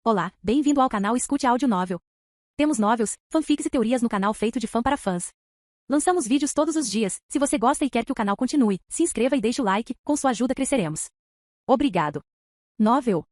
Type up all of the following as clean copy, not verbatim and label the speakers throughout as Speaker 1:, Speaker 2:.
Speaker 1: Olá, bem-vindo ao canal Escute Áudio Novel. Temos novels, fanfics e teorias no canal feito de fã para fãs. Lançamos vídeos todos os dias. Se você gosta e quer que o canal continue, se inscreva e deixe o like, com sua ajuda cresceremos. Obrigado. Novel.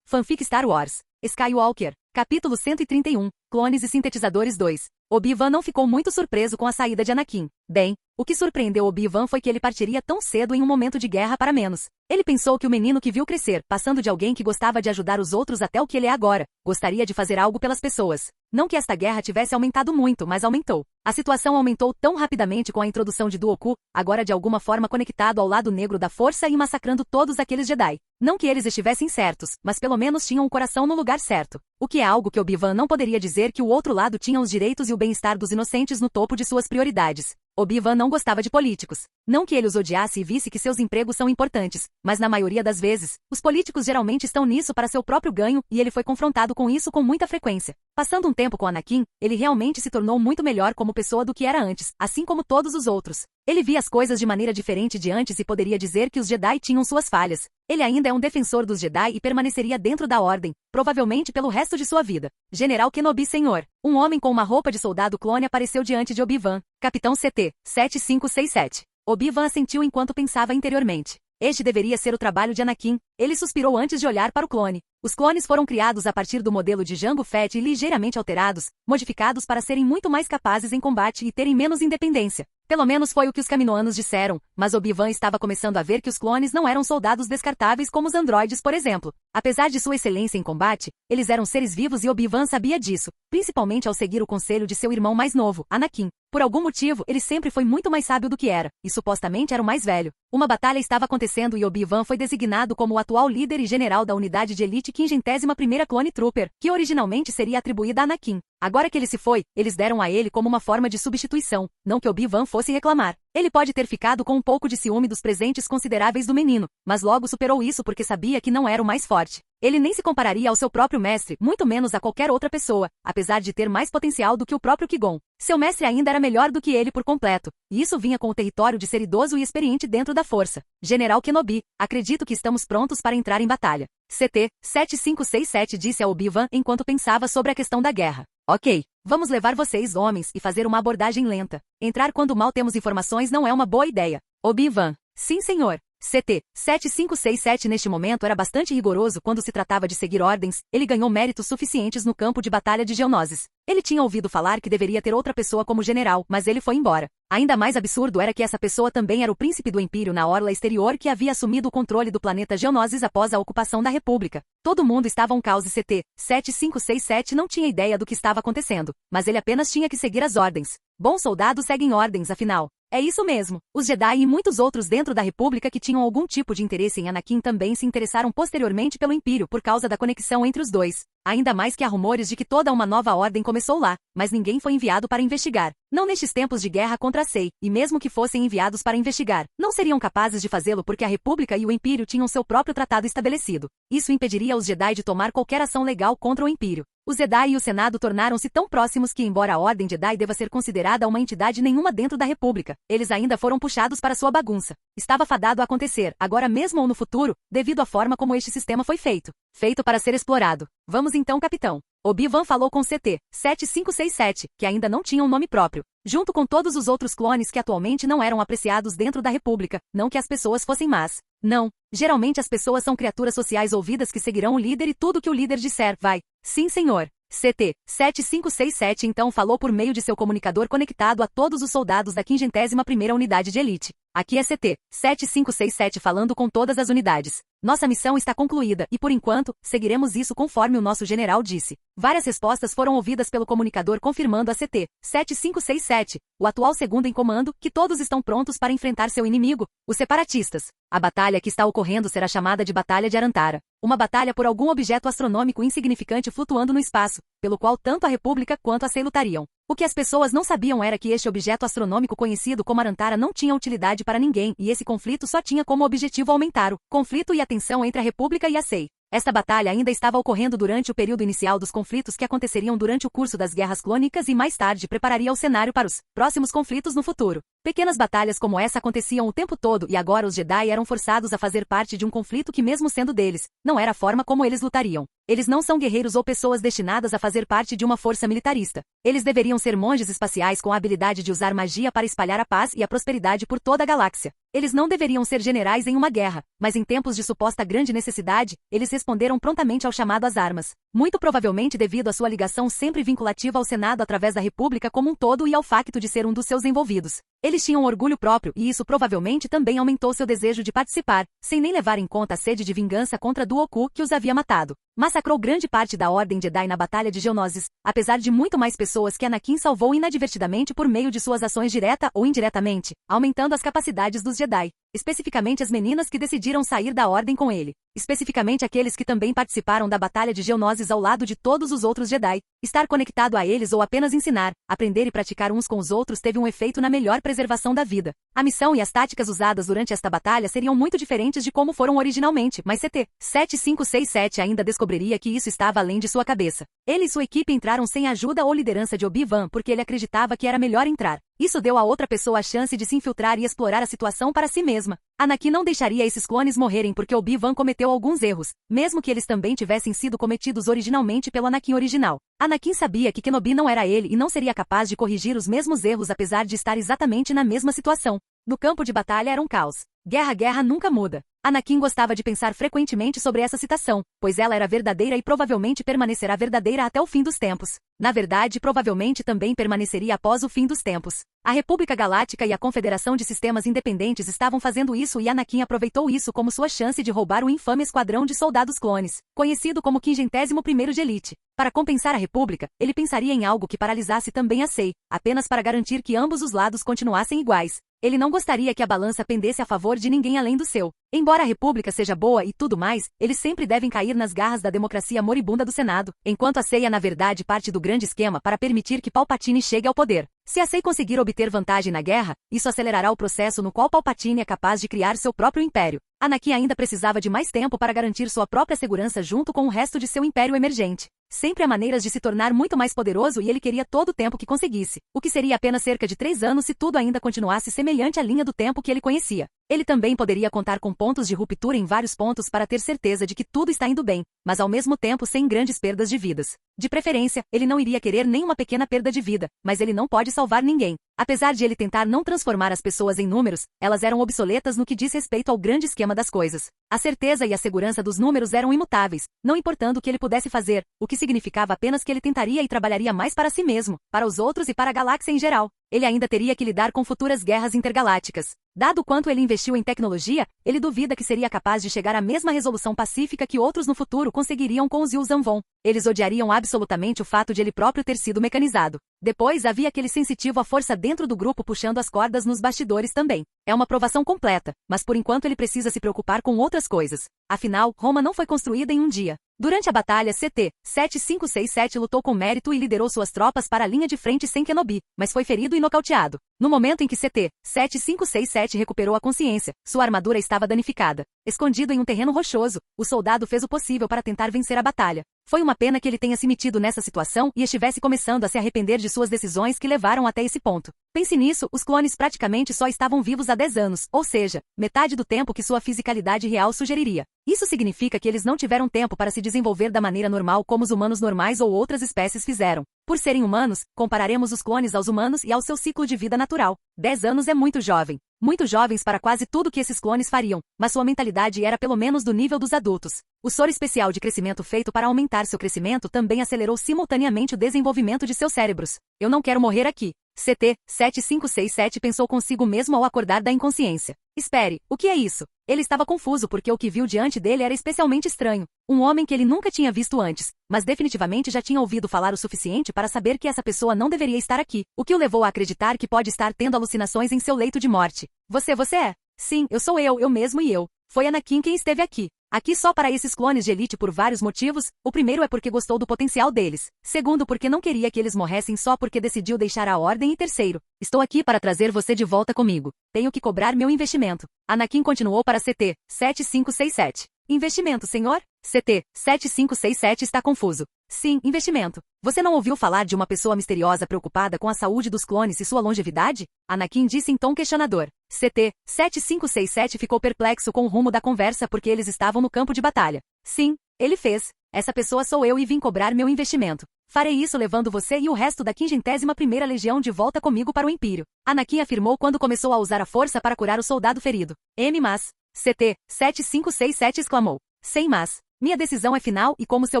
Speaker 1: Fanfic Star Wars, Skywalker, capítulo 131, Clones e Sintetizadores 2. Obi-Wan não ficou muito surpreso com a saída de Anakin. Bem, o que surpreendeu Obi-Wan foi que ele partiria tão cedo em um momento de guerra para menos. Ele pensou que o menino que viu crescer, passando de alguém que gostava de ajudar os outros até o que ele é agora, gostaria de fazer algo pelas pessoas. Não que esta guerra tivesse aumentado muito, mas aumentou. A situação aumentou tão rapidamente com a introdução de Dooku, agora de alguma forma conectado ao lado negro da força e massacrando todos aqueles Jedi. Não que eles estivessem certos, mas pelo menos tinham o coração no lugar certo. O que é algo que Obi-Wan não poderia dizer que o outro lado tinha os direitos e o bem-estar dos inocentes no topo de suas prioridades. Obi-Wan não gostava de políticos. Não que ele os odiasse e visse que seus empregos são importantes, mas na maioria das vezes, os políticos geralmente estão nisso para seu próprio ganho e ele foi confrontado com isso com muita frequência. Passando um tempo com Anakin, ele realmente se tornou muito melhor como pessoa do que era antes, assim como todos os outros. Ele via as coisas de maneira diferente de antes e poderia dizer que os Jedi tinham suas falhas. Ele ainda é um defensor dos Jedi e permaneceria dentro da Ordem, provavelmente pelo resto de sua vida. General Kenobi Senhor. Um homem com uma roupa de soldado clone apareceu diante de Obi-Wan. Capitão CT, 7567. Obi-Wan assentiu enquanto pensava interiormente. Este deveria ser o trabalho de Anakin. Ele suspirou antes de olhar para o clone. Os clones foram criados a partir do modelo de Jango Fett e ligeiramente alterados, modificados para serem muito mais capazes em combate e terem menos independência. Pelo menos foi o que os Kaminoanos disseram, mas Obi-Wan estava começando a ver que os clones não eram soldados descartáveis como os androides, por exemplo. Apesar de sua excelência em combate, eles eram seres vivos e Obi-Wan sabia disso, principalmente ao seguir o conselho de seu irmão mais novo, Anakin. Por algum motivo, ele sempre foi muito mais sábio do que era, e supostamente era o mais velho. Uma batalha estava acontecendo e Obi-Wan foi designado como o atual líder e general da unidade de elite 51ª Clone Trooper, que originalmente seria atribuída a Anakin. Agora que ele se foi, eles deram a ele como uma forma de substituição, não que Obi-Wan fosse reclamar. Ele pode ter ficado com um pouco de ciúme dos presentes consideráveis do menino, mas logo superou isso porque sabia que não era o mais forte. Ele nem se compararia ao seu próprio mestre, muito menos a qualquer outra pessoa, apesar de ter mais potencial do que o próprio Qui-Gon. Seu mestre ainda era melhor do que ele por completo, e isso vinha com o território de ser idoso e experiente dentro da força. General Kenobi, acredito que estamos prontos para entrar em batalha. CT, 7567 disse a Obi-Wan enquanto pensava sobre a questão da guerra. Ok, vamos levar vocês, homens, e fazer uma abordagem lenta. Entrar quando mal temos informações não é uma boa ideia. Obi-Wan. Sim, senhor. CT, 7567 neste momento era bastante rigoroso quando se tratava de seguir ordens, ele ganhou méritos suficientes no campo de batalha de Geonosis. Ele tinha ouvido falar que deveria ter outra pessoa como general, mas ele foi embora. Ainda mais absurdo era que essa pessoa também era o príncipe do Império na orla exterior que havia assumido o controle do planeta Geonosis após a ocupação da República. Todo mundo estava um caos e CT, 7567 não tinha ideia do que estava acontecendo, mas ele apenas tinha que seguir as ordens. Bons soldados seguem ordens, afinal. É isso mesmo. Os Jedi e muitos outros dentro da República que tinham algum tipo de interesse em Anakin também se interessaram posteriormente pelo Império por causa da conexão entre os dois. Ainda mais que há rumores de que toda uma nova ordem começou lá, mas ninguém foi enviado para investigar. Não nestes tempos de guerra contra a Sei, e mesmo que fossem enviados para investigar, não seriam capazes de fazê-lo porque a República e o Império tinham seu próprio tratado estabelecido. Isso impediria os Jedi de tomar qualquer ação legal contra o Império. Os Jedi e o Senado tornaram-se tão próximos que, embora a Ordem Jedi deva ser considerada uma entidade nenhuma dentro da República, eles ainda foram puxados para sua bagunça. Estava fadado a acontecer, agora mesmo ou no futuro, devido à forma como este sistema foi feito. Feito para ser explorado. Vamos então, capitão. Obi-Wan falou com CT, 7567, que ainda não tinha um nome próprio, junto com todos os outros clones que atualmente não eram apreciados dentro da República, não que as pessoas fossem más. Não. Geralmente as pessoas são criaturas sociais ouvidas que seguirão o líder e tudo que o líder disser, vai. Sim, senhor. CT, 7567 então falou por meio de seu comunicador conectado a todos os soldados da 51ª Unidade de Elite. Aqui é CT, 7567 falando com todas as unidades. Nossa missão está concluída e, por enquanto, seguiremos isso conforme o nosso general disse. Várias respostas foram ouvidas pelo comunicador confirmando a CT, 7567, o atual segundo em comando, que todos estão prontos para enfrentar seu inimigo, os separatistas. A batalha que está ocorrendo será chamada de Batalha de Arantara. Uma batalha por algum objeto astronômico insignificante flutuando no espaço, pelo qual tanto a República quanto a Sei lutariam. O que as pessoas não sabiam era que este objeto astronômico conhecido como Arantara não tinha utilidade para ninguém e esse conflito só tinha como objetivo aumentar o conflito e a tensão entre a República e a Sei. Esta batalha ainda estava ocorrendo durante o período inicial dos conflitos que aconteceriam durante o curso das guerras clônicas e mais tarde prepararia o cenário para os próximos conflitos no futuro. Pequenas batalhas como essa aconteciam o tempo todo e agora os Jedi eram forçados a fazer parte de um conflito que, mesmo sendo deles, não era a forma como eles lutariam. Eles não são guerreiros ou pessoas destinadas a fazer parte de uma força militarista. Eles deveriam ser monges espaciais com a habilidade de usar magia para espalhar a paz e a prosperidade por toda a galáxia. Eles não deveriam ser generais em uma guerra, mas em tempos de suposta grande necessidade, eles responderam prontamente ao chamado às armas. Muito provavelmente devido à sua ligação sempre vinculativa ao Senado através da República como um todo e ao facto de ser um dos seus envolvidos. Eles tinham orgulho próprio e isso provavelmente também aumentou seu desejo de participar, sem nem levar em conta a sede de vingança contra Dooku que os havia matado. Massacrou grande parte da Ordem Jedi na Batalha de Geonosis, apesar de muito mais pessoas que Anakin salvou inadvertidamente por meio de suas ações direta ou indiretamente, aumentando as capacidades dos Jedi, especificamente as meninas que decidiram sair da Ordem com ele, especificamente aqueles que também participaram da Batalha de Geonosis ao lado de todos os outros Jedi. Estar conectado a eles ou apenas ensinar, aprender e praticar uns com os outros teve um efeito na melhor preservação da vida. A missão e as táticas usadas durante esta batalha seriam muito diferentes de como foram originalmente, mas CT-7567 ainda descobriria que isso estava além de sua cabeça. Ele e sua equipe entraram sem a ajuda ou liderança de Obi-Wan porque ele acreditava que era melhor entrar. Isso deu a outra pessoa a chance de se infiltrar e explorar a situação para si mesma. Anakin não deixaria esses clones morrerem porque Obi-Wan cometeu alguns erros, mesmo que eles também tivessem sido cometidos originalmente pelo Anakin original. Anakin sabia que Kenobi não era ele e não seria capaz de corrigir os mesmos erros apesar de estar exatamente na mesma situação. No campo de batalha era um caos. Guerra nunca muda. Anakin gostava de pensar frequentemente sobre essa citação, pois ela era verdadeira e provavelmente permanecerá verdadeira até o fim dos tempos. Na verdade, provavelmente também permaneceria após o fim dos tempos. A República Galáctica e a Confederação de Sistemas Independentes estavam fazendo isso e Anakin aproveitou isso como sua chance de roubar o infame esquadrão de soldados clones, conhecido como 51º de Elite. Para compensar a República, ele pensaria em algo que paralisasse também a SEI, apenas para garantir que ambos os lados continuassem iguais. Ele não gostaria que a balança pendesse a favor de ninguém além do seu. Embora a República seja boa e tudo mais, eles sempre devem cair nas garras da democracia moribunda do Senado, enquanto a SEI é na verdade parte do grande esquema para permitir que Palpatine chegue ao poder. Se a SEI conseguir obter vantagem na guerra, isso acelerará o processo no qual Palpatine é capaz de criar seu próprio império. Anakin ainda precisava de mais tempo para garantir sua própria segurança junto com o resto de seu império emergente. Sempre há maneiras de se tornar muito mais poderoso e ele queria todo o tempo que conseguisse, o que seria apenas cerca de 3 anos se tudo ainda continuasse semelhante à linha do tempo que ele conhecia. Ele também poderia contar com pontos de ruptura em vários pontos para ter certeza de que tudo está indo bem, mas ao mesmo tempo sem grandes perdas de vidas. De preferência, ele não iria querer nenhuma pequena perda de vida, mas ele não pode salvar ninguém. Apesar de ele tentar não transformar as pessoas em números, elas eram obsoletas no que diz respeito ao grande esquema das coisas. A certeza e a segurança dos números eram imutáveis, não importando o que ele pudesse fazer, o que significava apenas que ele tentaria e trabalharia mais para si mesmo, para os outros e para a galáxia em geral. Ele ainda teria que lidar com futuras guerras intergalácticas. Dado o quanto ele investiu em tecnologia, ele duvida que seria capaz de chegar à mesma resolução pacífica que outros no futuro conseguiriam com os Yuuzhan Vong. Eles odiariam absolutamente o fato de ele próprio ter sido mecanizado. Depois havia aquele sensitivo à força dentro do grupo puxando as cordas nos bastidores também. É uma provação completa, mas por enquanto ele precisa se preocupar com outras coisas. Afinal, Roma não foi construída em um dia. Durante a batalha CT-7567 lutou com mérito e liderou suas tropas para a linha de frente sem Kenobi, mas foi ferido e nocauteado. No momento em que CT-7567 recuperou a consciência, sua armadura estava danificada. Escondido em um terreno rochoso, o soldado fez o possível para tentar vencer a batalha. Foi uma pena que ele tenha se metido nessa situação e estivesse começando a se arrepender de suas decisões que levaram até esse ponto. Pense nisso, os clones praticamente só estavam vivos há 10 anos, ou seja, metade do tempo que sua fisicalidade real sugeriria. Isso significa que eles não tiveram tempo para se desenvolver da maneira normal como os humanos normais ou outras espécies fizeram. Por serem humanos, compararemos os clones aos humanos e ao seu ciclo de vida natural. 10 anos é muito jovem. Muito jovens para quase tudo que esses clones fariam, mas sua mentalidade era pelo menos do nível dos adultos. O soro especial de crescimento feito para aumentar seu crescimento também acelerou simultaneamente o desenvolvimento de seus cérebros. Eu não quero morrer aqui. CT-7567 pensou consigo mesmo ao acordar da inconsciência. Espere, o que é isso? Ele estava confuso porque o que viu diante dele era especialmente estranho. Um homem que ele nunca tinha visto antes, mas definitivamente já tinha ouvido falar o suficiente para saber que essa pessoa não deveria estar aqui, o que o levou a acreditar que pode estar tendo alucinações em seu leito de morte. Você é? Sim, eu sou eu mesmo e eu. Foi Anakin quem esteve aqui. Aqui só para esses clones de elite por vários motivos. O primeiro é porque gostou do potencial deles. Segundo, porque não queria que eles morressem só porque decidiu deixar a ordem. E terceiro, estou aqui para trazer você de volta comigo. Tenho que cobrar meu investimento. Anakin continuou para CT-7567. Investimento, senhor? CT 7567 está confuso. Sim, investimento. Você não ouviu falar de uma pessoa misteriosa preocupada com a saúde dos clones e sua longevidade? Anakin disse em tom questionador. CT 7567 ficou perplexo com o rumo da conversa porque eles estavam no campo de batalha. Sim, ele fez. Essa pessoa sou eu e vim cobrar meu investimento. Farei isso levando você e o resto da 51ª Legião de volta comigo para o Império. Anakin afirmou quando começou a usar a força para curar o soldado ferido. Mas... CT 7567 exclamou. Sem mas. Minha decisão é final e como seu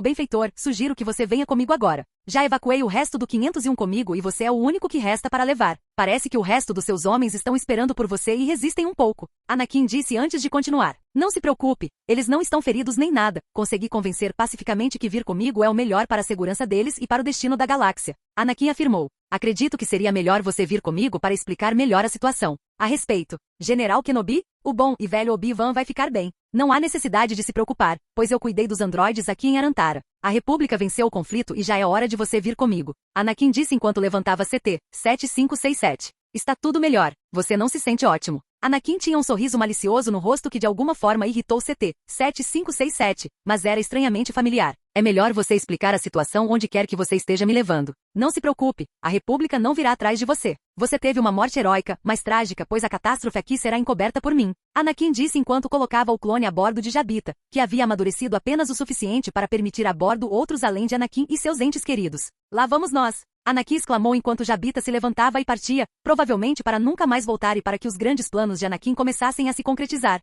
Speaker 1: benfeitor, sugiro que você venha comigo agora. Já evacuei o resto do 501 comigo e você é o único que resta para levar. Parece que o resto dos seus homens estão esperando por você e resistem um pouco. Anakin disse antes de continuar. Não se preocupe, eles não estão feridos nem nada. Consegui convencer pacificamente que vir comigo é o melhor para a segurança deles e para o destino da galáxia. Anakin afirmou. Acredito que seria melhor você vir comigo para explicar melhor a situação. A respeito, General Kenobi, o bom e velho Obi-Wan vai ficar bem. Não há necessidade de se preocupar, pois eu cuidei dos androides aqui em Arantara. A República venceu o conflito e já é hora de você vir comigo. Anakin disse enquanto levantava CT 7567. Está tudo melhor. Você não se sente ótimo. Anakin tinha um sorriso malicioso no rosto que de alguma forma irritou CT 7567, mas era estranhamente familiar. É melhor você explicar a situação onde quer que você esteja me levando. Não se preocupe, a República não virá atrás de você. Você teve uma morte heróica, mas trágica, pois a catástrofe aqui será encoberta por mim. Anakin disse enquanto colocava o clone a bordo de Jabita, que havia amadurecido apenas o suficiente para permitir a bordo outros além de Anakin e seus entes queridos. Lá vamos nós! Anakin exclamou enquanto Jabita se levantava e partia, provavelmente para nunca mais voltar e para que os grandes planos de Anakin começassem a se concretizar.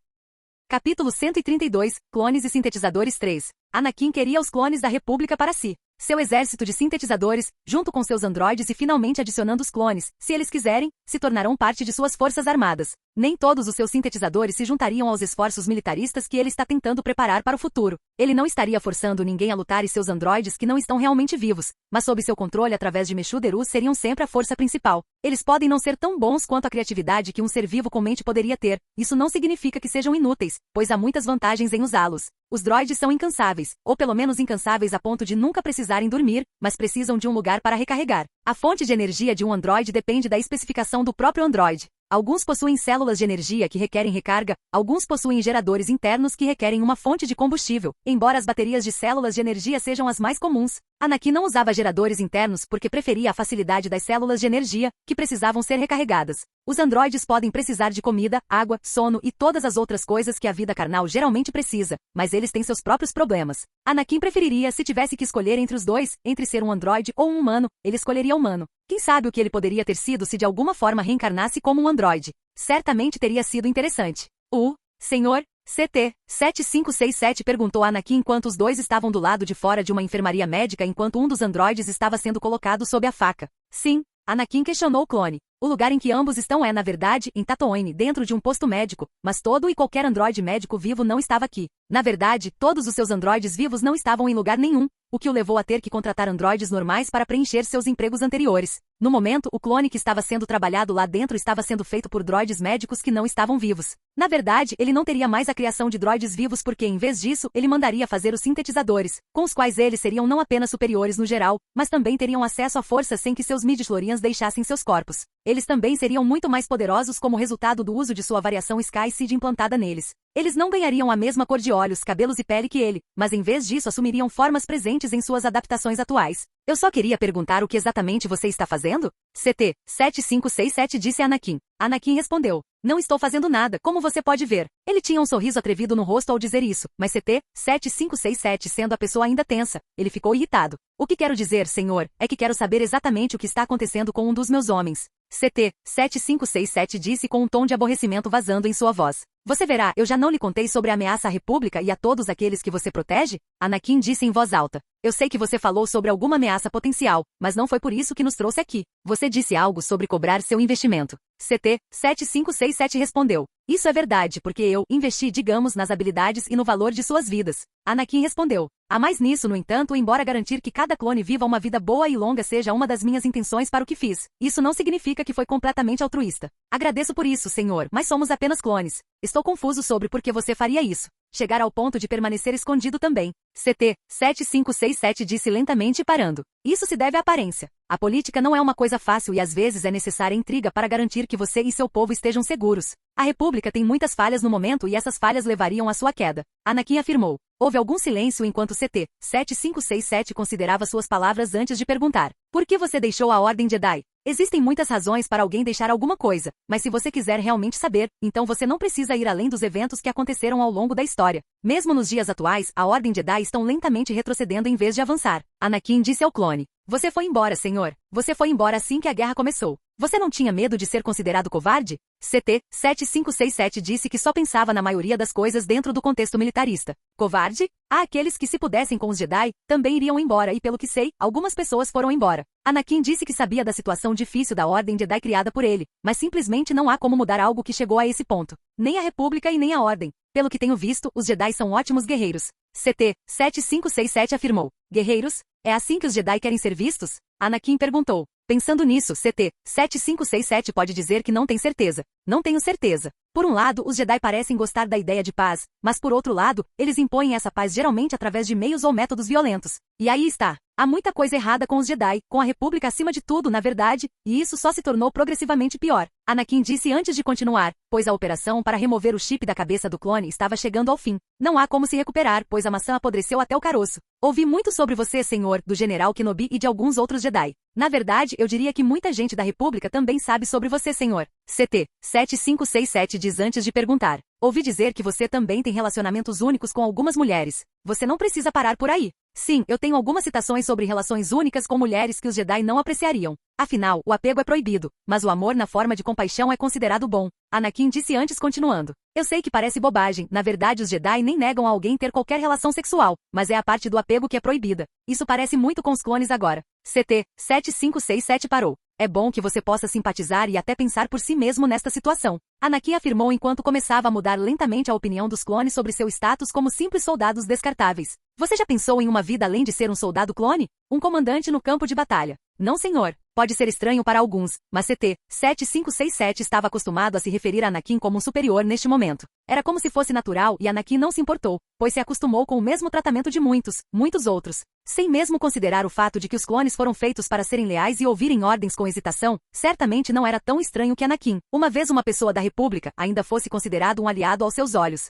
Speaker 1: Capítulo 132, Clones e Sintetizadores 3. Anakin queria os clones da República para si. Seu exército de sintetizadores, junto com seus androides e finalmente adicionando os clones, se eles quiserem, se tornarão parte de suas forças armadas. Nem todos os seus sintetizadores se juntariam aos esforços militaristas que ele está tentando preparar para o futuro. Ele não estaria forçando ninguém a lutar e seus androides que não estão realmente vivos, mas sob seu controle através de Meshu-Deru seriam sempre a força principal. Eles podem não ser tão bons quanto a criatividade que um ser vivo com mente poderia ter. Isso não significa que sejam inúteis, pois há muitas vantagens em usá-los. Os droides são incansáveis, ou pelo menos incansáveis a ponto de nunca precisarem dormir, mas precisam de um lugar para recarregar. A fonte de energia de um androide depende da especificação do próprio androide. Alguns possuem células de energia que requerem recarga, alguns possuem geradores internos que requerem uma fonte de combustível, embora as baterias de células de energia sejam as mais comuns. Anakin não usava geradores internos porque preferia a facilidade das células de energia, que precisavam ser recarregadas. Os androides podem precisar de comida, água, sono e todas as outras coisas que a vida carnal geralmente precisa, mas eles têm seus próprios problemas. Anakin preferiria, se tivesse que escolher entre os dois, entre ser um androide ou um humano, ele escolheria humano. Quem sabe o que ele poderia ter sido se de alguma forma reencarnasse como um androide? Certamente teria sido interessante. Senhor, CT 7567 perguntou a Anakin enquanto os dois estavam do lado de fora de uma enfermaria médica enquanto um dos androides estava sendo colocado sob a faca. Sim, Anakin questionou o clone. O lugar em que ambos estão é, na verdade, em Tatooine, dentro de um posto médico, mas todo e qualquer androide médico vivo não estava aqui. Na verdade, todos os seus androides vivos não estavam em lugar nenhum, o que o levou a ter que contratar androides normais para preencher seus empregos anteriores. No momento, o clone que estava sendo trabalhado lá dentro estava sendo feito por droides médicos que não estavam vivos. Na verdade, ele não teria mais a criação de droides vivos porque, em vez disso, ele mandaria fazer os sintetizadores, com os quais eles seriam não apenas superiores no geral, mas também teriam acesso à força sem que seus midi-chlorians deixassem seus corpos. Eles também seriam muito mais poderosos como resultado do uso de sua variação Sky Seed implantada neles. Eles não ganhariam a mesma cor de olhos, cabelos e pele que ele, mas em vez disso assumiriam formas presentes em suas adaptações atuais. Eu só queria perguntar o que exatamente você está fazendo? CT 7567 disse a Anakin. Anakin respondeu. Não estou fazendo nada, como você pode ver. Ele tinha um sorriso atrevido no rosto ao dizer isso, mas CT 7567 sendo a pessoa ainda tensa, ele ficou irritado. O que quero dizer, senhor, é que quero saber exatamente o que está acontecendo com um dos meus homens. CT 7567 disse com um tom de aborrecimento vazando em sua voz. Você verá, eu já não lhe contei sobre a ameaça à República e a todos aqueles que você protege? Anakin disse em voz alta. Eu sei que você falou sobre alguma ameaça potencial, mas não foi por isso que nos trouxe aqui. Você disse algo sobre cobrar seu investimento. CT 7567 respondeu. Isso é verdade porque eu investi, digamos, nas habilidades e no valor de suas vidas. Anakin respondeu. Há mais nisso, no entanto, embora garantir que cada clone viva uma vida boa e longa seja uma das minhas intenções para o que fiz, isso não significa que foi completamente altruísta. Agradeço por isso, senhor, mas somos apenas clones. Estou confuso sobre por que você faria isso. chegar ao ponto de permanecer escondido também. CT 7567 disse lentamente parando. Isso se deve à aparência. A política não é uma coisa fácil e às vezes é necessária intriga para garantir que você e seu povo estejam seguros. A República tem muitas falhas no momento e essas falhas levariam à sua queda. Anakin afirmou. Houve algum silêncio enquanto CT 7567 considerava suas palavras antes de perguntar. Por que você deixou a Ordem Jedi? Existem muitas razões para alguém deixar alguma coisa, mas se você quiser realmente saber, então você não precisa ir além dos eventos que aconteceram ao longo da história. Mesmo nos dias atuais, a Ordem Jedi estão lentamente retrocedendo em vez de avançar. Anakin disse ao clone. Você foi embora, senhor. Você foi embora assim que a guerra começou. Você não tinha medo de ser considerado covarde? CT 7567 disse que só pensava na maioria das coisas dentro do contexto militarista. Covarde? Há aqueles que se pudessem com os Jedi, também iriam embora e pelo que sei, algumas pessoas foram embora. Anakin disse que sabia da situação difícil da Ordem Jedi criada por ele, mas simplesmente não há como mudar algo que chegou a esse ponto. Nem a República e nem a Ordem. Pelo que tenho visto, os Jedi são ótimos guerreiros. CT 7567 afirmou. Guerreiros? É assim que os Jedi querem ser vistos? Anakin perguntou. Pensando nisso, CT 7567 pode dizer que não tem certeza. Não tenho certeza. Por um lado, os Jedi parecem gostar da ideia de paz, mas por outro lado, eles impõem essa paz geralmente através de meios ou métodos violentos. E aí está. Há muita coisa errada com os Jedi, com a República acima de tudo, na verdade, e isso só se tornou progressivamente pior. Anakin disse antes de continuar, pois a operação para remover o chip da cabeça do clone estava chegando ao fim. Não há como se recuperar, pois a maçã apodreceu até o caroço. Ouvi muito sobre você, senhor, do General Kenobi e de alguns outros Jedi. Na verdade, eu diria que muita gente da República também sabe sobre você, senhor. CT 7567 diz antes de perguntar. Ouvi dizer que você também tem relacionamentos únicos com algumas mulheres. Você não precisa parar por aí. Sim, eu tenho algumas citações sobre relações únicas com mulheres que os Jedi não apreciariam. Afinal, o apego é proibido, mas o amor na forma de compaixão é considerado bom. Anakin disse antes continuando. Eu sei que parece bobagem, na verdade os Jedi nem negam a alguém ter qualquer relação sexual, mas é a parte do apego que é proibida. Isso parece muito com os clones agora. CT 7567 parou. É bom que você possa simpatizar e até pensar por si mesmo nesta situação. Anakin afirmou enquanto começava a mudar lentamente a opinião dos clones sobre seu status como simples soldados descartáveis. Você já pensou em uma vida além de ser um soldado clone? Um comandante no campo de batalha? Não, senhor. Pode ser estranho para alguns, mas CT 7567 estava acostumado a se referir a Anakin como um superior neste momento. Era como se fosse natural e Anakin não se importou, pois se acostumou com o mesmo tratamento de muitos outros. Sem mesmo considerar o fato de que os clones foram feitos para serem leais e ouvirem ordens com hesitação, certamente não era tão estranho que Anakin, uma vez uma pessoa da República, ainda fosse considerado um aliado aos seus olhos.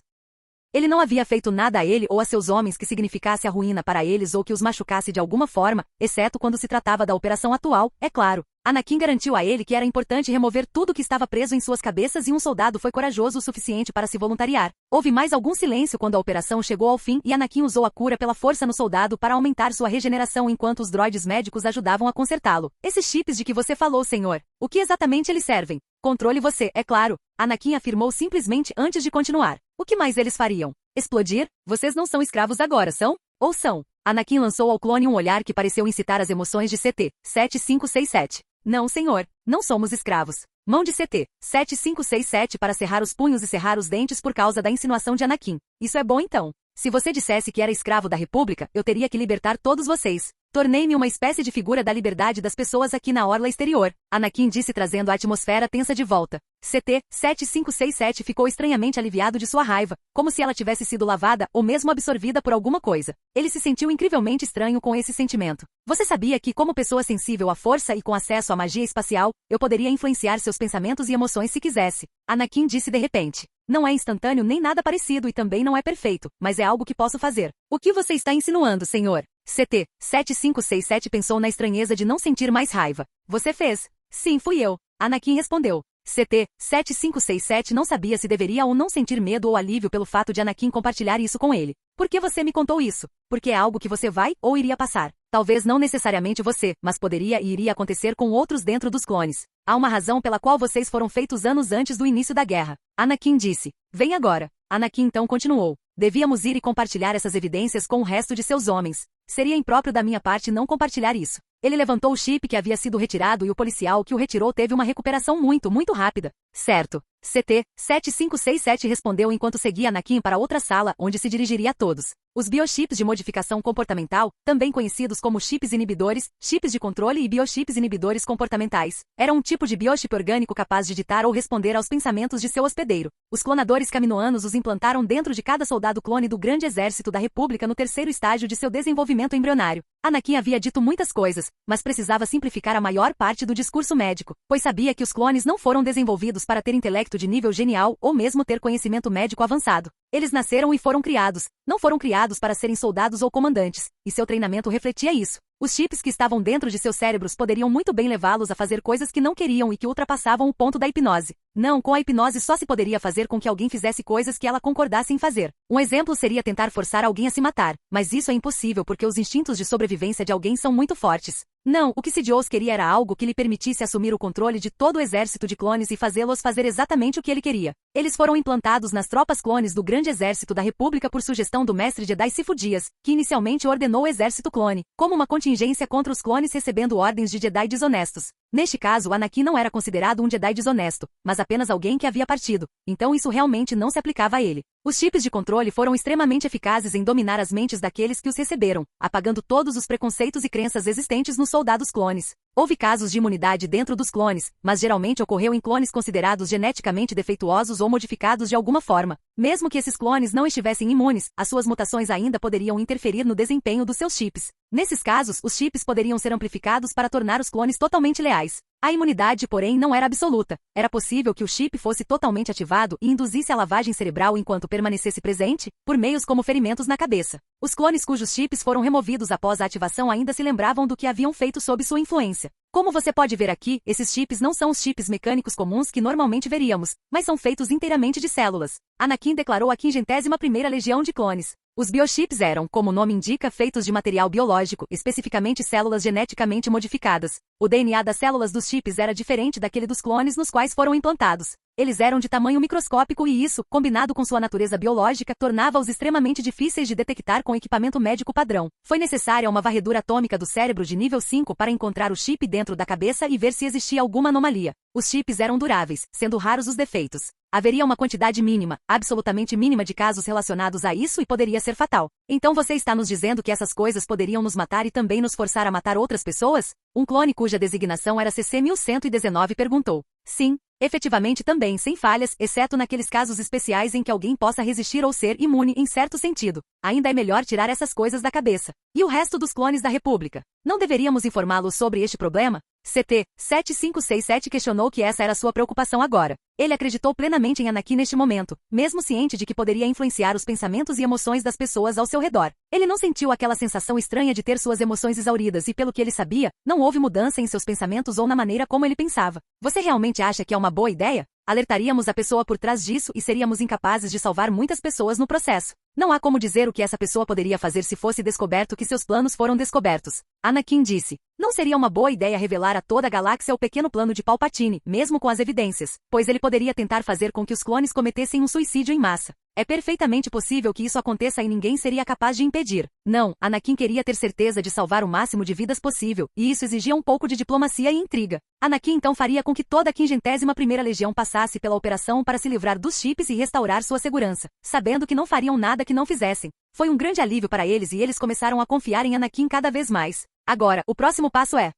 Speaker 1: Ele não havia feito nada a ele ou a seus homens que significasse a ruína para eles ou que os machucasse de alguma forma, exceto quando se tratava da operação atual, é claro. Anakin garantiu a ele que era importante remover tudo que estava preso em suas cabeças e um soldado foi corajoso o suficiente para se voluntariar. Houve mais algum silêncio quando a operação chegou ao fim e Anakin usou a cura pela força no soldado para aumentar sua regeneração enquanto os droides médicos ajudavam a consertá-lo. Esses chips de que você falou, senhor. O que exatamente eles servem? Controle você, é claro. Anakin afirmou simplesmente antes de continuar. O que mais eles fariam? Explodir? Vocês não são escravos agora, são? Ou são? Anakin lançou ao clone um olhar que pareceu incitar as emoções de CT 7567. Não, senhor. Não somos escravos. Mão de CT 7567 para cerrar os punhos e cerrar os dentes por causa da insinuação de Anakin. Isso é bom então. Se você dissesse que era escravo da República, eu teria que libertar todos vocês. Tornei-me uma espécie de figura da liberdade das pessoas aqui na orla exterior. Anakin disse trazendo a atmosfera tensa de volta. CT 7567 ficou estranhamente aliviado de sua raiva, como se ela tivesse sido lavada ou mesmo absorvida por alguma coisa. Ele se sentiu incrivelmente estranho com esse sentimento. Você sabia que, como pessoa sensível à força e com acesso à magia espacial, eu poderia influenciar seus pensamentos e emoções se quisesse? Anakin disse de repente. Não é instantâneo nem nada parecido e também não é perfeito, mas é algo que posso fazer. O que você está insinuando, senhor? CT 7567 pensou na estranheza de não sentir mais raiva. Você fez? Sim, fui eu. Anakin respondeu. CT 7567 não sabia se deveria ou não sentir medo ou alívio pelo fato de Anakin compartilhar isso com ele. Por que você me contou isso? Porque é algo que você vai ou iria passar. Talvez não necessariamente você, mas poderia e iria acontecer com outros dentro dos clones. Há uma razão pela qual vocês foram feitos anos antes do início da guerra. Anakin disse. Vem agora. Anakin então continuou. Devíamos ir e compartilhar essas evidências com o resto de seus homens. Seria impróprio da minha parte não compartilhar isso. Ele levantou o chip que havia sido retirado e o policial que o retirou teve uma recuperação muito rápida. Certo. CT 7567 respondeu enquanto seguia Anakin para outra sala onde se dirigiria a todos. Os biochips de modificação comportamental, também conhecidos como chips inibidores, chips de controle e biochips inibidores comportamentais, eram um tipo de biochip orgânico capaz de ditar ou responder aos pensamentos de seu hospedeiro. Os clonadores caminoanos os implantaram dentro de cada soldado clone do Grande Exército da República no terceiro estágio de seu desenvolvimento embrionário. Anakin havia dito muitas coisas, mas precisava simplificar a maior parte do discurso médico, pois sabia que os clones não foram desenvolvidos para ter intelecto de nível genial ou mesmo ter conhecimento médico avançado. Eles nasceram e foram criados, não foram criados para serem soldados ou comandantes, e seu treinamento refletia isso. Os chips que estavam dentro de seus cérebros poderiam muito bem levá-los a fazer coisas que não queriam e que ultrapassavam o ponto da hipnose. Não, com a hipnose só se poderia fazer com que alguém fizesse coisas que ela concordasse em fazer. Um exemplo seria tentar forçar alguém a se matar, mas isso é impossível porque os instintos de sobrevivência de alguém são muito fortes. Não, o que Sidious queria era algo que lhe permitisse assumir o controle de todo o exército de clones e fazê-los fazer exatamente o que ele queria. Eles foram implantados nas tropas clones do Grande Exército da República por sugestão do mestre Jedi Sifo Dyas, que inicialmente ordenou o exército clone, como uma contingência contra os clones recebendo ordens de Jedi desonestos. Neste caso, Anakin não era considerado um Jedi desonesto, mas apenas alguém que havia partido, então isso realmente não se aplicava a ele. Os chips de controle foram extremamente eficazes em dominar as mentes daqueles que os receberam, apagando todos os preconceitos e crenças existentes nos soldados clones. Houve casos de imunidade dentro dos clones, mas geralmente ocorreu em clones considerados geneticamente defeituosos ou modificados de alguma forma. Mesmo que esses clones não estivessem imunes, as suas mutações ainda poderiam interferir no desempenho dos seus chips. Nesses casos, os chips poderiam ser amplificados para tornar os clones totalmente leais. A imunidade, porém, não era absoluta. Era possível que o chip fosse totalmente ativado e induzisse a lavagem cerebral enquanto permanecesse presente, por meios como ferimentos na cabeça. Os clones cujos chips foram removidos após a ativação ainda se lembravam do que haviam feito sob sua influência. Como você pode ver aqui, esses chips não são os chips mecânicos comuns que normalmente veríamos, mas são feitos inteiramente de células. Anakin declarou a 51ª Legião de Clones. Os biochips eram, como o nome indica, feitos de material biológico, especificamente células geneticamente modificadas. O DNA das células dos chips era diferente daquele dos clones nos quais foram implantados. Eles eram de tamanho microscópico e isso, combinado com sua natureza biológica, tornava-os extremamente difíceis de detectar com equipamento médico padrão. Foi necessária uma varredura atômica do cérebro de nível 5 para encontrar o chip dentro da cabeça e ver se existia alguma anomalia. Os chips eram duráveis, sendo raros os defeitos. Haveria uma quantidade mínima, absolutamente mínima de casos relacionados a isso e poderia ser fatal. Então você está nos dizendo que essas coisas poderiam nos matar e também nos forçar a matar outras pessoas? Um clone cuja designação era CC-1119 perguntou. Sim. Efetivamente também sem falhas, exceto naqueles casos especiais em que alguém possa resistir ou ser imune em certo sentido. Ainda é melhor tirar essas coisas da cabeça. E o resto dos clones da República? Não deveríamos informá-los sobre este problema? CT-7567 questionou que essa era sua preocupação agora. Ele acreditou plenamente em Anakin neste momento, mesmo ciente de que poderia influenciar os pensamentos e emoções das pessoas ao seu redor. Ele não sentiu aquela sensação estranha de ter suas emoções exauridas e, pelo que ele sabia, não houve mudança em seus pensamentos ou na maneira como ele pensava. Você realmente acha que é uma boa ideia? Alertaríamos a pessoa por trás disso e seríamos incapazes de salvar muitas pessoas no processo. Não há como dizer o que essa pessoa poderia fazer se fosse descoberto que seus planos foram descobertos. Anakin disse. Não seria uma boa ideia revelar a toda a galáxia o pequeno plano de Palpatine, mesmo com as evidências, pois ele poderia tentar fazer com que os clones cometessem um suicídio em massa. É perfeitamente possível que isso aconteça e ninguém seria capaz de impedir. Não, Anakin queria ter certeza de salvar o máximo de vidas possível, e isso exigia um pouco de diplomacia e intriga. Anakin então faria com que toda a 51ª Legião passasse pela operação para se livrar dos chips e restaurar sua segurança, sabendo que não fariam nada que não fizessem. Foi um grande alívio para eles e eles começaram a confiar em Anakin cada vez mais. Agora, o próximo passo é...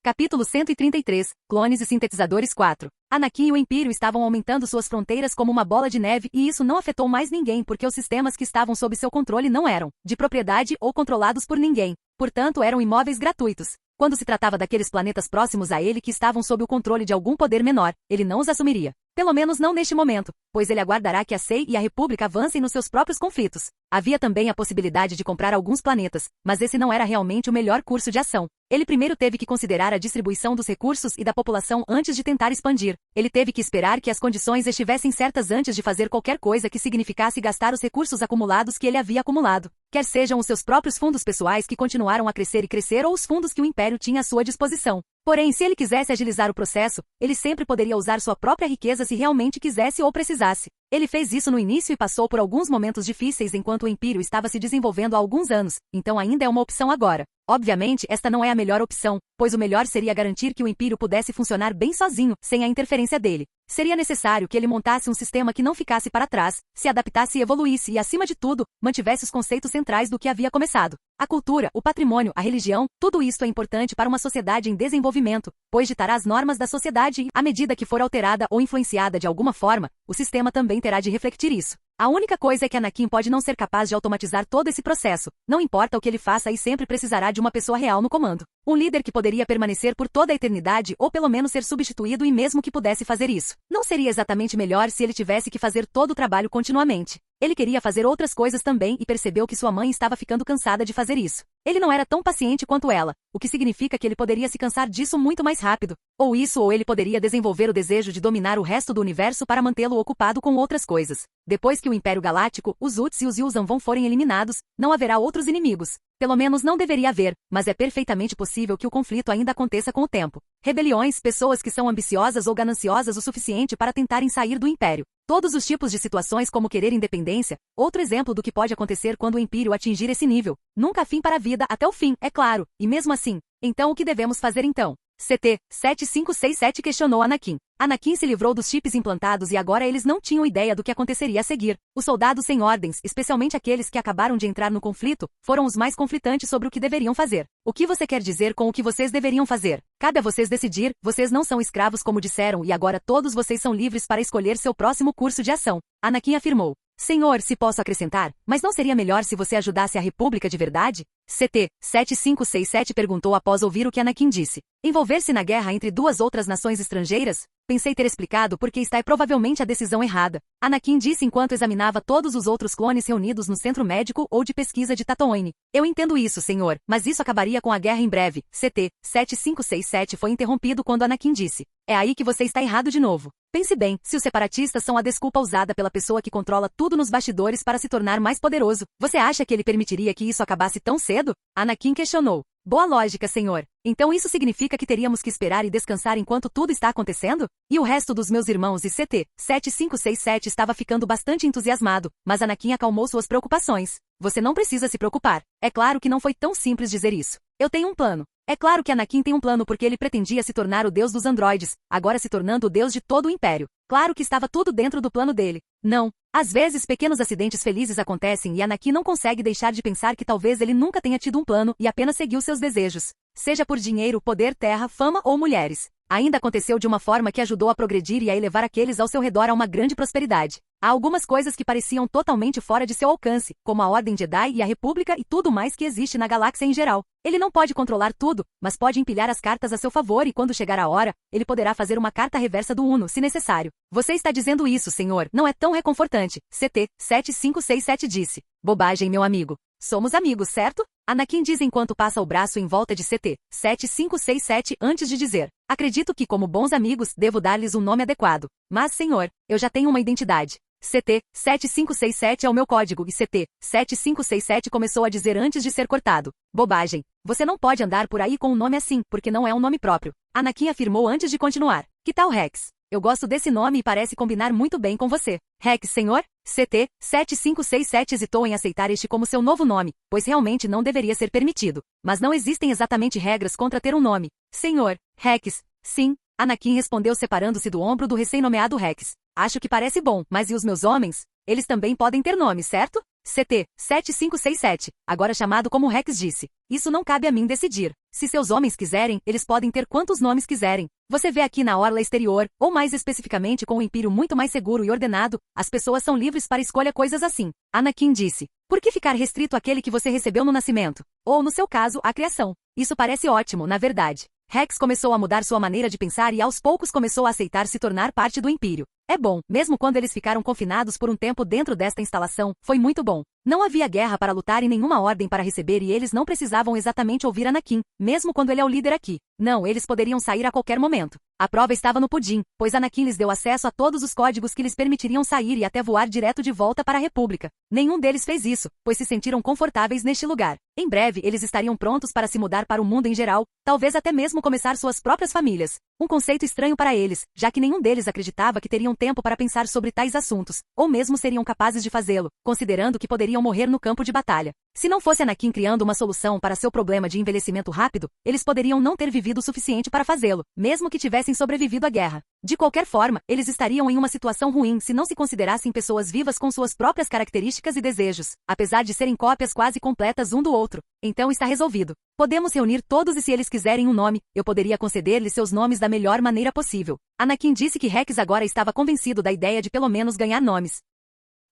Speaker 1: Capítulo 133, Clones e Sintetizadores 4. Anakin e o Império estavam aumentando suas fronteiras como uma bola de neve e isso não afetou mais ninguém porque os sistemas que estavam sob seu controle não eram de propriedade ou controlados por ninguém. Portanto, eram imóveis gratuitos. Quando se tratava daqueles planetas próximos a ele que estavam sob o controle de algum poder menor, ele não os assumiria. Pelo menos não neste momento, pois ele aguardará que a SEI e a República avancem nos seus próprios conflitos. Havia também a possibilidade de comprar alguns planetas, mas esse não era realmente o melhor curso de ação. Ele primeiro teve que considerar a distribuição dos recursos e da população antes de tentar expandir. Ele teve que esperar que as condições estivessem certas antes de fazer qualquer coisa que significasse gastar os recursos acumulados que ele havia acumulado. Quer sejam os seus próprios fundos pessoais que continuaram a crescer e crescer ou os fundos que o Império tinha à sua disposição. Porém, se ele quisesse agilizar o processo, ele sempre poderia usar sua própria riqueza se realmente quisesse ou precisasse. Ele fez isso no início e passou por alguns momentos difíceis enquanto o Império estava se desenvolvendo há alguns anos, então ainda é uma opção agora. Obviamente, esta não é a melhor opção, pois o melhor seria garantir que o Império pudesse funcionar bem sozinho, sem a interferência dele. Seria necessário que ele montasse um sistema que não ficasse para trás, se adaptasse e evoluísse e, acima de tudo, mantivesse os conceitos centrais do que havia começado. A cultura, o patrimônio, a religião, tudo isto é importante para uma sociedade em desenvolvimento, pois ditará as normas da sociedade e, à medida que for alterada ou influenciada de alguma forma, o sistema também terá de refletir isso. A única coisa é que Anakin pode não ser capaz de automatizar todo esse processo. Não importa o que ele faça e sempre precisará de uma pessoa real no comando. Um líder que poderia permanecer por toda a eternidade ou pelo menos ser substituído e mesmo que pudesse fazer isso. Não seria exatamente melhor se ele tivesse que fazer todo o trabalho continuamente. Ele queria fazer outras coisas também e percebeu que sua mãe estava ficando cansada de fazer isso. Ele não era tão paciente quanto ela, o que significa que ele poderia se cansar disso muito mais rápido. Ou isso ou ele poderia desenvolver o desejo de dominar o resto do universo para mantê-lo ocupado com outras coisas. Depois que o Império Galáctico, os Utts e os Yuzhan vão forem eliminados, não haverá outros inimigos. Pelo menos não deveria haver, mas é perfeitamente possível que o conflito ainda aconteça com o tempo. Rebeliões, pessoas que são ambiciosas ou gananciosas o suficiente para tentarem sair do Império. Todos os tipos de situações como querer independência, outro exemplo do que pode acontecer quando o Império atingir esse nível. Nunca fim para a vida até o fim, é claro, e mesmo assim. Então o que devemos fazer então? CT 7567 questionou Anakin. Anakin se livrou dos chips implantados e agora eles não tinham ideia do que aconteceria a seguir. Os soldados sem ordens, especialmente aqueles que acabaram de entrar no conflito, foram os mais conflitantes sobre o que deveriam fazer. O que você quer dizer com o que vocês deveriam fazer? Cabe a vocês decidir, vocês não são escravos como disseram e agora todos vocês são livres para escolher seu próximo curso de ação. Anakin afirmou. Senhor, se posso acrescentar, mas não seria melhor se você ajudasse a República de verdade? CT 7567 perguntou após ouvir o que Anakin disse. Envolver-se na guerra entre duas outras nações estrangeiras? Pensei ter explicado porque esta é provavelmente a decisão errada. Anakin disse enquanto examinava todos os outros clones reunidos no centro médico ou de pesquisa de Tatooine. Eu entendo isso, senhor, mas isso acabaria com a guerra em breve. CT 7567 foi interrompido quando Anakin disse. É aí que você está errado de novo. Pense bem, se os separatistas são a desculpa usada pela pessoa que controla tudo nos bastidores para se tornar mais poderoso, você acha que ele permitiria que isso acabasse tão cedo? Anakin questionou. Boa lógica, senhor. Então isso significa que teríamos que esperar e descansar enquanto tudo está acontecendo? E o resto dos meus irmãos e CT 7567 estava ficando bastante entusiasmado, mas Anakin acalmou suas preocupações. Você não precisa se preocupar. É claro que não foi tão simples dizer isso. Eu tenho um plano. É claro que Anakin tem um plano porque ele pretendia se tornar o deus dos androides, agora se tornando o deus de todo o Império. Claro que estava tudo dentro do plano dele. Não. Às vezes pequenos acidentes felizes acontecem e Anakin não consegue deixar de pensar que talvez ele nunca tenha tido um plano e apenas seguiu seus desejos. Seja por dinheiro, poder, terra, fama ou mulheres. Ainda aconteceu de uma forma que ajudou a progredir e a elevar aqueles ao seu redor a uma grande prosperidade. Há algumas coisas que pareciam totalmente fora de seu alcance, como a Ordem Jedi e a República e tudo mais que existe na galáxia em geral. Ele não pode controlar tudo, mas pode empilhar as cartas a seu favor e quando chegar a hora, ele poderá fazer uma carta reversa do Uno, se necessário. Você está dizendo isso, senhor, não é tão reconfortante. CT 7567 disse. Bobagem, meu amigo. Somos amigos, certo? Anakin diz enquanto passa o braço em volta de CT 7567 antes de dizer. Acredito que, como bons amigos, devo dar-lhes um nome adequado. Mas, senhor, eu já tenho uma identidade. CT 7567 é o meu código e CT 7567 começou a dizer antes de ser cortado. Bobagem. Você não pode andar por aí com um nome assim, porque não é um nome próprio. Anakin afirmou antes de continuar. Que tal Rex? Eu gosto desse nome e parece combinar muito bem com você. Rex, senhor? CT 7567 hesitou em aceitar este como seu novo nome, pois realmente não deveria ser permitido. Mas não existem exatamente regras contra ter um nome. Senhor, Rex, sim. Anakin respondeu separando-se do ombro do recém-nomeado Rex. Acho que parece bom, mas e os meus homens? Eles também podem ter nome, certo? CT 7567, agora chamado como Rex disse. Isso não cabe a mim decidir. Se seus homens quiserem, eles podem ter quantos nomes quiserem. Você vê aqui na orla exterior, ou mais especificamente com um Império muito mais seguro e ordenado, as pessoas são livres para escolha coisas assim. Anakin disse. Por que ficar restrito àquele que você recebeu no nascimento? Ou, no seu caso, a criação? Isso parece ótimo, na verdade. Rex começou a mudar sua maneira de pensar e aos poucos começou a aceitar se tornar parte do Império. É bom, mesmo quando eles ficaram confinados por um tempo dentro desta instalação, foi muito bom. Não havia guerra para lutar e nenhuma ordem para receber e eles não precisavam exatamente ouvir Anakin, mesmo quando ele é o líder aqui. Não, eles poderiam sair a qualquer momento. A prova estava no pudim, pois Anakin lhes deu acesso a todos os códigos que lhes permitiriam sair e até voar direto de volta para a República. Nenhum deles fez isso, pois se sentiram confortáveis neste lugar. Em breve, eles estariam prontos para se mudar para o mundo em geral, talvez até mesmo começar suas próprias famílias. Um conceito estranho para eles, já que nenhum deles acreditava que teriam tempo para pensar sobre tais assuntos, ou mesmo seriam capazes de fazê-lo, considerando que poderiam morrer no campo de batalha. Se não fosse Anakin criando uma solução para seu problema de envelhecimento rápido, eles poderiam não ter vivido o suficiente para fazê-lo, mesmo que tivessem sobrevivido à guerra. De qualquer forma, eles estariam em uma situação ruim se não se considerassem pessoas vivas com suas próprias características e desejos, apesar de serem cópias quase completas um do outro. Então está resolvido. Podemos reunir todos e se eles quiserem um nome, eu poderia conceder-lhes seus nomes da melhor maneira possível. Anakin disse que Rex agora estava convencido da ideia de pelo menos ganhar nomes.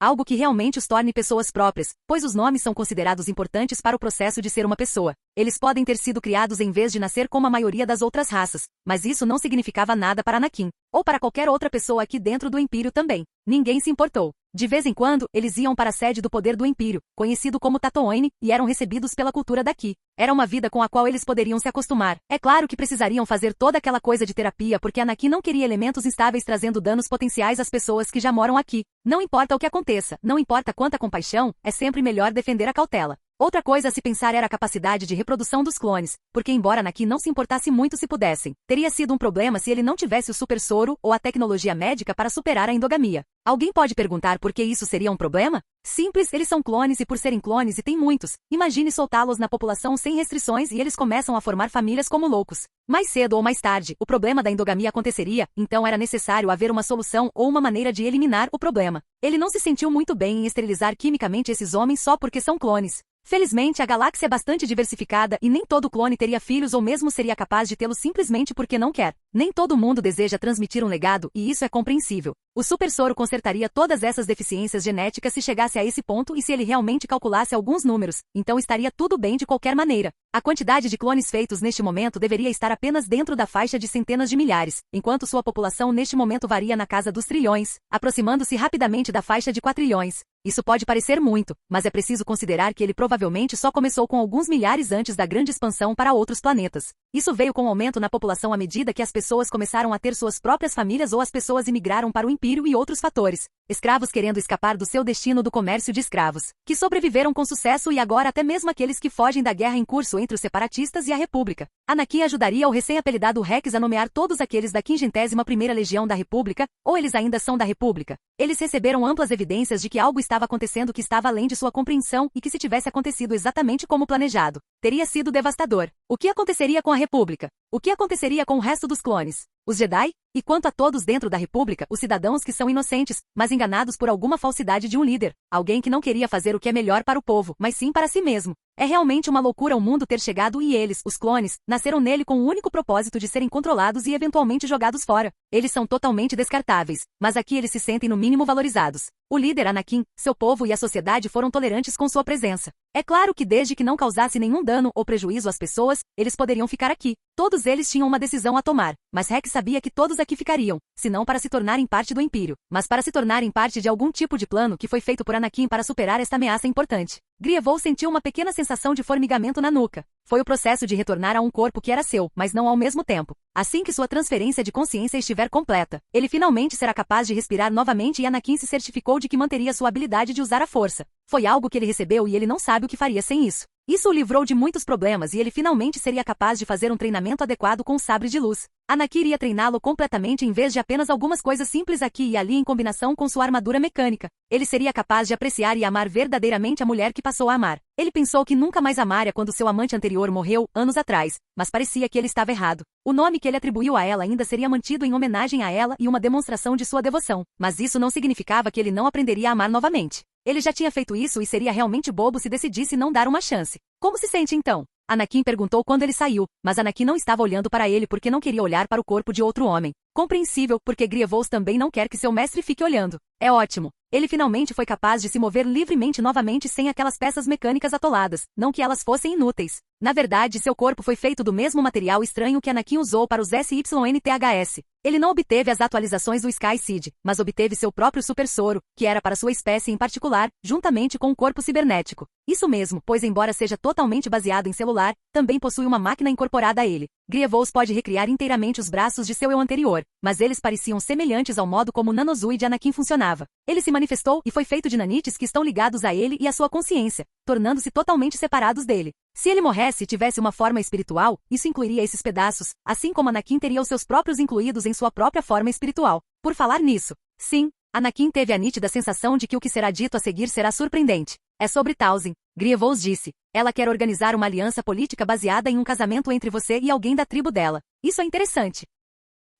Speaker 1: Algo que realmente os torne pessoas próprias, pois os nomes são considerados importantes para o processo de ser uma pessoa. Eles podem ter sido criados em vez de nascer como a maioria das outras raças, mas isso não significava nada para Anakin, ou para qualquer outra pessoa aqui dentro do Império também. Ninguém se importou. De vez em quando, eles iam para a sede do poder do Império, conhecido como Tatooine, e eram recebidos pela cultura daqui. Era uma vida com a qual eles poderiam se acostumar. É claro que precisariam fazer toda aquela coisa de terapia porque Anakin não queria elementos instáveis trazendo danos potenciais às pessoas que já moram aqui. Não importa o que aconteça, não importa quanta compaixão, é sempre melhor defender a cautela. Outra coisa a se pensar era a capacidade de reprodução dos clones, porque embora Anakin não se importasse muito se pudessem, teria sido um problema se ele não tivesse o super soro ou a tecnologia médica para superar a endogamia. Alguém pode perguntar por que isso seria um problema? Simples, eles são clones e por serem clones e tem muitos, imagine soltá-los na população sem restrições e eles começam a formar famílias como loucos. Mais cedo ou mais tarde, o problema da endogamia aconteceria, então era necessário haver uma solução ou uma maneira de eliminar o problema. Ele não se sentiu muito bem em esterilizar quimicamente esses homens só porque são clones. Felizmente, a galáxia é bastante diversificada e nem todo clone teria filhos ou mesmo seria capaz de tê-los simplesmente porque não quer. Nem todo mundo deseja transmitir um legado e isso é compreensível. O super soro consertaria todas essas deficiências genéticas se chegasse a esse ponto e se ele realmente calculasse alguns números, então estaria tudo bem de qualquer maneira. A quantidade de clones feitos neste momento deveria estar apenas dentro da faixa de centenas de milhares, enquanto sua população neste momento varia na casa dos trilhões, aproximando-se rapidamente da faixa de quatrilhões. Isso pode parecer muito, mas é preciso considerar que ele provavelmente só começou com alguns milhares antes da grande expansão para outros planetas. Isso veio com o aumento na população à medida que as pessoas começaram a ter suas próprias famílias ou as pessoas imigraram para o Império e outros fatores. Escravos querendo escapar do seu destino do comércio de escravos, que sobreviveram com sucesso e agora até mesmo aqueles que fogem da guerra em curso entre os separatistas e a República. Anakin ajudaria o recém-apelidado Rex a nomear todos aqueles da 51ª Legião da República, ou eles ainda são da República. Eles receberam amplas evidências de que algo estava acontecendo que estava além de sua compreensão e que se tivesse acontecido exatamente como planejado, teria sido devastador. O que aconteceria com a República? O que aconteceria com o resto dos clones? Os Jedi? E quanto a todos dentro da República, os cidadãos que são inocentes, mas enganados por alguma falsidade de um líder, alguém que não queria fazer o que é melhor para o povo, mas sim para si mesmo. É realmente uma loucura o mundo ter chegado e eles, os clones, nasceram nele com o único propósito de serem controlados e eventualmente jogados fora. Eles são totalmente descartáveis, mas aqui eles se sentem no mínimo valorizados. O líder Anakin, seu povo e a sociedade foram tolerantes com sua presença. É claro que desde que não causasse nenhum dano ou prejuízo às pessoas, eles poderiam ficar aqui. Todos eles tinham uma decisão a tomar, mas Rex sabia que todos aqui ficariam, se não para se tornarem parte do Império, mas para se tornarem parte de algum tipo de plano que foi feito por Anakin para superar esta ameaça importante. Grievous sentiu uma pequena sensação de formigamento na nuca. Foi o processo de retornar a um corpo que era seu, mas não ao mesmo tempo. Assim que sua transferência de consciência estiver completa, ele finalmente será capaz de respirar novamente e Anakin se certificou de que manteria sua habilidade de usar a força. Foi algo que ele recebeu e ele não sabe o que faria sem isso. Isso o livrou de muitos problemas e ele finalmente seria capaz de fazer um treinamento adequado com o sabre de luz. Anakin iria treiná-lo completamente em vez de apenas algumas coisas simples aqui e ali em combinação com sua armadura mecânica. Ele seria capaz de apreciar e amar verdadeiramente a mulher que passou a amar. Ele pensou que nunca mais amaria quando seu amante anterior morreu, anos atrás, mas parecia que ele estava errado. O nome que ele atribuiu a ela ainda seria mantido em homenagem a ela e uma demonstração de sua devoção, mas isso não significava que ele não aprenderia a amar novamente. Ele já tinha feito isso e seria realmente bobo se decidisse não dar uma chance. Como se sente então? Anakin perguntou quando ele saiu, mas Anakin não estava olhando para ele porque não queria olhar para o corpo de outro homem. Compreensível, porque Grievous também não quer que seu mestre fique olhando. É ótimo. Ele finalmente foi capaz de se mover livremente novamente sem aquelas peças mecânicas atoladas, não que elas fossem inúteis. Na verdade, seu corpo foi feito do mesmo material estranho que Anakin usou para os SYNTHS. Ele não obteve as atualizações do Sky Seed, mas obteve seu próprio super soro, que era para sua espécie em particular, juntamente com um corpo cibernético. Isso mesmo, pois embora seja totalmente baseado em celular, também possui uma máquina incorporada a ele. Grievous pode recriar inteiramente os braços de seu eu anterior, mas eles pareciam semelhantes ao modo como o Nanozui de Anakin funcionava. Ele se manifestou e foi feito de nanites que estão ligados a ele e à sua consciência, tornando-se totalmente separados dele. Se ele morresse e tivesse uma forma espiritual, isso incluiria esses pedaços, assim como Anakin teria os seus próprios incluídos em sua própria forma espiritual. Por falar nisso, sim, Anakin teve a nítida sensação de que o que será dito a seguir será surpreendente. É sobre Talzin. Grievous disse. Ela quer organizar uma aliança política baseada em um casamento entre você e alguém da tribo dela. Isso é interessante.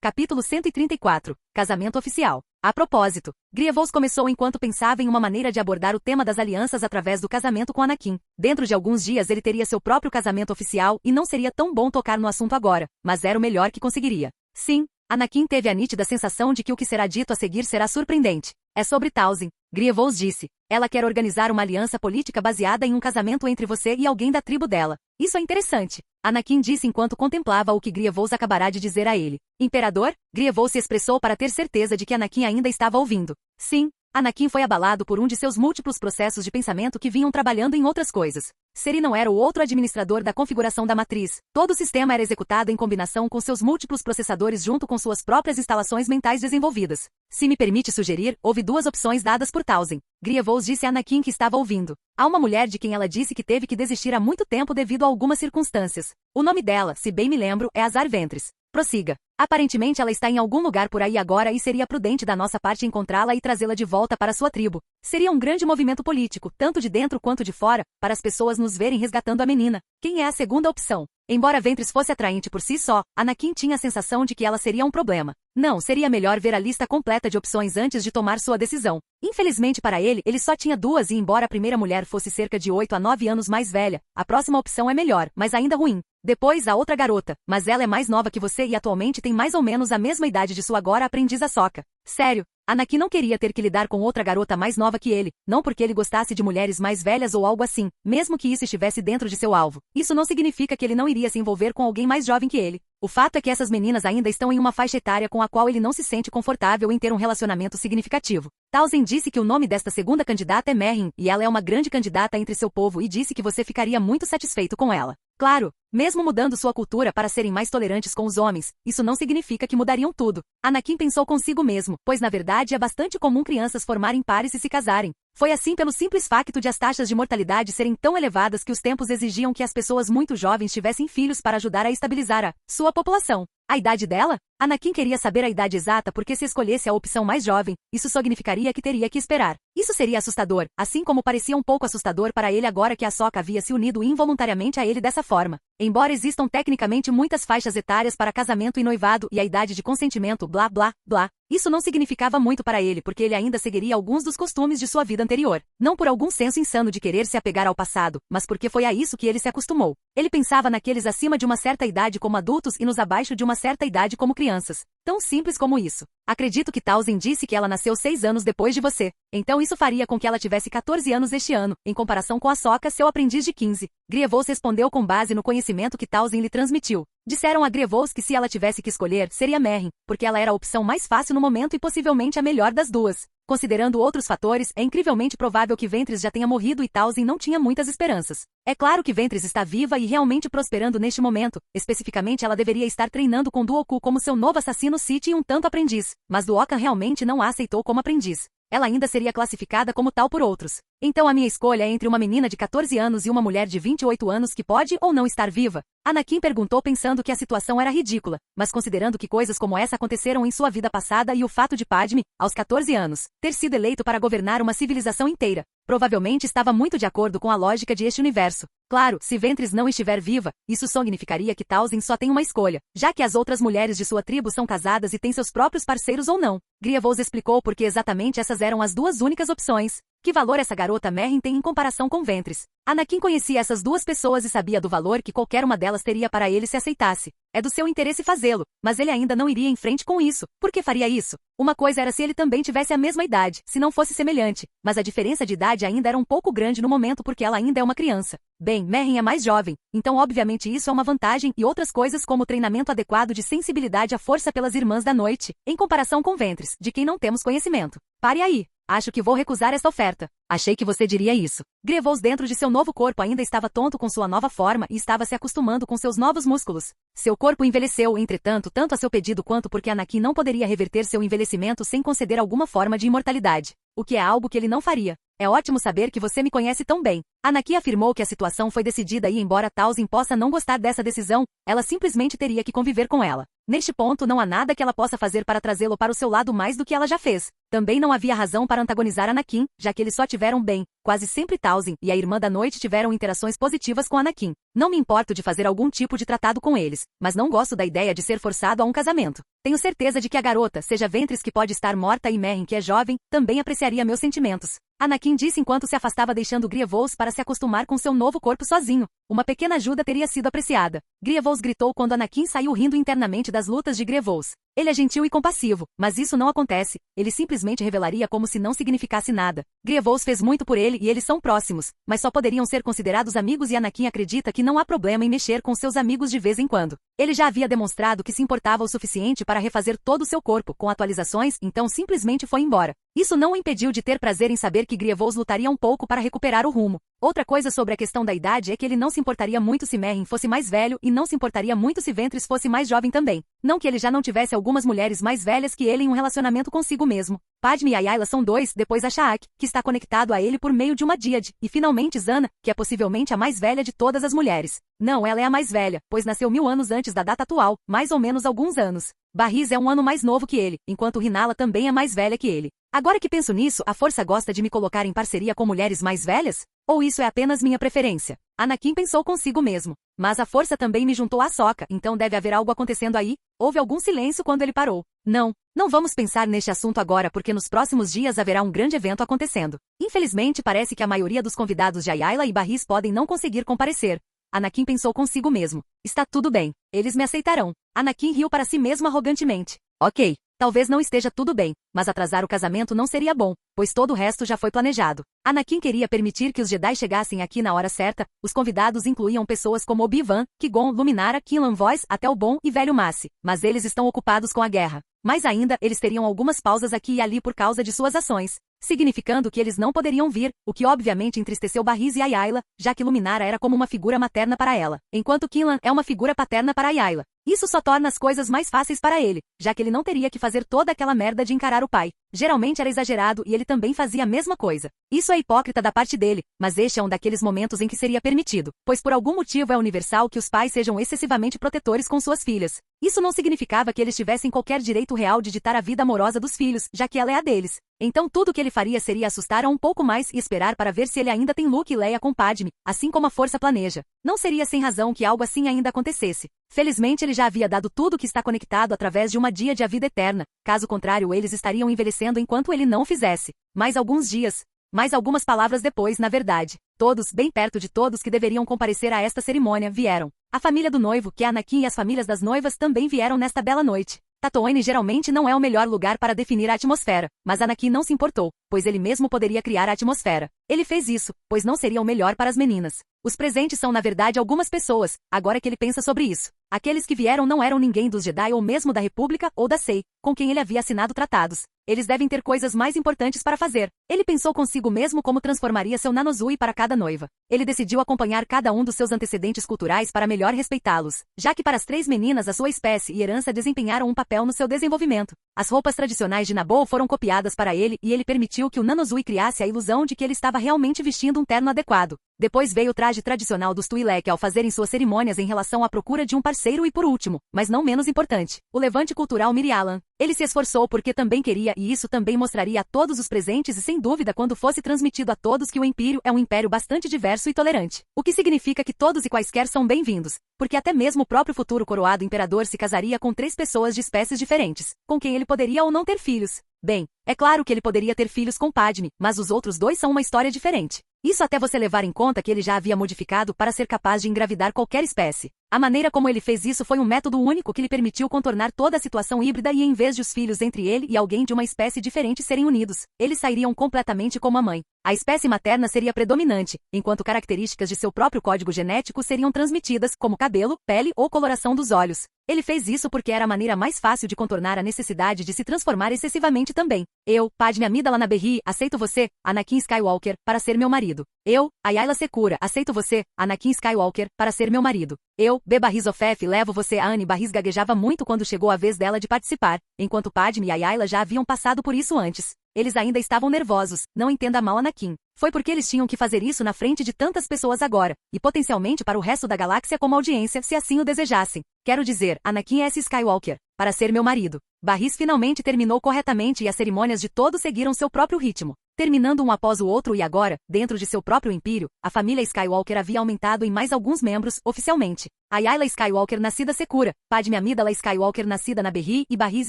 Speaker 1: Capítulo 134. Casamento oficial. A propósito, Grievous começou enquanto pensava em uma maneira de abordar o tema das alianças através do casamento com Anakin. Dentro de alguns dias ele teria seu próprio casamento oficial e não seria tão bom tocar no assunto agora, mas era o melhor que conseguiria. Sim, Anakin teve a nítida sensação de que o que será dito a seguir será surpreendente. É sobre Talzin, Grievous disse. Ela quer organizar uma aliança política baseada em um casamento entre você e alguém da tribo dela. Isso é interessante. Anakin disse enquanto contemplava o que Grievous acabará de dizer a ele. Imperador? Grievous se expressou para ter certeza de que Anakin ainda estava ouvindo. Sim, Anakin foi abalado por um de seus múltiplos processos de pensamento que vinham trabalhando em outras coisas. Seri não era o outro administrador da configuração da matriz. Todo o sistema era executado em combinação com seus múltiplos processadores junto com suas próprias instalações mentais desenvolvidas. Se me permite sugerir, houve duas opções dadas por Talzin. Grievous disse a Anakin que estava ouvindo. Há uma mulher de quem ela disse que teve que desistir há muito tempo devido a algumas circunstâncias. O nome dela, se bem me lembro, é Azar Ventress. Prossiga. Aparentemente ela está em algum lugar por aí agora e seria prudente da nossa parte encontrá-la e trazê-la de volta para sua tribo. Seria um grande movimento político, tanto de dentro quanto de fora, para as pessoas nos verem resgatando a menina. Quem é a segunda opção? Embora Ventress fosse atraente por si só, Anakin tinha a sensação de que ela seria um problema. Não, seria melhor ver a lista completa de opções antes de tomar sua decisão. Infelizmente para ele só tinha duas e embora a primeira mulher fosse cerca de 8 a 9 anos mais velha, a próxima opção é melhor, mas ainda ruim. Depois a outra garota, mas ela é mais nova que você e atualmente tem mais ou menos a mesma idade de sua agora aprendiz Ahsoka. Sério, Anakin não queria ter que lidar com outra garota mais nova que ele, não porque ele gostasse de mulheres mais velhas ou algo assim, mesmo que isso estivesse dentro de seu alvo. Isso não significa que ele não iria se envolver com alguém mais jovem que ele. O fato é que essas meninas ainda estão em uma faixa etária com a qual ele não se sente confortável em ter um relacionamento significativo. Talzin disse que o nome desta segunda candidata é Merrin, e ela é uma grande candidata entre seu povo e disse que você ficaria muito satisfeito com ela. Claro, mesmo mudando sua cultura para serem mais tolerantes com os homens, isso não significa que mudariam tudo. Anakin pensou consigo mesmo, pois na verdade é bastante comum crianças formarem pares e se casarem. Foi assim pelo simples facto de as taxas de mortalidade serem tão elevadas que os tempos exigiam que as pessoas muito jovens tivessem filhos para ajudar a estabilizar a sua população. A idade dela? Anakin queria saber a idade exata porque se escolhesse a opção mais jovem, isso significaria que teria que esperar. Isso seria assustador, assim como parecia um pouco assustador para ele agora que Ahsoka havia se unido involuntariamente a ele dessa forma. Embora existam tecnicamente muitas faixas etárias para casamento e noivado e a idade de consentimento blá blá blá, isso não significava muito para ele porque ele ainda seguiria alguns dos costumes de sua vida anterior. Não por algum senso insano de querer se apegar ao passado, mas porque foi a isso que ele se acostumou. Ele pensava naqueles acima de uma certa idade como adultos e nos abaixo de uma certa idade como crianças. Tão simples como isso. Acredito que Talzin disse que ela nasceu 6 anos depois de você. Então isso faria com que ela tivesse 14 anos este ano, em comparação com Ahsoka, seu aprendiz de 15. Grievous respondeu com base no conhecimento que Talzin lhe transmitiu. Disseram a Grievous que se ela tivesse que escolher, seria Merrin, porque ela era a opção mais fácil no momento e possivelmente a melhor das duas. Considerando outros fatores, é incrivelmente provável que Ventress já tenha morrido e Talzin não tinha muitas esperanças. É claro que Ventress está viva e realmente prosperando neste momento, especificamente ela deveria estar treinando com Dooku como seu novo assassino Sith e um tanto aprendiz, mas Dooku realmente não a aceitou como aprendiz. Ela ainda seria classificada como tal por outros. Então a minha escolha é entre uma menina de 14 anos e uma mulher de 28 anos que pode ou não estar viva? Anakin perguntou pensando que a situação era ridícula, mas considerando que coisas como essa aconteceram em sua vida passada e o fato de Padme, aos 14 anos, ter sido eleito para governar uma civilização inteira, provavelmente estava muito de acordo com a lógica de este universo. Claro, se Ventress não estiver viva, isso significaria que Talzin só tem uma escolha, já que as outras mulheres de sua tribo são casadas e têm seus próprios parceiros ou não. Grievous explicou porque exatamente essas eram as duas únicas opções. Que valor essa garota Merrin tem em comparação com Ventress? Anakin conhecia essas duas pessoas e sabia do valor que qualquer uma delas teria para ele se aceitasse. É do seu interesse fazê-lo, mas ele ainda não iria em frente com isso. Por que faria isso? Uma coisa era se ele também tivesse a mesma idade, se não fosse semelhante, mas a diferença de idade ainda era um pouco grande no momento porque ela ainda é uma criança. Bem, Merrin é mais jovem, então obviamente isso é uma vantagem e outras coisas como o treinamento adequado de sensibilidade à força pelas Irmãs da Noite, em comparação com Ventress, de quem não temos conhecimento. Pare aí. Acho que vou recusar esta oferta. Achei que você diria isso. Grievous dentro de seu novo corpo ainda estava tonto com sua nova forma e estava se acostumando com seus novos músculos. Seu corpo envelheceu, entretanto, tanto a seu pedido quanto porque Anakin não poderia reverter seu envelhecimento sem conceder alguma forma de imortalidade. O que é algo que ele não faria. É ótimo saber que você me conhece tão bem. Anakin afirmou que a situação foi decidida e embora Talzin possa não gostar dessa decisão, ela simplesmente teria que conviver com ela. Neste ponto não há nada que ela possa fazer para trazê-lo para o seu lado mais do que ela já fez. Também não havia razão para antagonizar Anakin, já que ele só tivesse estiveram bem, quase sempre Talzin e a Irmã da Noite tiveram interações positivas com Anakin. Não me importo de fazer algum tipo de tratado com eles, mas não gosto da ideia de ser forçado a um casamento. Tenho certeza de que a garota, seja Ventress que pode estar morta e Merrin que é jovem, também apreciaria meus sentimentos. Anakin disse enquanto se afastava deixando Grievous para se acostumar com seu novo corpo sozinho. Uma pequena ajuda teria sido apreciada. Grievous gritou quando Anakin saiu rindo internamente das lutas de Grievous. Ele é gentil e compassivo, mas isso não acontece. Ele simplesmente revelaria como se não significasse nada. Grievous fez muito por ele e eles são próximos, mas só poderiam ser considerados amigos e Anakin acredita que não há problema em mexer com seus amigos de vez em quando. Ele já havia demonstrado que se importava o suficiente para refazer todo o seu corpo com atualizações, então simplesmente foi embora. Isso não o impediu de ter prazer em saber que Grievous lutaria um pouco para recuperar o rumo. Outra coisa sobre a questão da idade é que ele não se importaria muito se Merrin fosse mais velho e não se importaria muito se Ventress fosse mais jovem também. Não que ele já não tivesse algumas mulheres mais velhas que ele em um relacionamento consigo mesmo. Padme e Ayla são dois, depois a Sha'ak, que está conectado a ele por meio de uma díade, e finalmente Zana, que é possivelmente a mais velha de todas as mulheres. Não, ela é a mais velha, pois nasceu 1000 anos antes da data atual, mais ou menos alguns anos. Barriz é um ano mais novo que ele, enquanto Rhinala também é mais velha que ele. Agora que penso nisso, a Força gosta de me colocar em parceria com mulheres mais velhas? Ou isso é apenas minha preferência? Anakin pensou consigo mesmo. Mas a Força também me juntou a Sokka, então deve haver algo acontecendo aí? Houve algum silêncio quando ele parou. Não vamos pensar neste assunto agora porque nos próximos dias haverá um grande evento acontecendo. Infelizmente parece que a maioria dos convidados de Ayla e Barriz podem não conseguir comparecer. Anakin pensou consigo mesmo. Está tudo bem. Eles me aceitarão. Anakin riu para si mesmo arrogantemente. Ok. Talvez não esteja tudo bem, mas atrasar o casamento não seria bom, pois todo o resto já foi planejado. Anakin queria permitir que os Jedi chegassem aqui na hora certa. Os convidados incluíam pessoas como Obi-Wan, Qui-Gon, Luminara, Quinlan Vos, até o bom e velho Mace, mas eles estão ocupados com a guerra. Mais ainda, eles teriam algumas pausas aqui e ali por causa de suas ações, significando que eles não poderiam vir, o que obviamente entristeceu Barriz e Ayla, já que Luminara era como uma figura materna para ela, enquanto Quinlan é uma figura paterna para Ayla. Isso só torna as coisas mais fáceis para ele, já que ele não teria que fazer toda aquela merda de encarar o pai. Geralmente era exagerado e ele também fazia a mesma coisa. Isso é hipócrita da parte dele, mas este é um daqueles momentos em que seria permitido, pois por algum motivo é universal que os pais sejam excessivamente protetores com suas filhas. Isso não significava que eles tivessem qualquer direito real de ditar a vida amorosa dos filhos, já que ela é a deles. Então tudo que ele faria seria assustar-a um pouco mais e esperar para ver se ele ainda tem Luke e Leia com Padme, assim como a Força planeja. Não seria sem razão que algo assim ainda acontecesse. Felizmente ele já havia dado tudo o que está conectado através de uma díade à vida eterna, caso contrário eles estariam envelhecendo enquanto ele não o fizesse. Mais alguns dias. Mais algumas palavras depois, na verdade. Todos, bem perto de todos que deveriam comparecer a esta cerimônia, vieram. A família do noivo, que é Anakin e as famílias das noivas também vieram nesta bela noite. Tatooine geralmente não é o melhor lugar para definir a atmosfera, mas Anakin não se importou, pois ele mesmo poderia criar a atmosfera. Ele fez isso, pois não seria o melhor para as meninas. Os presentes são na verdade algumas pessoas, agora que ele pensa sobre isso. Aqueles que vieram não eram ninguém dos Jedi ou mesmo da República ou da Sei, com quem ele havia assinado tratados. Eles devem ter coisas mais importantes para fazer. Ele pensou consigo mesmo como transformaria seu Nanozui para cada noiva. Ele decidiu acompanhar cada um dos seus antecedentes culturais para melhor respeitá-los, já que para as 3 meninas a sua espécie e herança desempenharam um papel no seu desenvolvimento. As roupas tradicionais de Naboo foram copiadas para ele e ele permitiu que o Nanozui criasse a ilusão de que ele estava realmente vestindo um terno adequado. Depois veio o traje tradicional dos Twi'lek ao fazerem suas cerimônias em relação à procura de um parceiro e por último, mas não menos importante, o levante cultural Mirialan. Ele se esforçou porque também queria e isso também mostraria a todos os presentes e sem dúvida quando fosse transmitido a todos que o Império é um império bastante diverso e tolerante. O que significa que todos e quaisquer são bem-vindos, porque até mesmo o próprio futuro coroado imperador se casaria com 3 pessoas de espécies diferentes, com quem ele poderia ou não ter filhos. Bem, é claro que ele poderia ter filhos com Padme, mas os outros 2 são uma história diferente. Isso até você levar em conta que ele já havia modificado para ser capaz de engravidar qualquer espécie. A maneira como ele fez isso foi um método único que lhe permitiu contornar toda a situação híbrida e em vez de os filhos entre ele e alguém de uma espécie diferente serem unidos, eles sairiam completamente como a mãe. A espécie materna seria predominante, enquanto características de seu próprio código genético seriam transmitidas, como cabelo, pele ou coloração dos olhos. Ele fez isso porque era a maneira mais fácil de contornar a necessidade de se transformar excessivamente também. Eu, Padme Amidala Naberri, aceito você, Anakin Skywalker, para ser meu marido. Eu, Ayla Secura, aceito você, Anakin Skywalker, para ser meu marido. Eu, Beba Rizofef, levo você. A Anne Barris gaguejava muito quando chegou a vez dela de participar, enquanto Padme e Ayla já haviam passado por isso antes. Eles ainda estavam nervosos, não entenda mal Anakin. Foi porque eles tinham que fazer isso na frente de tantas pessoas agora, e potencialmente para o resto da galáxia como audiência se assim o desejassem. Quero dizer, Anakin S. Skywalker, para ser meu marido. Barris finalmente terminou corretamente e as cerimônias de todos seguiram seu próprio ritmo. terminando um após o outro e agora, dentro de seu próprio império, a família Skywalker havia aumentado em mais alguns membros, oficialmente. Ayla Skywalker nascida Secura, Padme Amidala Skywalker nascida Naberri e Barriz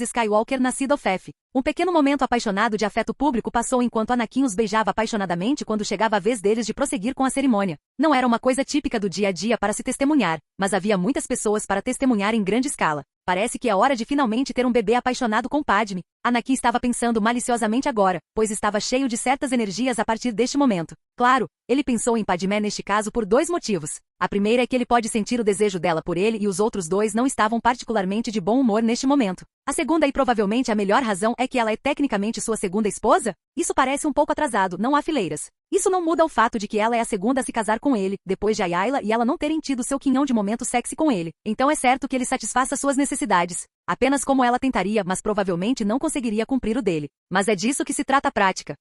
Speaker 1: Skywalker nascida Ofef. Um pequeno momento apaixonado de afeto público passou enquanto Anakin os beijava apaixonadamente quando chegava a vez deles de prosseguir com a cerimônia. Não era uma coisa típica do dia a dia para se testemunhar, mas havia muitas pessoas para testemunhar em grande escala. Parece que é hora de finalmente ter um bebê apaixonado com Padme. Anakin estava pensando maliciosamente agora, pois estava cheio de certas energias a partir deste momento. Claro, ele pensou em Padmé neste caso por dois motivos. A primeira é que ele pode sentir o desejo dela por ele e os outros dois não estavam particularmente de bom humor neste momento. A segunda e provavelmente a melhor razão é que ela é tecnicamente sua segunda esposa? Isso parece um pouco atrasado, não há fileiras. Isso não muda o fato de que ela é a segunda a se casar com ele, depois de Ayla e ela não terem tido seu quinhão de momento sexy com ele. Então é certo que ele satisfaça suas necessidades. Apenas como ela tentaria, mas provavelmente não conseguiria cumprir o dele. Mas é disso que se trata a prática.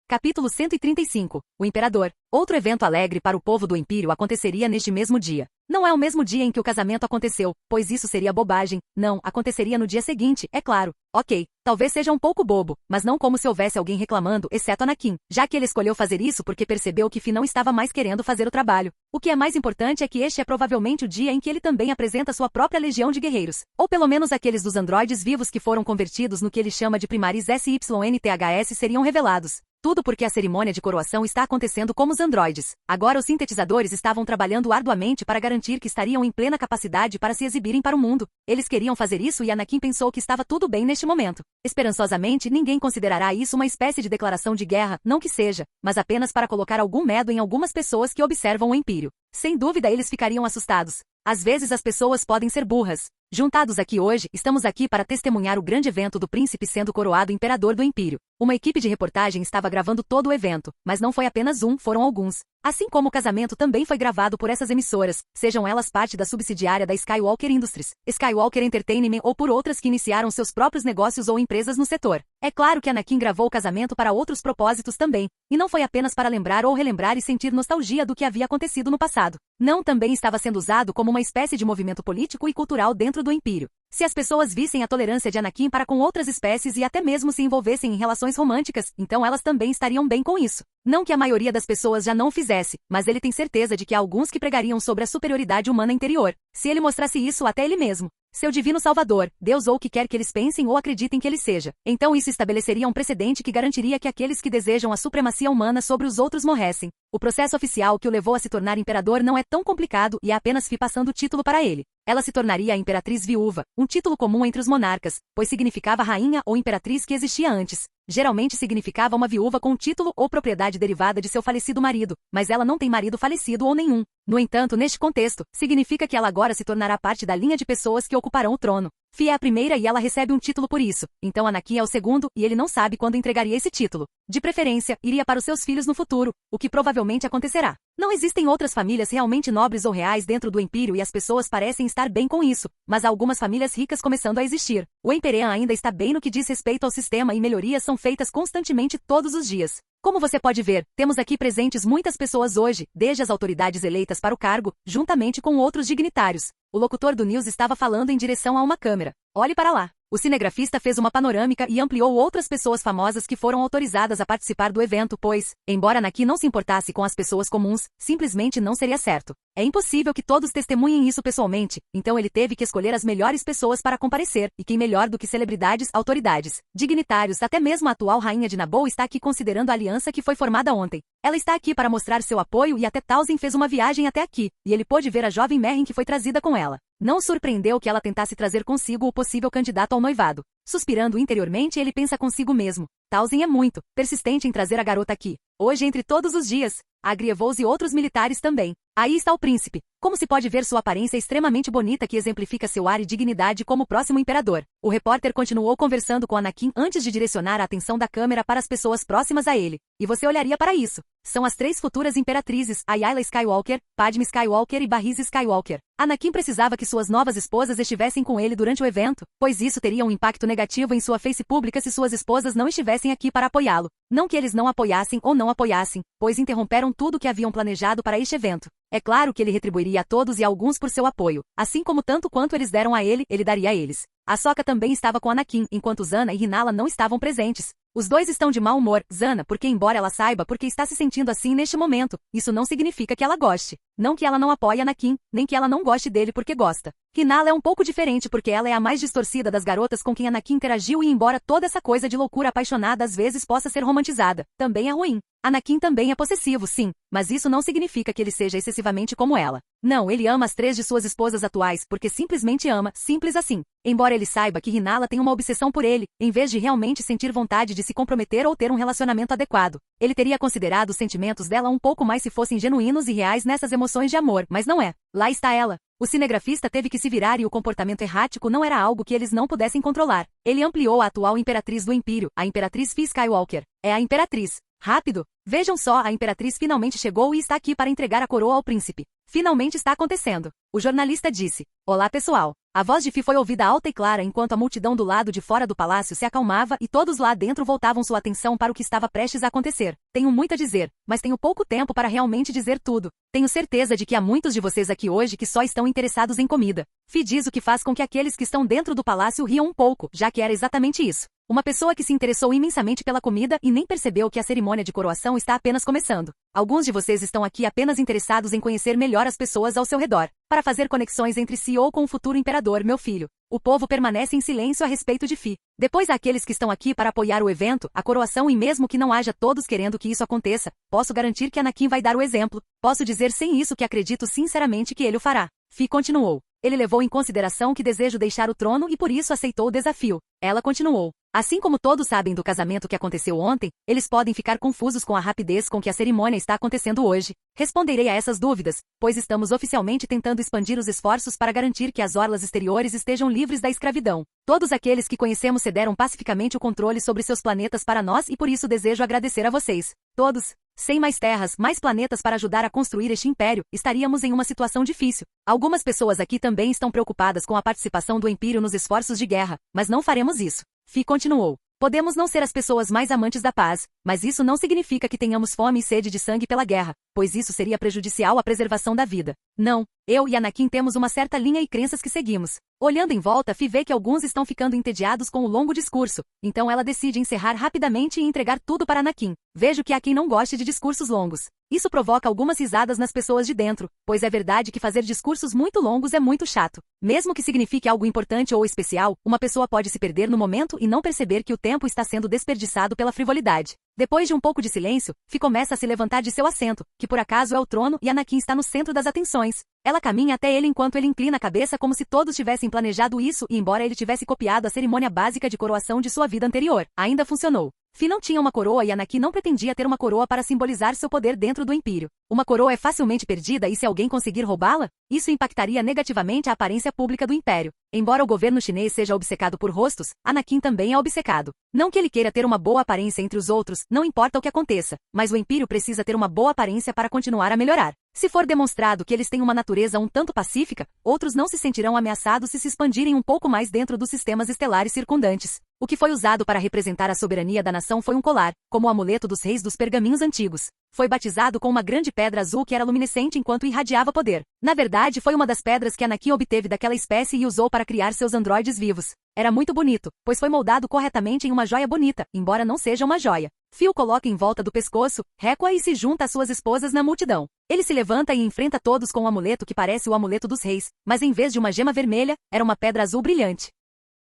Speaker 1: Capítulo 135. O Imperador. Outro evento alegre para o povo do Império aconteceria neste mesmo dia. Não é o mesmo dia em que o casamento aconteceu, pois isso seria bobagem. Não, aconteceria no dia seguinte, é claro. Ok, talvez seja um pouco bobo, mas não como se houvesse alguém reclamando, exceto Anakin, já que ele escolheu fazer isso porque percebeu que Fi não estava mais querendo fazer o trabalho. O que é mais importante é que este é provavelmente o dia em que ele também apresenta sua própria legião de guerreiros, ou pelo menos aqueles dos androides vivos que foram convertidos no que ele chama de primaris SYNTHS seriam revelados. Tudo porque a cerimônia de coroação está acontecendo como os androides. Agora os sintetizadores estavam trabalhando arduamente para garantir que estariam em plena capacidade para se exibirem para o mundo. Eles queriam fazer isso e Anakin pensou que estava tudo bem neste momento. Esperançosamente, ninguém considerará isso uma espécie de declaração de guerra, não que seja, mas apenas para colocar algum medo em algumas pessoas que observam o Império. Sem dúvida eles ficariam assustados. Às vezes as pessoas podem ser burras. Juntados aqui hoje, estamos aqui para testemunhar o grande evento do príncipe sendo coroado imperador do Império. Uma equipe de reportagem estava gravando todo o evento, mas não foi apenas um, foram alguns. Assim como o casamento também foi gravado por essas emissoras, sejam elas parte da subsidiária da Skywalker Industries, Skywalker Entertainment ou por outras que iniciaram seus próprios negócios ou empresas no setor. É claro que Anakin gravou o casamento para outros propósitos também, e não foi apenas para lembrar ou relembrar e sentir nostalgia do que havia acontecido no passado. Não, também estava sendo usado como uma espécie de movimento político e cultural dentro do Império. Se as pessoas vissem a tolerância de Anakin para com outras espécies e até mesmo se envolvessem em relações românticas, então elas também estariam bem com isso. Não que a maioria das pessoas já não o fizesse, mas ele tem certeza de que há alguns que pregariam sobre a superioridade humana interior, se ele mostrasse isso até ele mesmo. Seu divino salvador, Deus ou o que quer que eles pensem ou acreditem que ele seja. Então isso estabeleceria um precedente que garantiria que aqueles que desejam a supremacia humana sobre os outros morressem. O processo oficial que o levou a se tornar imperador não é tão complicado e é apenas Fi passando o título para ele. Ela se tornaria a imperatriz viúva, um título comum entre os monarcas, pois significava rainha ou imperatriz que existia antes. Geralmente significava uma viúva com título ou propriedade derivada de seu falecido marido, mas ela não tem marido falecido ou nenhum. No entanto, neste contexto, significa que ela agora se tornará parte da linha de pessoas que ocuparão o trono. Fi é a primeira e ela recebe um título por isso, então Anakin é o segundo e ele não sabe quando entregaria esse título. De preferência, iria para os seus filhos no futuro, o que provavelmente acontecerá. Não existem outras famílias realmente nobres ou reais dentro do Império e as pessoas parecem estar bem com isso, mas há algumas famílias ricas começando a existir. O Imperium ainda está bem no que diz respeito ao sistema e melhorias são feitas constantemente todos os dias. Como você pode ver, temos aqui presentes muitas pessoas hoje, desde as autoridades eleitas para o cargo, juntamente com outros dignitários. O locutor do News estava falando em direção a uma câmera. Olhe para lá. O cinegrafista fez uma panorâmica e ampliou outras pessoas famosas que foram autorizadas a participar do evento, pois, embora Anakin não se importasse com as pessoas comuns, simplesmente não seria certo. É impossível que todos testemunhem isso pessoalmente, então ele teve que escolher as melhores pessoas para comparecer, e quem melhor do que celebridades, autoridades, dignitários, até mesmo a atual rainha de Naboo está aqui considerando a aliança que foi formada ontem. Ela está aqui para mostrar seu apoio e até Talzin fez uma viagem até aqui, e ele pôde ver a jovem Merrin que foi trazida com ela. Não o surpreendeu que ela tentasse trazer consigo o possível candidato ao noivado. Suspirando interiormente, ele pensa consigo mesmo. Talzin é muito persistente em trazer a garota aqui. Hoje entre todos os dias. A Grievous e outros militares também. Aí está o príncipe. Como se pode ver sua aparência extremamente bonita que exemplifica seu ar e dignidade como o próximo imperador. O repórter continuou conversando com Anakin antes de direcionar a atenção da câmera para as pessoas próximas a ele. E você olharia para isso. São as 3 futuras imperatrizes, Ayla Skywalker, Padme Skywalker e Barriz Skywalker. Anakin precisava que suas novas esposas estivessem com ele durante o evento, pois isso teria um impacto negativo em sua face pública se suas esposas não estivessem aqui para apoiá-lo. Não que eles não apoiassem ou não apoiassem, pois interromperam tudo o que haviam planejado para este evento. É claro que ele retribuiria a todos e a alguns por seu apoio, assim como tanto quanto eles deram a ele daria a eles. Ahsoka também estava com Anakin, enquanto Zana e Rhinala não estavam presentes. Os dois estão de mau humor, Zana, porque embora ela saiba porque está se sentindo assim neste momento, isso não significa que ela goste. Não que ela não apoie Anakin, nem que ela não goste dele porque gosta. Rhinala é um pouco diferente porque ela é a mais distorcida das garotas com quem Anakin interagiu e embora toda essa coisa de loucura apaixonada às vezes possa ser romantizada, também é ruim. Anakin também é possessivo, sim, mas isso não significa que ele seja excessivamente como ela. Não, ele ama as 3 de suas esposas atuais porque simplesmente ama, simples assim. Embora ele saiba que Rhinala tem uma obsessão por ele, em vez de realmente sentir vontade de se comprometer ou ter um relacionamento adequado, ele teria considerado os sentimentos dela um pouco mais se fossem genuínos e reais nessas emoções de amor, mas não é. Lá está ela. O cinegrafista teve que se virar e o comportamento errático não era algo que eles não pudessem controlar. Ele ampliou a atual imperatriz do Império, a Imperatriz Fi Skywalker. É a Imperatriz. Rápido! Vejam só, a Imperatriz finalmente chegou e está aqui para entregar a coroa ao príncipe. Finalmente está acontecendo. O jornalista disse. Olá pessoal. A voz de Fi foi ouvida alta e clara enquanto a multidão do lado de fora do palácio se acalmava e todos lá dentro voltavam sua atenção para o que estava prestes a acontecer. Tenho muito a dizer, mas tenho pouco tempo para realmente dizer tudo. Tenho certeza de que há muitos de vocês aqui hoje que só estão interessados em comida. Fi diz o que faz com que aqueles que estão dentro do palácio riam um pouco, já que era exatamente isso. Uma pessoa que se interessou imensamente pela comida e nem percebeu que a cerimônia de coroação está apenas começando. Alguns de vocês estão aqui apenas interessados em conhecer melhor as pessoas ao seu redor, para fazer conexões entre si ou com o futuro imperador, meu filho. O povo permanece em silêncio a respeito de Fi. Depois há aqueles que estão aqui para apoiar o evento, a coroação e mesmo que não haja todos querendo que isso aconteça, posso garantir que Anakin vai dar o exemplo. Posso dizer sem isso que acredito sinceramente que ele o fará. Fi continuou. Ele levou em consideração que desejo deixar o trono e por isso aceitou o desafio. Ela continuou. Assim como todos sabem do casamento que aconteceu ontem, eles podem ficar confusos com a rapidez com que a cerimônia está acontecendo hoje. Responderei a essas dúvidas, pois estamos oficialmente tentando expandir os esforços para garantir que as orlas exteriores estejam livres da escravidão. Todos aqueles que conhecemos cederam pacificamente o controle sobre seus planetas para nós e por isso desejo agradecer a vocês. Todos. Sem mais terras, mais planetas para ajudar a construir este império, estaríamos em uma situação difícil. Algumas pessoas aqui também estão preocupadas com a participação do Império nos esforços de guerra, mas não faremos isso. Fi continuou. Podemos não ser as pessoas mais amantes da paz, mas isso não significa que tenhamos fome e sede de sangue pela guerra, pois isso seria prejudicial à preservação da vida. Não, eu e Anakin temos uma certa linha e crenças que seguimos. Olhando em volta, Fi vê que alguns estão ficando entediados com o longo discurso, então ela decide encerrar rapidamente e entregar tudo para Anakin. Vejo que há quem não goste de discursos longos. Isso provoca algumas risadas nas pessoas de dentro, pois é verdade que fazer discursos muito longos é muito chato. Mesmo que signifique algo importante ou especial, uma pessoa pode se perder no momento e não perceber que o tempo está sendo desperdiçado pela frivolidade. Depois de um pouco de silêncio, Fi começa a se levantar de seu assento, que por acaso é o trono e Anakin está no centro das atenções. Ela caminha até ele enquanto ele inclina a cabeça como se todos tivessem planejado isso e embora ele tivesse copiado a cerimônia básica de coroação de sua vida anterior, ainda funcionou. Fi não tinha uma coroa e Anakin não pretendia ter uma coroa para simbolizar seu poder dentro do Império. Uma coroa é facilmente perdida e se alguém conseguir roubá-la, isso impactaria negativamente a aparência pública do Império. Embora o governo chinês seja obcecado por rostos, Anakin também é obcecado. Não que ele queira ter uma boa aparência entre os outros, não importa o que aconteça, mas o Império precisa ter uma boa aparência para continuar a melhorar. Se for demonstrado que eles têm uma natureza um tanto pacífica, outros não se sentirão ameaçados se expandirem um pouco mais dentro dos sistemas estelares circundantes. O que foi usado para representar a soberania da nação foi um colar, como o amuleto dos reis dos pergaminhos antigos. Foi batizado com uma grande pedra azul que era luminescente enquanto irradiava poder. Na verdade, foi uma das pedras que Anakin obteve daquela espécie e usou para criar seus androides vivos. Era muito bonito, pois foi moldado corretamente em uma joia bonita, embora não seja uma joia. Fi o coloca em volta do pescoço, recua e se junta às suas esposas na multidão. Ele se levanta e enfrenta todos com um amuleto que parece o amuleto dos reis, mas em vez de uma gema vermelha, era uma pedra azul brilhante.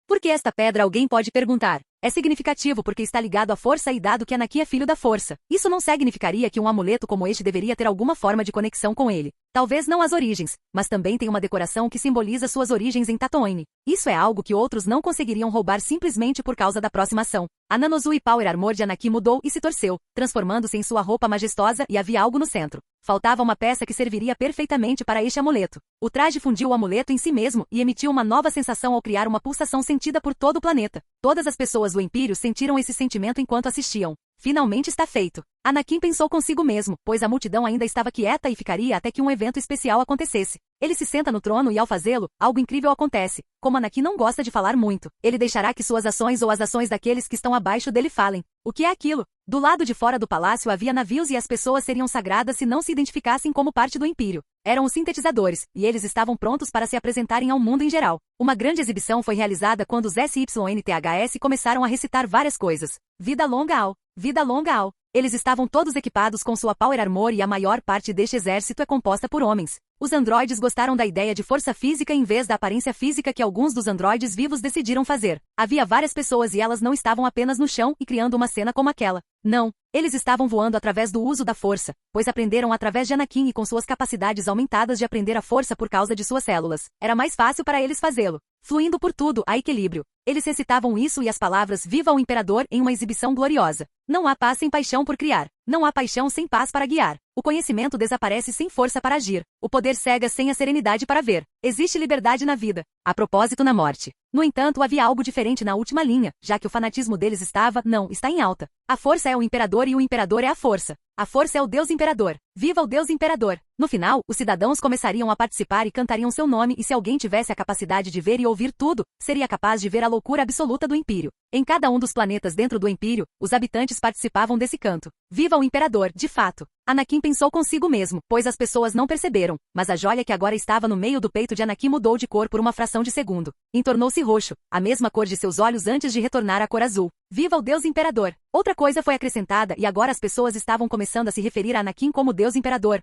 Speaker 1: Por que esta pedra, alguém pode perguntar? É significativo porque está ligado à força e dado que Anakin é filho da força. Isso não significaria que um amuleto como este deveria ter alguma forma de conexão com ele. Talvez não as origens, mas também tem uma decoração que simboliza suas origens em Tatooine. Isso é algo que outros não conseguiriam roubar simplesmente por causa da aproximação. A Nanozui Power Armor de Anakin mudou e se torceu, transformando-se em sua roupa majestosa e havia algo no centro. Faltava uma peça que serviria perfeitamente para este amuleto. O traje fundiu o amuleto em si mesmo e emitiu uma nova sensação ao criar uma pulsação sentida por todo o planeta. Todas as pessoas do Império sentiram esse sentimento enquanto assistiam. Finalmente está feito. Anakin pensou consigo mesmo, pois a multidão ainda estava quieta e ficaria até que um evento especial acontecesse. Ele se senta no trono e ao fazê-lo, algo incrível acontece. Como Anakin não gosta de falar muito, ele deixará que suas ações ou as ações daqueles que estão abaixo dele falem. O que é aquilo? Do lado de fora do palácio havia navios e as pessoas seriam sagradas se não se identificassem como parte do Império. Eram os sintetizadores, e eles estavam prontos para se apresentarem ao mundo em geral. Uma grande exibição foi realizada quando os SYNTHS começaram a recitar várias coisas. Vida longa ao, vida longa ao. Eles estavam todos equipados com sua Power Armor e a maior parte deste exército é composta por homens. Os androides gostaram da ideia de força física em vez da aparência física que alguns dos androides vivos decidiram fazer. Havia várias pessoas e elas não estavam apenas no chão e criando uma cena como aquela. Não, eles estavam voando através do uso da força, pois aprenderam através de Anakin e com suas capacidades aumentadas de aprender a força por causa de suas células. Era mais fácil para eles fazê-lo. Fluindo por tudo, há equilíbrio. Eles recitavam isso e as palavras "Viva o Imperador" em uma exibição gloriosa. Não há paz sem paixão por criar. Não há paixão sem paz para guiar. O conhecimento desaparece sem força para agir. O poder cega sem a serenidade para ver. Existe liberdade na vida. A propósito na morte. No entanto, havia algo diferente na última linha, já que o fanatismo deles está em alta. A força é o imperador e o imperador é a força. A força é o Deus Imperador. Viva o Deus Imperador! No final, os cidadãos começariam a participar e cantariam seu nome e se alguém tivesse a capacidade de ver e ouvir tudo, seria capaz de ver a loucura absoluta do Império. Em cada um dos planetas dentro do Império, os habitantes participavam desse canto. Viva o Imperador, de fato! Anakin pensou consigo mesmo, pois as pessoas não perceberam, mas a joia que agora estava no meio do peito de Anakin mudou de cor por uma fração de segundo. Tornou-se roxo, a mesma cor de seus olhos antes de retornar à cor azul. Viva o Deus Imperador! Outra coisa foi acrescentada e agora as pessoas estavam começando a se referir a Anakin como Deus Imperador.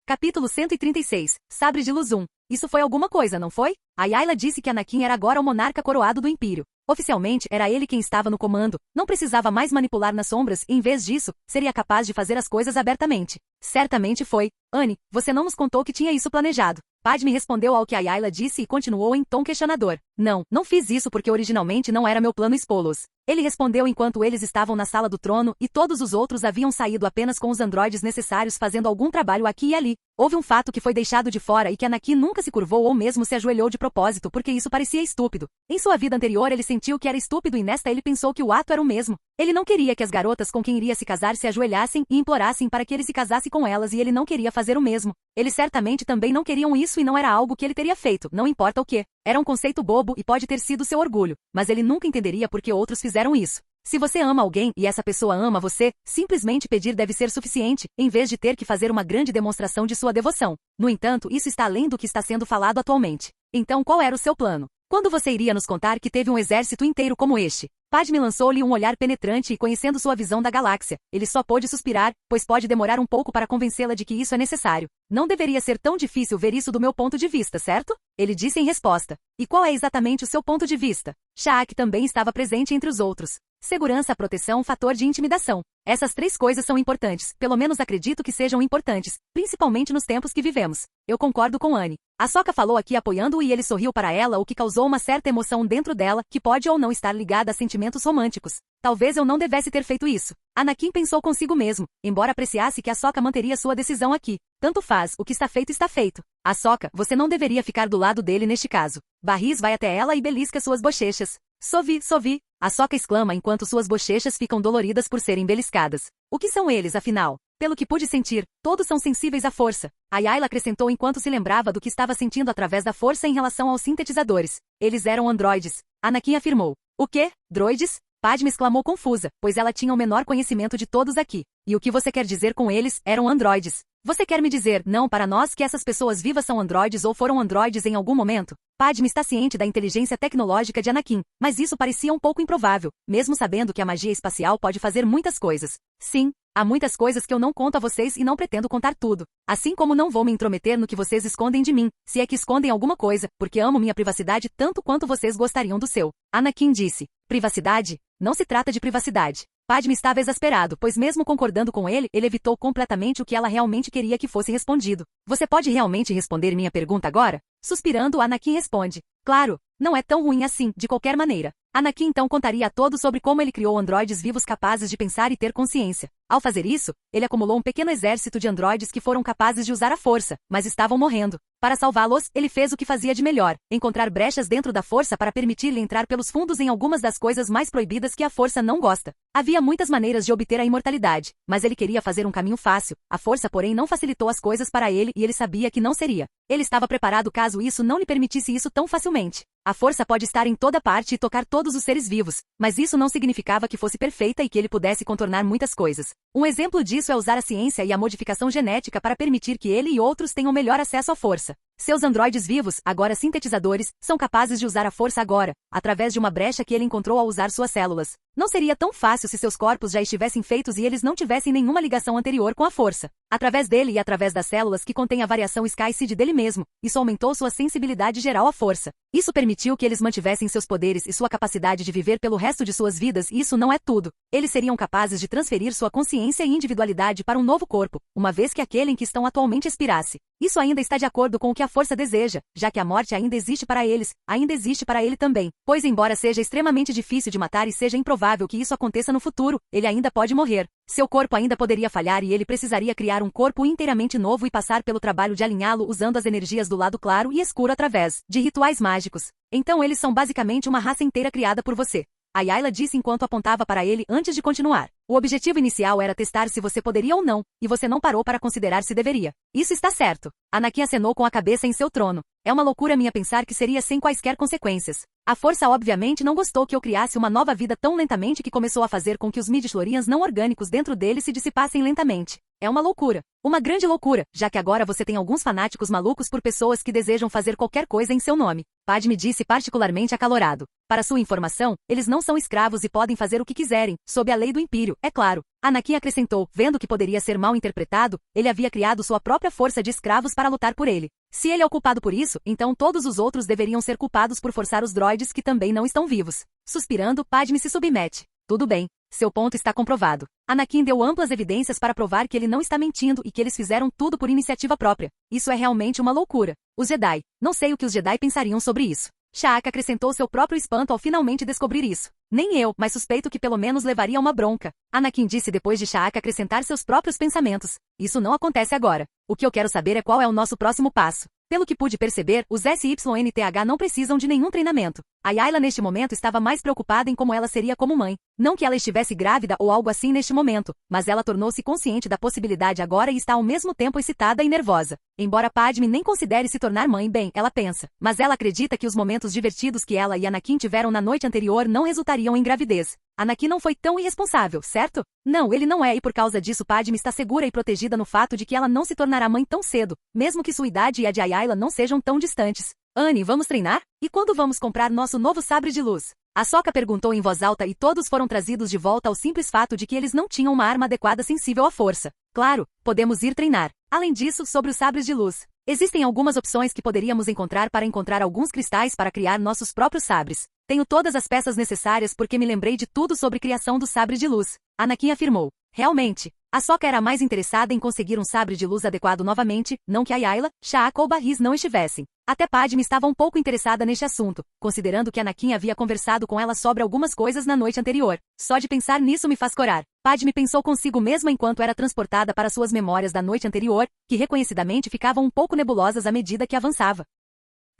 Speaker 1: Capítulo 136, Sabre de Luz 1. Isso foi alguma coisa, não foi? A Ayla disse que Anakin era agora o monarca coroado do Império. Oficialmente, era ele quem estava no comando, não precisava mais manipular nas sombras e, em vez disso, seria capaz de fazer as coisas abertamente. Certamente foi. Anne, você não nos contou que tinha isso planejado. Padme respondeu ao que a Ayla disse e continuou em tom questionador. Não fiz isso porque originalmente não era meu plano expô-los. Ele respondeu enquanto eles estavam na sala do trono e todos os outros haviam saído apenas com os androides necessários fazendo algum trabalho aqui e ali. Houve um fato que foi deixado de fora e que Anakin nunca se curvou ou mesmo se ajoelhou de propósito porque isso parecia estúpido. Em sua vida anterior ele sentiu que era estúpido e nesta ele pensou que o ato era o mesmo. Ele não queria que as garotas com quem iria se casar se ajoelhassem e implorassem para que ele se casasse com elas e ele não queria fazer o mesmo. Eles certamente também não queriam isso e não era algo que ele teria feito, não importa o que. Era um conceito bobo e pode ter sido seu orgulho, mas ele nunca entenderia por que outros fizeram isso. Se você ama alguém e essa pessoa ama você, simplesmente pedir deve ser suficiente, em vez de ter que fazer uma grande demonstração de sua devoção. No entanto, isso está além do que está sendo falado atualmente. Então qual era o seu plano? Quando você iria nos contar que teve um exército inteiro como este? Padme lançou-lhe um olhar penetrante e conhecendo sua visão da galáxia, ele só pôde suspirar, pois pode demorar um pouco para convencê-la de que isso é necessário. Não deveria ser tão difícil ver isso do meu ponto de vista, certo? Ele disse em resposta. E qual é exatamente o seu ponto de vista? Sha'ak também estava presente entre os outros. Segurança, proteção, fator de intimidação. Essas três coisas são importantes, pelo menos acredito que sejam importantes, principalmente nos tempos que vivemos. Eu concordo com Anne. Ahsoka falou aqui apoiando-o e ele sorriu para ela, o que causou uma certa emoção dentro dela, que pode ou não estar ligada a sentimentos românticos. Talvez eu não devesse ter feito isso. Anakin pensou consigo mesmo, embora apreciasse que Ahsoka manteria sua decisão aqui. Tanto faz, o que está feito está feito. Ahsoka, você não deveria ficar do lado dele neste caso. Barris vai até ela e belisca suas bochechas. Sovi. Ahsoka exclama enquanto suas bochechas ficam doloridas por serem beliscadas. O que são eles, afinal? Pelo que pude sentir, todos são sensíveis à força. A Ayla acrescentou enquanto se lembrava do que estava sentindo através da força em relação aos sintetizadores. Eles eram androides. Anakin afirmou. O quê? Droides? Padme exclamou confusa, pois ela tinha o menor conhecimento de todos aqui. E o que você quer dizer com eles, eram androides? Você quer me dizer, não para nós, que essas pessoas vivas são androides ou foram androides em algum momento? Padme está ciente da inteligência tecnológica de Anakin, mas isso parecia um pouco improvável, mesmo sabendo que a magia espacial pode fazer muitas coisas. Sim, há muitas coisas que eu não conto a vocês e não pretendo contar tudo. Assim como não vou me intrometer no que vocês escondem de mim, se é que escondem alguma coisa, porque amo minha privacidade tanto quanto vocês gostariam do seu. Anakin disse. Privacidade? Não se trata de privacidade. Padme estava exasperado, pois mesmo concordando com ele, ele evitou completamente o que ela realmente queria que fosse respondido. Você pode realmente responder minha pergunta agora? Suspirando, Anakin responde. Claro, Não é tão ruim assim, de qualquer maneira. Anakin então contaria a todos sobre como ele criou androides vivos capazes de pensar e ter consciência. Ao fazer isso, ele acumulou um pequeno exército de androides que foram capazes de usar a força, mas estavam morrendo. Para salvá-los, ele fez o que fazia de melhor, encontrar brechas dentro da força para permitir-lhe entrar pelos fundos em algumas das coisas mais proibidas que a força não gosta. Havia muitas maneiras de obter a imortalidade, mas ele queria fazer um caminho fácil. A força, porém, não facilitou as coisas para ele e ele sabia que não seria. Ele estava preparado caso isso não lhe permitisse isso tão facilmente. A força pode estar em toda parte e tocar todos os seres vivos, mas isso não significava que fosse perfeita e que ele pudesse contornar muitas coisas. Um exemplo disso é usar a ciência e a modificação genética para permitir que ele e outros tenham melhor acesso à força. Seus androides vivos, agora sintetizadores, são capazes de usar a força agora, através de uma brecha que ele encontrou ao usar suas células. Não seria tão fácil se seus corpos já estivessem feitos e eles não tivessem nenhuma ligação anterior com a força. Através dele e através das células que contêm a variação Sky-Seed dele mesmo, isso aumentou sua sensibilidade geral à força. Isso permitiu que eles mantivessem seus poderes e sua capacidade de viver pelo resto de suas vidas e isso não é tudo. Eles seriam capazes de transferir sua consciência e individualidade para um novo corpo, uma vez que aquele em que estão atualmente expirasse. Isso ainda está de acordo com o que a força deseja, já que a morte ainda existe para eles, ainda existe para ele também. Pois embora seja extremamente difícil de matar e seja improvável que isso aconteça no futuro, ele ainda pode morrer. Seu corpo ainda poderia falhar e ele precisaria criar um corpo inteiramente novo e passar pelo trabalho de alinhá-lo usando as energias do lado claro e escuro através de rituais mágicos. Então eles são basicamente uma raça inteira criada por você. Ayla disse enquanto apontava para ele antes de continuar. O objetivo inicial era testar se você poderia ou não, e você não parou para considerar se deveria. Isso está certo. Anakin acenou com a cabeça em seu trono. É uma loucura minha pensar que seria sem quaisquer consequências. A força obviamente não gostou que eu criasse uma nova vida tão lentamente que começou a fazer com que os midi-chlorians não orgânicos dentro dele se dissipassem lentamente. É uma loucura. Uma grande loucura, já que agora você tem alguns fanáticos malucos por pessoas que desejam fazer qualquer coisa em seu nome. Padme disse particularmente acalorado. Para sua informação, eles não são escravos e podem fazer o que quiserem, sob a lei do Império, é claro. Anakin acrescentou, vendo que poderia ser mal interpretado, ele havia criado sua própria força de escravos para lutar por ele. Se ele é o culpado por isso, então todos os outros deveriam ser culpados por forçar os droides que também não estão vivos. Suspirando, Padme se submete. Tudo bem. Seu ponto está comprovado. Anakin deu amplas evidências para provar que ele não está mentindo e que eles fizeram tudo por iniciativa própria. Isso é realmente uma loucura. Os Jedi. Não sei o que os Jedi pensariam sobre isso. Sha'ak acrescentou seu próprio espanto ao finalmente descobrir isso. Nem eu, mas suspeito que pelo menos levaria uma bronca. Anakin disse depois de Sha'ak acrescentar seus próprios pensamentos. Isso não acontece agora. O que eu quero saber é qual é o nosso próximo passo. Pelo que pude perceber, os SYNTH não precisam de nenhum treinamento. Ayla neste momento estava mais preocupada em como ela seria como mãe. Não que ela estivesse grávida ou algo assim neste momento, mas ela tornou-se consciente da possibilidade agora e está ao mesmo tempo excitada e nervosa. Embora Padme nem considere se tornar mãe bem, ela pensa. Mas ela acredita que os momentos divertidos que ela e Anakin tiveram na noite anterior não resultariam em gravidez. Anakin não foi tão irresponsável, certo? Não, ele não é e por causa disso Padme está segura e protegida no fato de que ela não se tornará mãe tão cedo, mesmo que sua idade e a de Ayla não sejam tão distantes. Annie, vamos treinar? E quando vamos comprar nosso novo sabre de luz? Ahsoka perguntou em voz alta e todos foram trazidos de volta ao simples fato de que eles não tinham uma arma adequada sensível à força. Claro, podemos ir treinar. Além disso, sobre os sabres de luz. Existem algumas opções que poderíamos encontrar para encontrar alguns cristais para criar nossos próprios sabres. Tenho todas as peças necessárias porque me lembrei de tudo sobre criação do sabre de luz. Anakin afirmou. Realmente. Ahsoka era mais interessada em conseguir um sabre de luz adequado novamente, não que Ayla, Sha'ak ou Barris não estivessem. Até Padme estava um pouco interessada neste assunto, considerando que Anakin havia conversado com ela sobre algumas coisas na noite anterior. Só de pensar nisso me faz corar. Padme pensou consigo mesma enquanto era transportada para suas memórias da noite anterior, que reconhecidamente ficavam um pouco nebulosas à medida que avançava.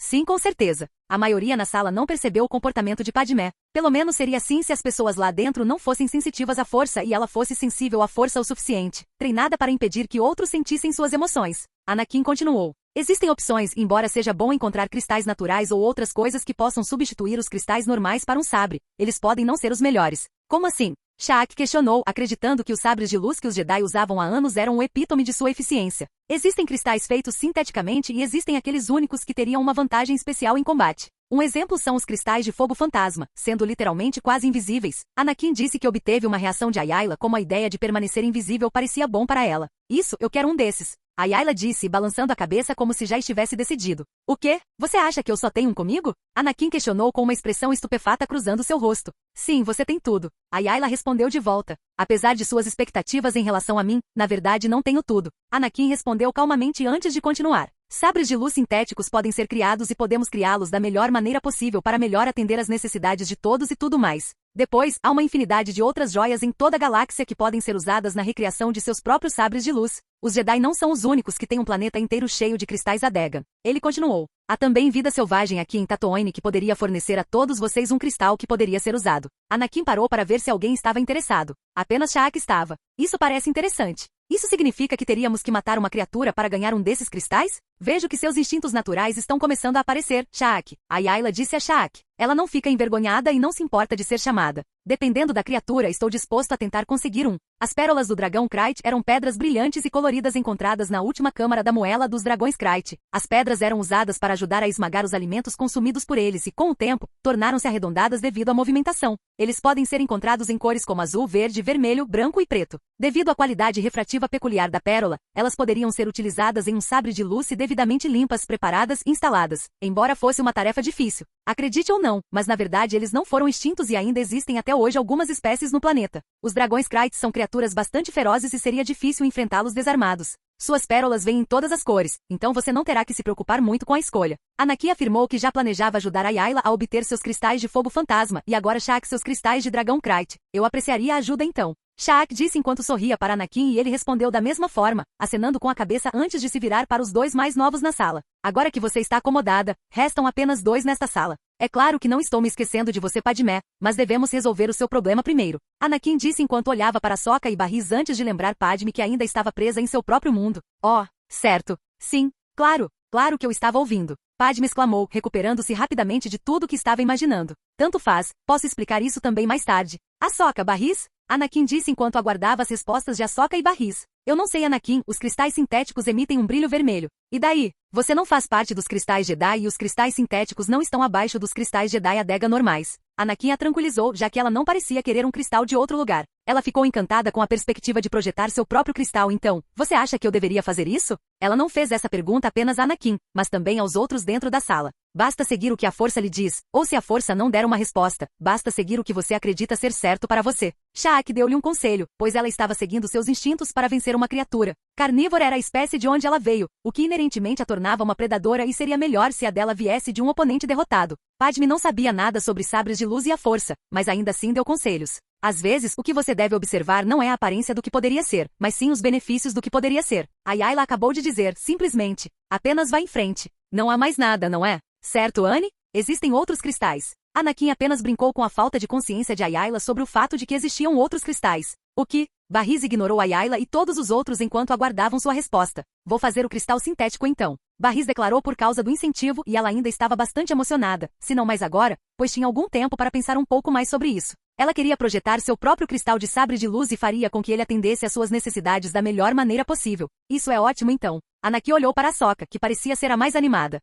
Speaker 1: Sim, com certeza. A maioria na sala não percebeu o comportamento de Padmé. Pelo menos seria assim se as pessoas lá dentro não fossem sensitivas à força e ela fosse sensível à força o suficiente, treinada para impedir que outros sentissem suas emoções. Anakin continuou. Existem opções, embora seja bom encontrar cristais naturais ou outras coisas que possam substituir os cristais normais para um sabre. Eles podem não ser os melhores. Como assim? Sha'ak questionou, acreditando que os sabres de luz que os Jedi usavam há anos eram o epítome de sua eficiência. Existem cristais feitos sinteticamente e existem aqueles únicos que teriam uma vantagem especial em combate. Um exemplo são os cristais de fogo fantasma, sendo literalmente quase invisíveis. Anakin disse que obteve uma reação de Ayla como a ideia de permanecer invisível parecia bom para ela. Isso, eu quero um desses. Ayla disse, balançando a cabeça como se já estivesse decidido. O quê? Você acha que eu só tenho um comigo? Anakin questionou com uma expressão estupefata cruzando seu rosto. Sim, você tem tudo. Ayla respondeu de volta. Apesar de suas expectativas em relação a mim, na verdade não tenho tudo. Anakin respondeu calmamente antes de continuar. Sabres de luz sintéticos podem ser criados e podemos criá-los da melhor maneira possível para melhor atender às necessidades de todos e tudo mais. Depois, há uma infinidade de outras joias em toda a galáxia que podem ser usadas na recriação de seus próprios sabres de luz. Os Jedi não são os únicos que têm um planeta inteiro cheio de cristais Adega. Ele continuou. Há também vida selvagem aqui em Tatooine que poderia fornecer a todos vocês um cristal que poderia ser usado. Anakin parou para ver se alguém estava interessado. Apenas Sha'ak estava. Isso parece interessante. Isso significa que teríamos que matar uma criatura para ganhar um desses cristais? Vejo que seus instintos naturais estão começando a aparecer, Sha'ak. A Yaila disse a Sha'ak. Ela não fica envergonhada e não se importa de ser chamada. Dependendo da criatura, estou disposto a tentar conseguir um. As pérolas do dragão Krayt eram pedras brilhantes e coloridas encontradas na última câmara da moela dos dragões Krayt. As pedras eram usadas para ajudar a esmagar os alimentos consumidos por eles e, com o tempo, tornaram-se arredondadas devido à movimentação. Eles podem ser encontrados em cores como azul, verde, vermelho, branco e preto. Devido à qualidade refrativa peculiar da pérola, elas poderiam ser utilizadas em um sabre de luz se devidamente limpas, preparadas e instaladas. Embora fosse uma tarefa difícil. Acredite ou não, mas na verdade eles não foram extintos e ainda existem até hoje algumas espécies no planeta. Os dragões Krayt são criaturas bastante ferozes e seria difícil enfrentá-los desarmados. Suas pérolas vêm em todas as cores, então você não terá que se preocupar muito com a escolha. Anakin afirmou que já planejava ajudar a Yaila a obter seus cristais de fogo fantasma e agora Sha'ak seus cristais de dragão Krayt. Eu apreciaria a ajuda então. Sha'ak disse enquanto sorria para Anakin e ele respondeu da mesma forma, acenando com a cabeça antes de se virar para os dois mais novos na sala. Agora que você está acomodada, restam apenas dois nesta sala. É claro que não estou me esquecendo de você, Padmé, mas devemos resolver o seu problema primeiro. Anakin disse enquanto olhava para Sokka e Barriz antes de lembrar Padmé que ainda estava presa em seu próprio mundo. Oh, certo. Sim, claro. Claro que eu estava ouvindo. Padmé exclamou, recuperando-se rapidamente de tudo que estava imaginando. Tanto faz, posso explicar isso também mais tarde. Ahsoka, Barriz? Anakin disse enquanto aguardava as respostas de Ahsoka e Barriz. Eu não sei, Anakin, os cristais sintéticos emitem um brilho vermelho. E daí? Você não faz parte dos cristais Jedi e os cristais sintéticos não estão abaixo dos cristais Jedi Adega normais. Anakin a tranquilizou, já que ela não parecia querer um cristal de outro lugar. Ela ficou encantada com a perspectiva de projetar seu próprio cristal então. Você acha que eu deveria fazer isso? Ela não fez essa pergunta apenas a Anakin, mas também aos outros dentro da sala. Basta seguir o que a força lhe diz, ou se a força não der uma resposta, basta seguir o que você acredita ser certo para você. Sha'ak deu-lhe um conselho, pois ela estava seguindo seus instintos para vencer uma criatura. Carnívora era a espécie de onde ela veio, o que inerentemente a tornava uma predadora e seria melhor se a dela viesse de um oponente derrotado. Padmé não sabia nada sobre sabres de luz e a força, mas ainda assim deu conselhos. Às vezes, o que você deve observar não é a aparência do que poderia ser, mas sim os benefícios do que poderia ser. A Yaila acabou de dizer, simplesmente, apenas vá em frente. Não há mais nada, não é? Certo, Anne? Existem outros cristais. Anakin apenas brincou com a falta de consciência de Yaila sobre o fato de que existiam outros cristais. O que? Barriz ignorou a Yaila e todos os outros enquanto aguardavam sua resposta. Vou fazer o cristal sintético então. Barriz declarou por causa do incentivo e ela ainda estava bastante emocionada, se não mais agora, pois tinha algum tempo para pensar um pouco mais sobre isso. Ela queria projetar seu próprio cristal de sabre de luz e faria com que ele atendesse às suas necessidades da melhor maneira possível. Isso é ótimo então. Anakin olhou para Ahsoka, que parecia ser a mais animada.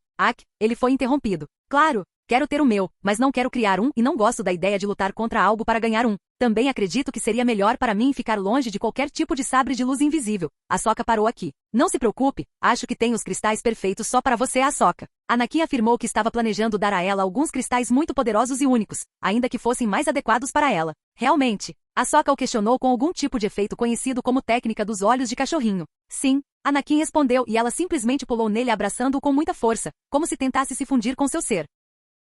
Speaker 1: Ele foi interrompido. Claro, quero ter o meu, mas não quero criar um e não gosto da ideia de lutar contra algo para ganhar um. Também acredito que seria melhor para mim ficar longe de qualquer tipo de sabre de luz invisível. Ahsoka parou aqui. Não se preocupe, acho que tenho os cristais perfeitos só para você, Ahsoka. Anakin afirmou que estava planejando dar a ela alguns cristais muito poderosos e únicos, ainda que fossem mais adequados para ela. Realmente? Ahsoka o questionou com algum tipo de efeito conhecido como técnica dos olhos de cachorrinho. Sim. Anakin respondeu e ela simplesmente pulou nele abraçando-o com muita força, como se tentasse se fundir com seu ser.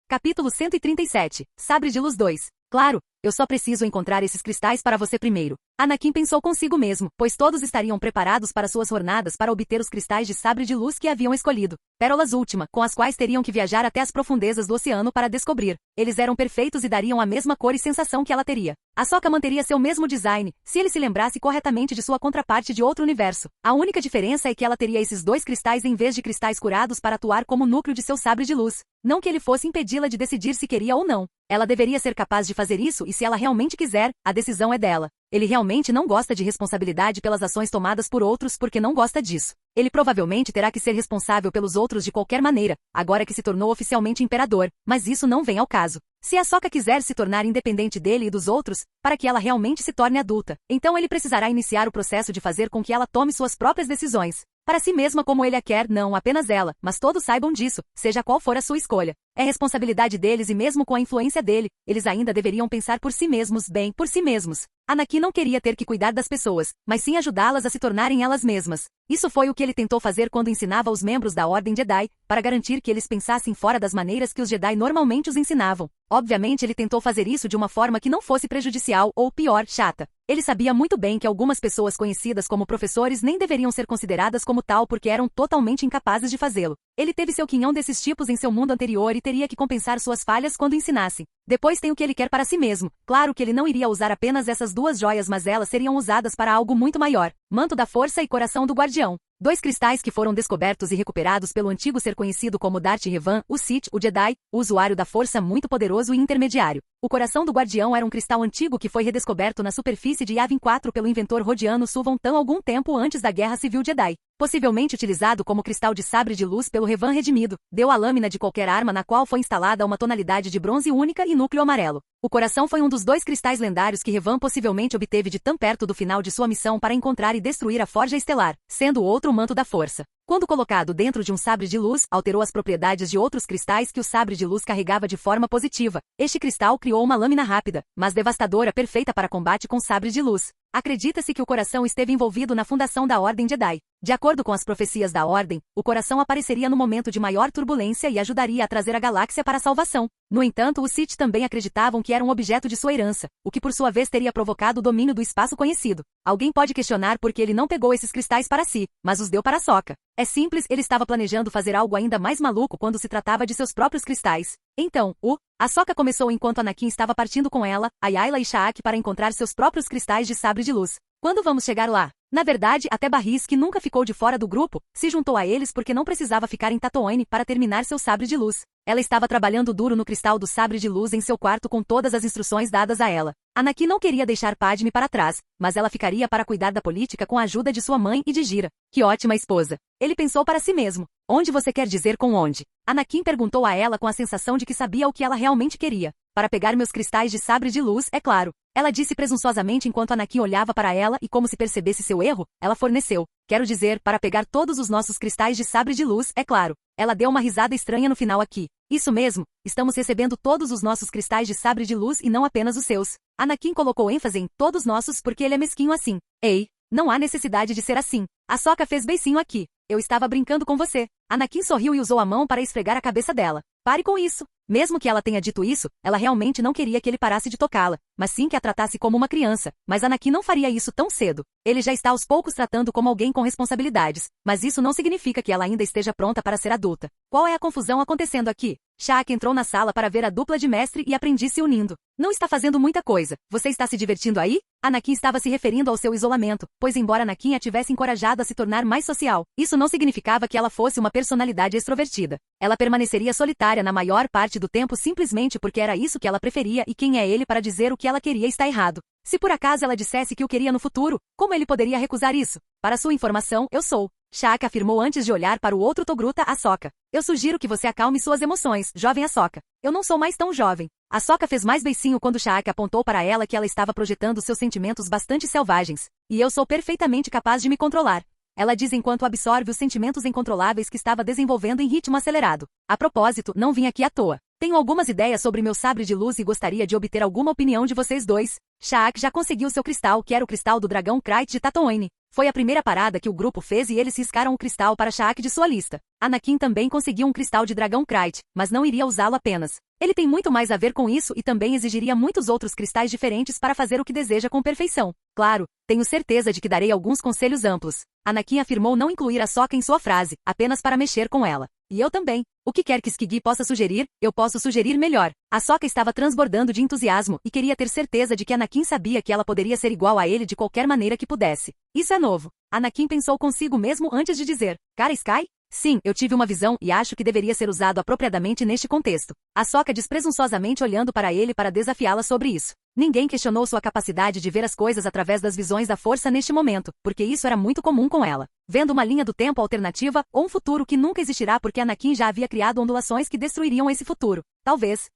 Speaker 1: Capítulo 137. Sabre de Luz 2. Claro, eu só preciso encontrar esses cristais para você primeiro. Anakin pensou consigo mesmo, pois todos estariam preparados para suas jornadas para obter os cristais de sabre de luz que haviam escolhido. Pérolas última, com as quais teriam que viajar até as profundezas do oceano para descobrir. Eles eram perfeitos e dariam a mesma cor e sensação que ela teria. Ahsoka manteria seu mesmo design, se ele se lembrasse corretamente de sua contraparte de outro universo. A única diferença é que ela teria esses dois cristais em vez de cristais curados para atuar como núcleo de seu sabre de luz. Não que ele fosse impedi-la de decidir se queria ou não. Ela deveria ser capaz de fazer isso e se ela realmente quiser, a decisão é dela. Ele realmente não gosta de responsabilidade pelas ações tomadas por outros porque não gosta disso. Ele provavelmente terá que ser responsável pelos outros de qualquer maneira, agora que se tornou oficialmente imperador, mas isso não vem ao caso. Se Ahsoka quiser se tornar independente dele e dos outros, para que ela realmente se torne adulta, então ele precisará iniciar o processo de fazer com que ela tome suas próprias decisões. Para si mesma como ele a quer, não apenas ela, mas todos saibam disso, seja qual for a sua escolha. É responsabilidade deles e mesmo com a influência dele, eles ainda deveriam pensar por si mesmos, bem, por si mesmos. Anakin não queria ter que cuidar das pessoas, mas sim ajudá-las a se tornarem elas mesmas. Isso foi o que ele tentou fazer quando ensinava os membros da Ordem Jedi, para garantir que eles pensassem fora das maneiras que os Jedi normalmente os ensinavam. Obviamente ele tentou fazer isso de uma forma que não fosse prejudicial ou, pior, chata. Ele sabia muito bem que algumas pessoas conhecidas como professores nem deveriam ser consideradas como tal porque eram totalmente incapazes de fazê-lo. Ele teve seu quinhão desses tipos em seu mundo anterior e teria que compensar suas falhas quando ensinasse. Depois tem o que ele quer para si mesmo. Claro que ele não iria usar apenas essas duas joias, mas elas seriam usadas para algo muito maior. Manto da Força e Coração do Guardião. 2 cristais que foram descobertos e recuperados pelo antigo ser conhecido como Darth Revan, o Sith, o Jedi, o usuário da força muito poderoso e intermediário. O Coração do Guardião era um cristal antigo que foi redescoberto na superfície de Yavin 4 pelo inventor Rodiano Suvan Tan algum tempo antes da Guerra Civil Jedi. Possivelmente utilizado como cristal de sabre de luz pelo Revan redimido, deu à lâmina de qualquer arma na qual foi instalada uma tonalidade de bronze única e núcleo amarelo. O coração foi um dos 2 cristais lendários que Revan possivelmente obteve de tão perto do final de sua missão para encontrar e destruir a Forja Estelar, sendo o outro o Manto da Força. Quando colocado dentro de um sabre de luz, alterou as propriedades de outros cristais que o sabre de luz carregava de forma positiva. Este cristal criou uma lâmina rápida, mas devastadora perfeita para combate com sabres de luz. Acredita-se que o coração esteve envolvido na fundação da Ordem Jedi. De acordo com as profecias da Ordem, o coração apareceria no momento de maior turbulência e ajudaria a trazer a galáxia para a salvação. No entanto, os Sith também acreditavam que era um objeto de sua herança, o que por sua vez teria provocado o domínio do espaço conhecido. Alguém pode questionar por que ele não pegou esses cristais para si, mas os deu para Ahsoka. É simples, ele estava planejando fazer algo ainda mais maluco quando se tratava de seus próprios cristais. Então, Ahsoka começou enquanto Anakin estava partindo com ela, Ayla e Sha'ak para encontrar seus próprios cristais de sabre de luz. Quando vamos chegar lá? Na verdade, até Barris, que nunca ficou de fora do grupo, se juntou a eles porque não precisava ficar em Tatooine para terminar seu sabre de luz. Ela estava trabalhando duro no cristal do sabre de luz em seu quarto com todas as instruções dadas a ela. Anakin não queria deixar Padme para trás, mas ela ficaria para cuidar da política com a ajuda de sua mãe e de Gira. Que ótima esposa! Ele pensou para si mesmo. Onde você quer dizer com onde? Anakin perguntou a ela com a sensação de que sabia o que ela realmente queria. Para pegar meus cristais de sabre de luz, é claro. Ela disse presunçosamente enquanto Anakin olhava para ela e como se percebesse seu erro, ela forneceu. Quero dizer, para pegar todos os nossos cristais de sabre de luz, é claro. Ela deu uma risada estranha no final aqui. Isso mesmo, estamos recebendo todos os nossos cristais de sabre de luz e não apenas os seus. Anakin colocou ênfase em todos nossos porque ele é mesquinho assim. Ei, não há necessidade de ser assim. Ahsoka fez beicinho aqui. Eu estava brincando com você. Anakin sorriu e usou a mão para esfregar a cabeça dela. Pare com isso. Mesmo que ela tenha dito isso, ela realmente não queria que ele parasse de tocá-la, mas sim que a tratasse como uma criança. Mas Anakin não faria isso tão cedo. Ele já está aos poucos tratando como alguém com responsabilidades, mas isso não significa que ela ainda esteja pronta para ser adulta. Qual é a confusão acontecendo aqui? Sha'ak entrou na sala para ver a dupla de mestre e aprendiz se unindo. Não está fazendo muita coisa. Você está se divertindo aí? Anakin estava se referindo ao seu isolamento, pois embora Anakin a tivesse encorajado a se tornar mais social, isso não significava que ela fosse uma personalidade extrovertida. Ela permaneceria solitária na maior parte do tempo simplesmente porque era isso que ela preferia e quem é ele para dizer o que ela queria está errado. Se por acaso ela dissesse que o queria no futuro, como ele poderia recusar isso? Para sua informação, eu sou. Sha'ak afirmou antes de olhar para o outro Togruta, Ahsoka. Eu sugiro que você acalme suas emoções, jovem Ahsoka. Eu não sou mais tão jovem. Ahsoka fez mais beicinho quando Sha'ak apontou para ela que ela estava projetando seus sentimentos bastante selvagens. E eu sou perfeitamente capaz de me controlar. Ela diz enquanto absorve os sentimentos incontroláveis que estava desenvolvendo em ritmo acelerado. A propósito, não vim aqui à toa. Tenho algumas ideias sobre meu sabre de luz e gostaria de obter alguma opinião de vocês dois. Sha'ak já conseguiu seu cristal, que era o cristal do dragão Krayt de Tatooine. Foi a primeira parada que o grupo fez e eles riscaram o cristal para Sha'ak de sua lista. Anakin também conseguiu um cristal de dragão Krayt, mas não iria usá-lo apenas. Ele tem muito mais a ver com isso e também exigiria muitos outros cristais diferentes para fazer o que deseja com perfeição. Claro, tenho certeza de que darei alguns conselhos amplos. Anakin afirmou não incluir Ahsoka em sua frase, apenas para mexer com ela. E eu também. O que quer que Skigi possa sugerir, eu posso sugerir melhor. Ahsoka estava transbordando de entusiasmo e queria ter certeza de que Anakin sabia que ela poderia ser igual a ele de qualquer maneira que pudesse. Isso é novo. Anakin pensou consigo mesmo antes de dizer, Cara Sky? Sim, eu tive uma visão e acho que deveria ser usado apropriadamente neste contexto. Ahsoka diz presunçosamente olhando para ele para desafiá-la sobre isso. Ninguém questionou sua capacidade de ver as coisas através das visões da força neste momento, porque isso era muito comum com ela. Vendo uma linha do tempo alternativa, ou um futuro que nunca existirá porque Anakin já havia criado ondulações que destruiriam esse futuro. Talvez.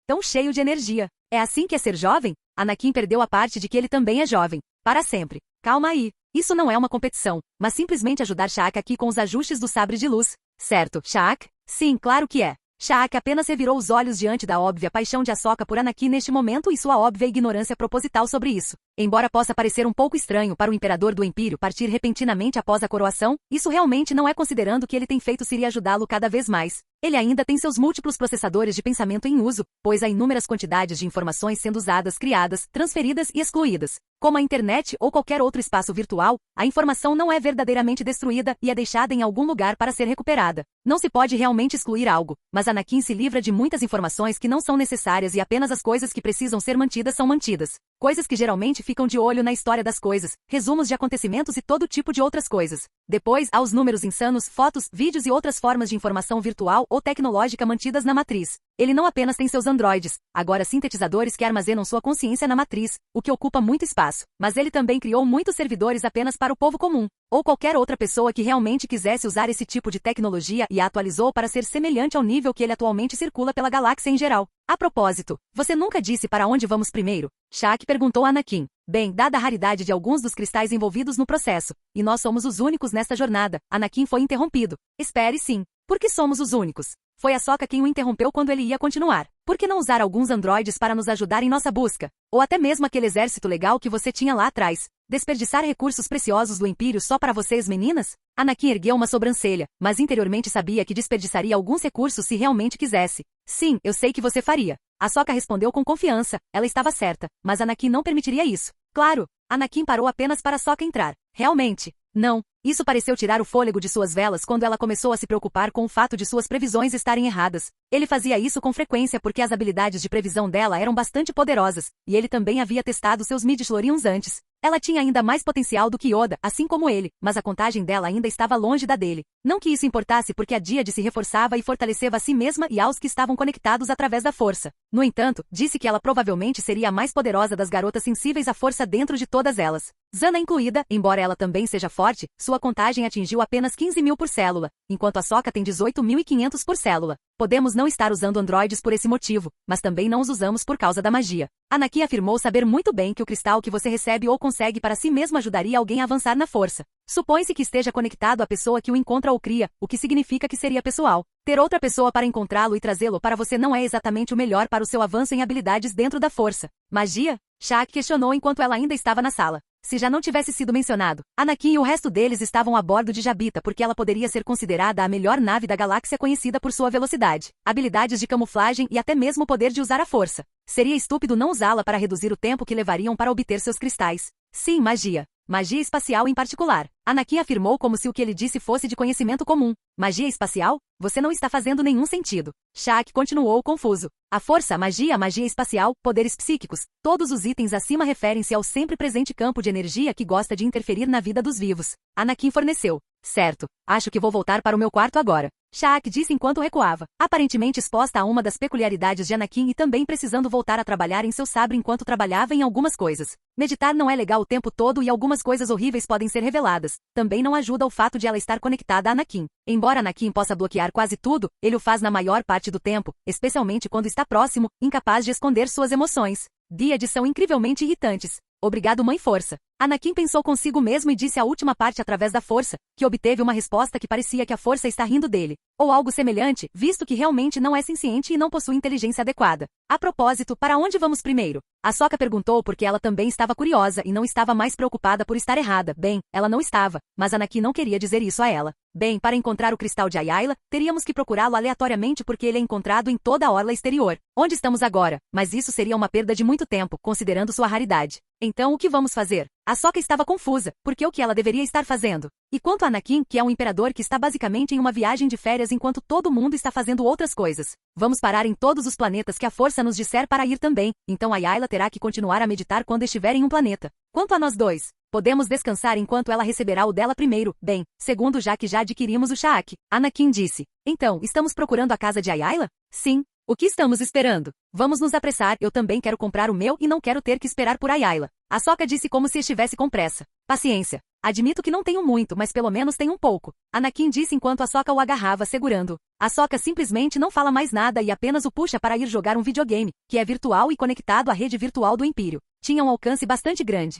Speaker 1: Tão cheio de energia. É assim que é ser jovem? Anakin perdeu a parte de que ele também é jovem. Para sempre. Calma aí. Isso não é uma competição, mas simplesmente ajudar Sha'ak aqui com os ajustes do sabre de luz. Certo, Sha'ak? Sim, claro que é. Sha'ak apenas revirou os olhos diante da óbvia paixão de Ahsoka por Anakin neste momento e sua óbvia ignorância proposital sobre isso. Embora possa parecer um pouco estranho para o imperador do Império partir repentinamente após a coroação, isso realmente não é considerando que ele tem feito Siri ajudá-lo cada vez mais. Ele ainda tem seus múltiplos processadores de pensamento em uso, pois há inúmeras quantidades de informações sendo usadas, criadas, transferidas e excluídas. Como a internet ou qualquer outro espaço virtual, a informação não é verdadeiramente destruída e é deixada em algum lugar para ser recuperada. Não se pode realmente excluir algo, mas Anakin se livra de muitas informações que não são necessárias e apenas as coisas que precisam ser mantidas são mantidas. Coisas que geralmente ficam de olho na história das coisas, resumos de acontecimentos e todo tipo de outras coisas. Depois, há os números insanos, fotos, vídeos e outras formas de informação virtual ou tecnológica mantidas na matriz. Ele não apenas tem seus androides, agora sintetizadores que armazenam sua consciência na matriz, o que ocupa muito espaço, mas ele também criou muitos servidores apenas para o povo comum, ou qualquer outra pessoa que realmente quisesse usar esse tipo de tecnologia e a atualizou para ser semelhante ao nível que ele atualmente circula pela galáxia em geral. A propósito, você nunca disse para onde vamos primeiro? Shaq perguntou a Anakin. Bem, dada a raridade de alguns dos cristais envolvidos no processo, e nós somos os únicos nesta jornada, Anakin foi interrompido. Espere sim. Por que somos os únicos? Foi Ahsoka quem o interrompeu quando ele ia continuar. Por que não usar alguns androides para nos ajudar em nossa busca? Ou até mesmo aquele exército legal que você tinha lá atrás? Desperdiçar recursos preciosos do Império só para vocês, meninas? Anakin ergueu uma sobrancelha, mas interiormente sabia que desperdiçaria alguns recursos se realmente quisesse. Sim, eu sei que você faria. Ahsoka respondeu com confiança. Ela estava certa, mas Anakin não permitiria isso. Claro, Anakin parou apenas para Ahsoka entrar. Realmente. Não. Isso pareceu tirar o fôlego de suas velas quando ela começou a se preocupar com o fato de suas previsões estarem erradas. Ele fazia isso com frequência porque as habilidades de previsão dela eram bastante poderosas, e ele também havia testado seus midi-chlorians antes. Ela tinha ainda mais potencial do que Yoda, assim como ele, mas a contagem dela ainda estava longe da dele. Não que isso importasse porque a Díade se reforçava e fortaleceva a si mesma e aos que estavam conectados através da força. No entanto, disse que ela provavelmente seria a mais poderosa das garotas sensíveis à força dentro de todas elas. Zana incluída, embora ela também seja forte, sua contagem atingiu apenas 15.000 por célula, enquanto a Ahsoka tem 18.500 por célula. Podemos não estar usando androides por esse motivo, mas também não os usamos por causa da magia. Anakin afirmou saber muito bem que o cristal que você recebe ou consegue para si mesmo ajudaria alguém a avançar na força. Supõe-se que esteja conectado à pessoa que o encontra ou cria, o que significa que seria pessoal. Ter outra pessoa para encontrá-lo e trazê-lo para você não é exatamente o melhor para o seu avanço em habilidades dentro da força. Magia? Shaq questionou enquanto ela ainda estava na sala. Se já não tivesse sido mencionado, Anakin e o resto deles estavam a bordo de Jabita porque ela poderia ser considerada a melhor nave da galáxia conhecida por sua velocidade, habilidades de camuflagem e até mesmo o poder de usar a força. Seria estúpido não usá-la para reduzir o tempo que levariam para obter seus cristais. Sim, magia. Magia espacial em particular. Anakin afirmou como se o que ele disse fosse de conhecimento comum. Magia espacial? Você não está fazendo nenhum sentido. Shaq continuou confuso. A força, magia espacial, poderes psíquicos, todos os itens acima referem-se ao sempre presente campo de energia que gosta de interferir na vida dos vivos. Anakin forneceu. Certo. Acho que vou voltar para o meu quarto agora. Shaq disse enquanto recuava, aparentemente exposta a uma das peculiaridades de Anakin e também precisando voltar a trabalhar em seu sabre enquanto trabalhava em algumas coisas. Meditar não é legal o tempo todo e algumas coisas horríveis podem ser reveladas. Também não ajuda o fato de ela estar conectada a Anakin. Embora Anakin possa bloquear quase tudo, ele o faz na maior parte do tempo, especialmente quando está próximo, incapaz de esconder suas emoções. Díades são incrivelmente irritantes. Obrigado, Mãe Força. Anakin pensou consigo mesmo e disse a última parte através da força, que obteve uma resposta que parecia que a força está rindo dele. Ou algo semelhante, visto que realmente não é senciente e não possui inteligência adequada. A propósito, para onde vamos primeiro? Ahsoka perguntou porque ela também estava curiosa e não estava mais preocupada por estar errada. Bem, ela não estava, mas Anakin não queria dizer isso a ela. Bem, para encontrar o cristal de Ayla, teríamos que procurá-lo aleatoriamente porque ele é encontrado em toda a orla exterior. Onde estamos agora? Mas isso seria uma perda de muito tempo, considerando sua raridade. Então o que vamos fazer? Ahsoka estava confusa, porque o que ela deveria estar fazendo? E quanto a Anakin, que é um imperador que está basicamente em uma viagem de férias enquanto todo mundo está fazendo outras coisas. Vamos parar em todos os planetas que a força nos disser para ir também, então Ayla terá que continuar a meditar quando estiver em um planeta. Quanto a nós dois, podemos descansar enquanto ela receberá o dela primeiro. Bem, segundo já que já adquirimos o Shaq. Anakin disse. Então, estamos procurando a casa de Ayla? Sim. O que estamos esperando? Vamos nos apressar, eu também quero comprar o meu e não quero ter que esperar por Ayla. Ahsoka disse como se estivesse com pressa. Paciência. Admito que não tenho muito, mas pelo menos tenho um pouco. Anakin disse enquanto Ahsoka o agarrava segurando. Ahsoka simplesmente não fala mais nada e apenas o puxa para ir jogar um videogame, que é virtual e conectado à rede virtual do Império. Tinha um alcance bastante grande.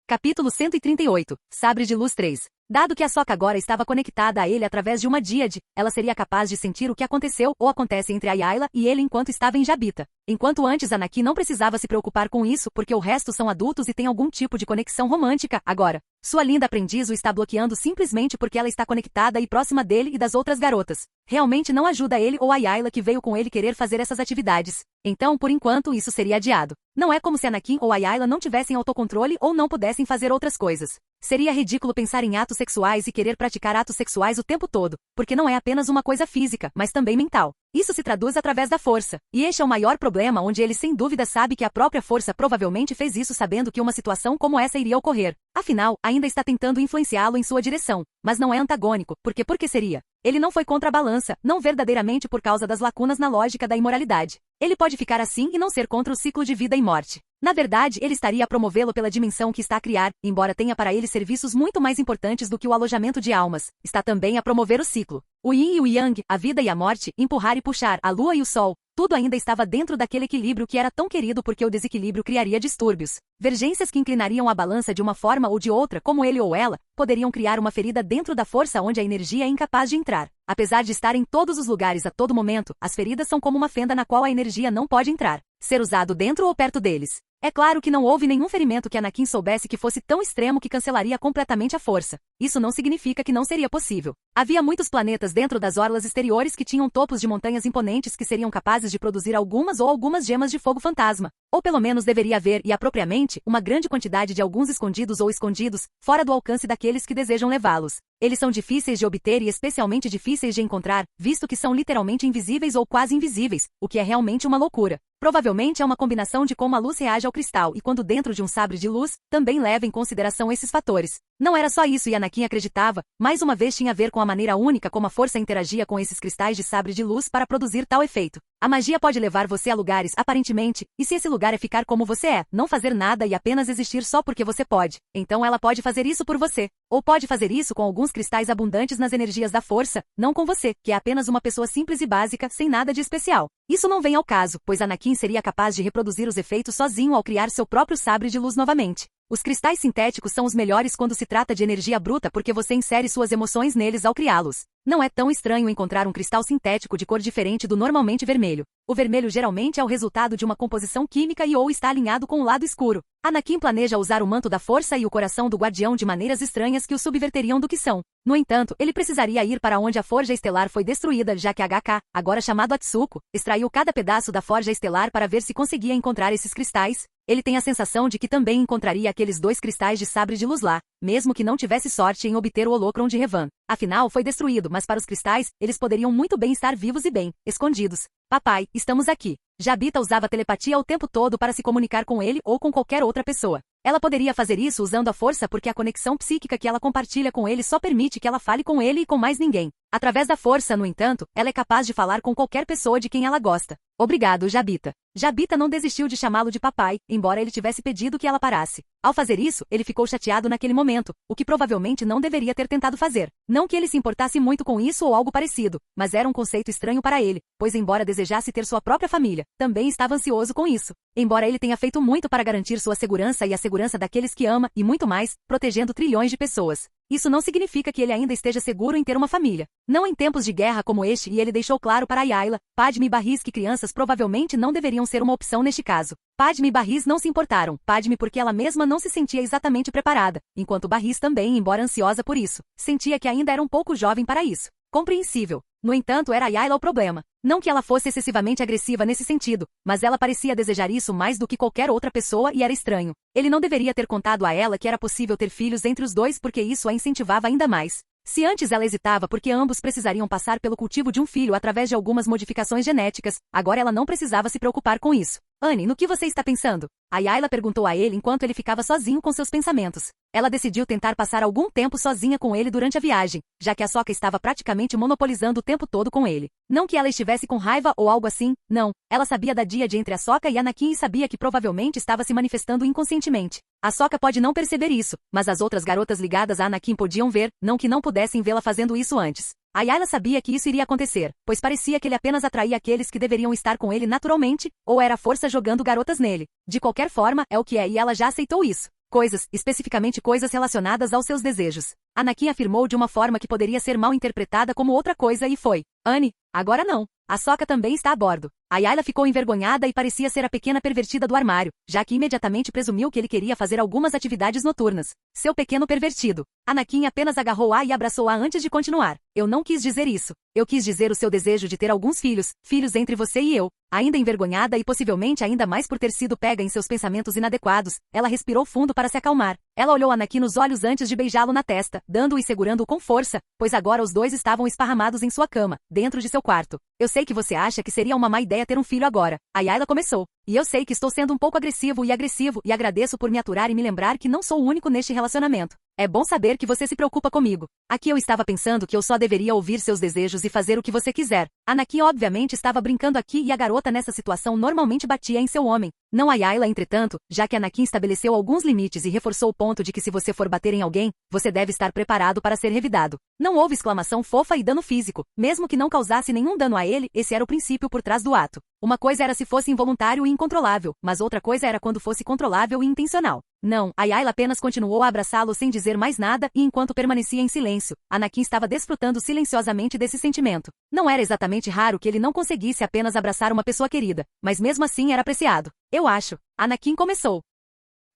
Speaker 1: Capítulo 138. Sabre de Luz 3. Dado que a Sokka agora estava conectada a ele através de uma díade, ela seria capaz de sentir o que aconteceu ou acontece entre a Ayla e ele enquanto estava em Jabita. Enquanto antes Anakin não precisava se preocupar com isso porque o resto são adultos e tem algum tipo de conexão romântica, agora, sua linda aprendiz o está bloqueando simplesmente porque ela está conectada e próxima dele e das outras garotas. Realmente não ajuda ele ou a Ayla que veio com ele querer fazer essas atividades. Então, por enquanto, isso seria adiado. Não é como se Anakin ou a Ayla não tivessem autocontrole ou não pudessem fazer outras coisas. Seria ridículo pensar em atos sexuais e querer praticar atos sexuais o tempo todo, porque não é apenas uma coisa física, mas também mental. Isso se traduz através da força, e este é o maior problema onde ele sem dúvida sabe que a própria força provavelmente fez isso sabendo que uma situação como essa iria ocorrer. Afinal, ainda está tentando influenciá-lo em sua direção, mas não é antagônico, porque por que seria? Ele não foi contra a balança, não verdadeiramente por causa das lacunas na lógica da imoralidade. Ele pode ficar assim e não ser contra o ciclo de vida e morte. Na verdade, ele estaria a promovê-lo pela dimensão que está a criar, embora tenha para ele serviços muito mais importantes do que o alojamento de almas. Está também a promover o ciclo. O yin e o yang, a vida e a morte, empurrar e puxar, a lua e o sol, tudo ainda estava dentro daquele equilíbrio que era tão querido porque o desequilíbrio criaria distúrbios. Vergências que inclinariam a balança de uma forma ou de outra, como ele ou ela, poderiam criar uma ferida dentro da força onde a energia é incapaz de entrar. Apesar de estar em todos os lugares a todo momento, as feridas são como uma fenda na qual a energia não pode entrar, ser usado dentro ou perto deles. É claro que não houve nenhum ferimento que Anakin soubesse que fosse tão extremo que cancelaria completamente a força. Isso não significa que não seria possível. Havia muitos planetas dentro das orlas exteriores que tinham topos de montanhas imponentes que seriam capazes de produzir algumas gemas de fogo fantasma. Ou pelo menos deveria haver, e apropriadamente, uma grande quantidade de alguns escondidos ou escondidos, fora do alcance daqueles que desejam levá-los. Eles são difíceis de obter e especialmente difíceis de encontrar, visto que são literalmente invisíveis ou quase invisíveis, o que é realmente uma loucura. Provavelmente é uma combinação de como a luz reage ao cristal e quando dentro de um sabre de luz, também leva em consideração esses fatores. Não era só isso e Anakin acreditava, mais uma vez tinha a ver com a maneira única como a força interagia com esses cristais de sabre de luz para produzir tal efeito. A magia pode levar você a lugares aparentemente, e se esse lugar é ficar como você é, não fazer nada e apenas existir só porque você pode, então ela pode fazer isso por você. Ou pode fazer isso com alguns cristais abundantes nas energias da força, não com você, que é apenas uma pessoa simples e básica, sem nada de especial. Isso não vem ao caso, pois Anakin seria capaz de reproduzir os efeitos sozinho ao criar seu próprio sabre de luz novamente. Os cristais sintéticos são os melhores quando se trata de energia bruta porque você insere suas emoções neles ao criá-los. Não é tão estranho encontrar um cristal sintético de cor diferente do normalmente vermelho. O vermelho geralmente é o resultado de uma composição química e ou está alinhado com o lado escuro. Anakin planeja usar o manto da força e o coração do guardião de maneiras estranhas que o subverteriam do que são. No entanto, ele precisaria ir para onde a forja estelar foi destruída, já que HK, agora chamado Atsuko, extraiu cada pedaço da forja estelar para ver se conseguia encontrar esses cristais. Ele tem a sensação de que também encontraria aqueles 2 cristais de sabre de luz lá, mesmo que não tivesse sorte em obter o holocron de Revan. Afinal, foi destruído, mas para os cristais, eles poderiam muito bem estar vivos e bem escondidos. Papai, estamos aqui. Jabita usava telepatia o tempo todo para se comunicar com ele ou com qualquer outra pessoa. Ela poderia fazer isso usando a força porque a conexão psíquica que ela compartilha com ele só permite que ela fale com ele e com mais ninguém. Através da força, no entanto, ela é capaz de falar com qualquer pessoa de quem ela gosta. Obrigado, Jabita. Jabita não desistiu de chamá-lo de papai, embora ele tivesse pedido que ela parasse. Ao fazer isso, ele ficou chateado naquele momento, o que provavelmente não deveria ter tentado fazer. Não que ele se importasse muito com isso ou algo parecido, mas era um conceito estranho para ele, pois embora desejasse ter sua própria família, também estava ansioso com isso. Embora ele tenha feito muito para garantir sua segurança e a segurança daqueles que ama, e muito mais, protegendo trilhões de pessoas. Isso não significa que ele ainda esteja seguro em ter uma família. Não em tempos de guerra como este e ele deixou claro para Ayla, Padme e Barris que crianças provavelmente não deveriam ser uma opção neste caso. Padme e Barris não se importaram, Padme porque ela mesma não se sentia exatamente preparada, enquanto Barris também, embora ansiosa por isso, sentia que ainda era um pouco jovem para isso. Compreensível. No entanto, era Ayla o problema. Não que ela fosse excessivamente agressiva nesse sentido, mas ela parecia desejar isso mais do que qualquer outra pessoa e era estranho. Ele não deveria ter contado a ela que era possível ter filhos entre os dois porque isso a incentivava ainda mais. Se antes ela hesitava porque ambos precisariam passar pelo cultivo de um filho através de algumas modificações genéticas, agora ela não precisava se preocupar com isso. Annie, no que você está pensando? A Ayla perguntou a ele enquanto ele ficava sozinho com seus pensamentos. Ela decidiu tentar passar algum tempo sozinha com ele durante a viagem, já que a Sokka estava praticamente monopolizando o tempo todo com ele. Não que ela estivesse com raiva ou algo assim, não. Ela sabia da díade entre a Sokka e Anakin e sabia que provavelmente estava se manifestando inconscientemente. A Sokka pode não perceber isso, mas as outras garotas ligadas a Anakin podiam ver, não que não pudessem vê-la fazendo isso antes. A Ayla sabia que isso iria acontecer, pois parecia que ele apenas atraía aqueles que deveriam estar com ele naturalmente, ou era a força jogando garotas nele. De qualquer forma, é o que é e ela já aceitou isso. Coisas, especificamente coisas relacionadas aos seus desejos. Anakin afirmou de uma forma que poderia ser mal interpretada como outra coisa e foi. Anne, agora não. A Sokka também está a bordo. Ayla ficou envergonhada e parecia ser a pequena pervertida do armário, já que imediatamente presumiu que ele queria fazer algumas atividades noturnas. Seu pequeno pervertido. Anakin apenas agarrou-a e abraçou-a antes de continuar. Eu não quis dizer isso. Eu quis dizer o seu desejo de ter alguns filhos entre você e eu. Ainda envergonhada e possivelmente ainda mais por ter sido pega em seus pensamentos inadequados, ela respirou fundo para se acalmar. Ela olhou Anakin nos olhos antes de beijá-lo na testa, dando-o e segurando-o com força, pois agora os dois estavam esparramados em sua cama, dentro de seu quarto. Eu sei que você acha que seria uma má ideia ter um filho agora. Ayla começou. E eu sei que estou sendo um pouco agressivo e agradeço por me aturar e me lembrar que não sou o único neste relacionamento. É bom saber que você se preocupa comigo. Aqui eu estava pensando que eu só deveria ouvir seus desejos e fazer o que você quiser. Anakin obviamente estava brincando aqui e a garota nessa situação normalmente batia em seu homem. Não Ayla, entretanto, já que Anakin estabeleceu alguns limites e reforçou o ponto de que se você for bater em alguém, você deve estar preparado para ser revidado. Não houve exclamação fofa e dano físico. Mesmo que não causasse nenhum dano a ele, esse era o princípio por trás do ato. Uma coisa era se fosse involuntário e incontrolável, mas outra coisa era quando fosse controlável e intencional. Não, Ayla apenas continuou a abraçá-lo sem dizer mais nada e enquanto permanecia em silêncio, Anakin estava desfrutando silenciosamente desse sentimento. Não era exatamente raro que ele não conseguisse apenas abraçar uma pessoa querida, mas mesmo assim era apreciado. Eu acho. Anakin começou.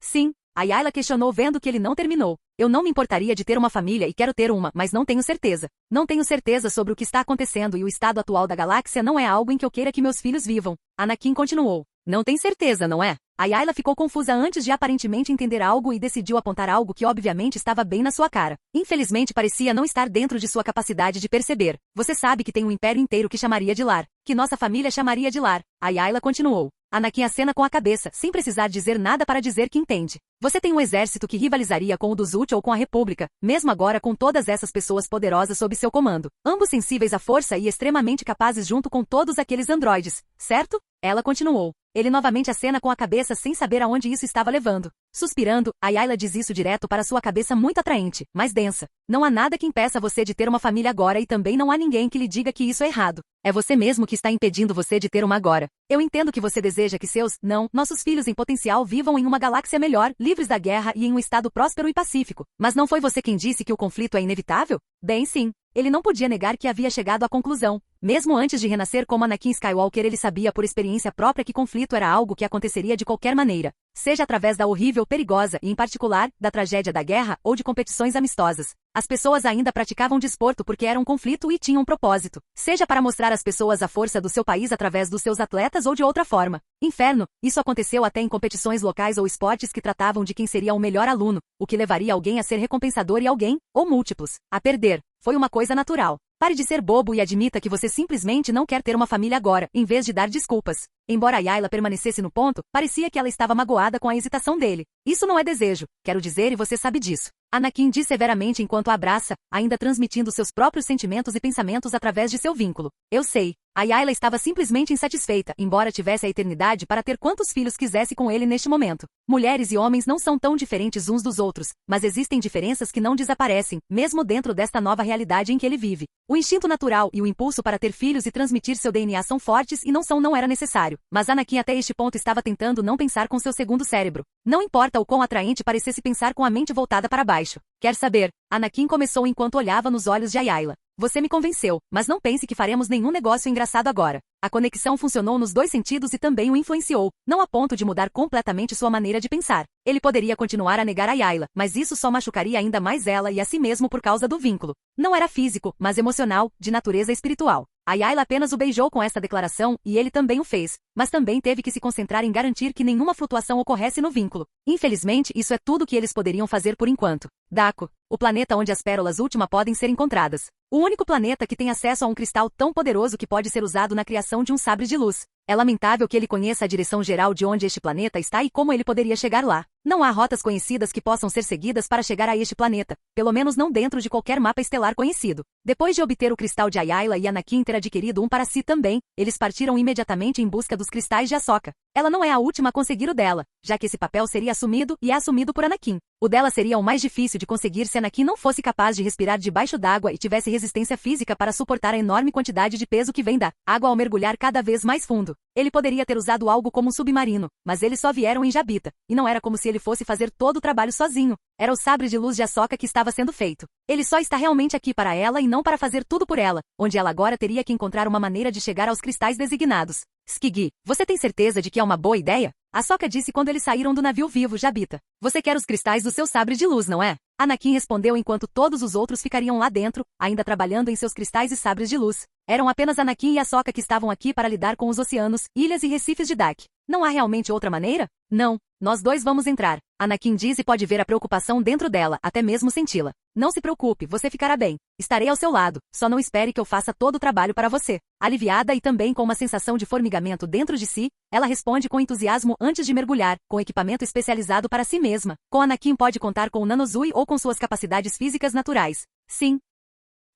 Speaker 1: Sim, Ayla questionou vendo que ele não terminou. Eu não me importaria de ter uma família e quero ter uma, mas não tenho certeza. Não tenho certeza sobre o que está acontecendo e o estado atual da galáxia não é algo em que eu queira que meus filhos vivam. Anakin continuou. Não tem certeza, não é? Ayla ficou confusa antes de aparentemente entender algo e decidiu apontar algo que obviamente estava bem na sua cara. Infelizmente parecia não estar dentro de sua capacidade de perceber. Você sabe que tem um império inteiro que chamaria de lar. Que nossa família chamaria de lar. Ayla continuou. Anakin acena com a cabeça, sem precisar dizer nada para dizer que entende. Você tem um exército que rivalizaria com o dos Ucht ou com a República, mesmo agora com todas essas pessoas poderosas sob seu comando. Ambos sensíveis à força e extremamente capazes junto com todos aqueles androides, certo? Ela continuou. Ele novamente acena com a cabeça sem saber aonde isso estava levando. Suspirando, Ayla diz isso direto para sua cabeça muito atraente, mas densa. Não há nada que impeça você de ter uma família agora e também não há ninguém que lhe diga que isso é errado. É você mesmo que está impedindo você de ter uma agora. Eu entendo que você deseja que nossos filhos em potencial vivam em uma galáxia melhor, livres da guerra e em um estado próspero e pacífico. Mas não foi você quem disse que o conflito é inevitável? Bem, sim. Ele não podia negar que havia chegado à conclusão. Mesmo antes de renascer como Anakin Skywalker, ele sabia por experiência própria que conflito era algo que aconteceria de qualquer maneira. Seja através da horrível, perigosa e, em particular, da tragédia da guerra ou de competições amistosas. As pessoas ainda praticavam desporto porque era um conflito e tinham um propósito. Seja para mostrar às pessoas a força do seu país através dos seus atletas ou de outra forma. Inferno, isso aconteceu até em competições locais ou esportes que tratavam de quem seria o melhor aluno, o que levaria alguém a ser recompensador e alguém, ou múltiplos, a perder. Foi uma coisa natural. Pare de ser bobo e admita que você simplesmente não quer ter uma família agora, em vez de dar desculpas. Embora Ayla permanecesse no ponto, parecia que ela estava magoada com a hesitação dele. Isso não é desejo, quero dizer, e você sabe disso. Anakin diz severamente enquanto a abraça, ainda transmitindo seus próprios sentimentos e pensamentos através de seu vínculo. Eu sei. Ayla estava simplesmente insatisfeita, embora tivesse a eternidade para ter quantos filhos quisesse com ele neste momento. Mulheres e homens não são tão diferentes uns dos outros, mas existem diferenças que não desaparecem, mesmo dentro desta nova realidade em que ele vive. O instinto natural e o impulso para ter filhos e transmitir seu DNA são fortes e não era necessário. Mas Anakin até este ponto estava tentando não pensar com seu segundo cérebro. Não importa o quão atraente parecesse pensar com a mente voltada para baixo. Quer saber? Anakin começou enquanto olhava nos olhos de Ayla. Você me convenceu, mas não pense que faremos nenhum negócio engraçado agora. A conexão funcionou nos dois sentidos e também o influenciou, não a ponto de mudar completamente sua maneira de pensar. Ele poderia continuar a negar a Ayla, mas isso só machucaria ainda mais ela e a si mesmo por causa do vínculo. Não era físico, mas emocional, de natureza espiritual. Ayla apenas o beijou com esta declaração, e ele também o fez, mas também teve que se concentrar em garantir que nenhuma flutuação ocorresse no vínculo. Infelizmente, isso é tudo que eles poderiam fazer por enquanto. Daco, o planeta onde as pérolas última podem ser encontradas. O único planeta que tem acesso a um cristal tão poderoso que pode ser usado na criação de um sabre de luz. É lamentável que ele conheça a direção geral de onde este planeta está e como ele poderia chegar lá. Não há rotas conhecidas que possam ser seguidas para chegar a este planeta, pelo menos não dentro de qualquer mapa estelar conhecido. Depois de obter o cristal de Ayla e Anakin ter adquirido um para si também, eles partiram imediatamente em busca dos cristais de Ahsoka. Ela não é a última a conseguir o dela, já que esse papel seria assumido e é assumido por Anakin. O dela seria o mais difícil de conseguir se Anakin não fosse capaz de respirar debaixo d'água e tivesse resistência física para suportar a enorme quantidade de peso que vem da água ao mergulhar cada vez mais fundo. Ele poderia ter usado algo como um submarino, mas eles só vieram em Jabita, e não era como se ele fosse fazer todo o trabalho sozinho. Era o sabre de luz de Ahsoka que estava sendo feito. Ele só está realmente aqui para ela e não para fazer tudo por ela, onde ela agora teria que encontrar uma maneira de chegar aos cristais designados. Skiggy, você tem certeza de que é uma boa ideia? Ahsoka disse quando eles saíram do navio vivo Jabita. Você quer os cristais do seu sabre de luz, não é? Anakin respondeu enquanto todos os outros ficariam lá dentro, ainda trabalhando em seus cristais e sabres de luz. Eram apenas Anakin e Ahsoka que estavam aqui para lidar com os oceanos, ilhas e recifes de Dak. Não há realmente outra maneira? Não. Nós dois vamos entrar. Anakin diz e pode ver a preocupação dentro dela, até mesmo senti-la. Não se preocupe, você ficará bem. Estarei ao seu lado, só não espere que eu faça todo o trabalho para você. Aliviada e também com uma sensação de formigamento dentro de si, ela responde com entusiasmo antes de mergulhar, com equipamento especializado para si mesma. Com Anakin pode contar com o Nanozui ou com suas capacidades físicas naturais. Sim.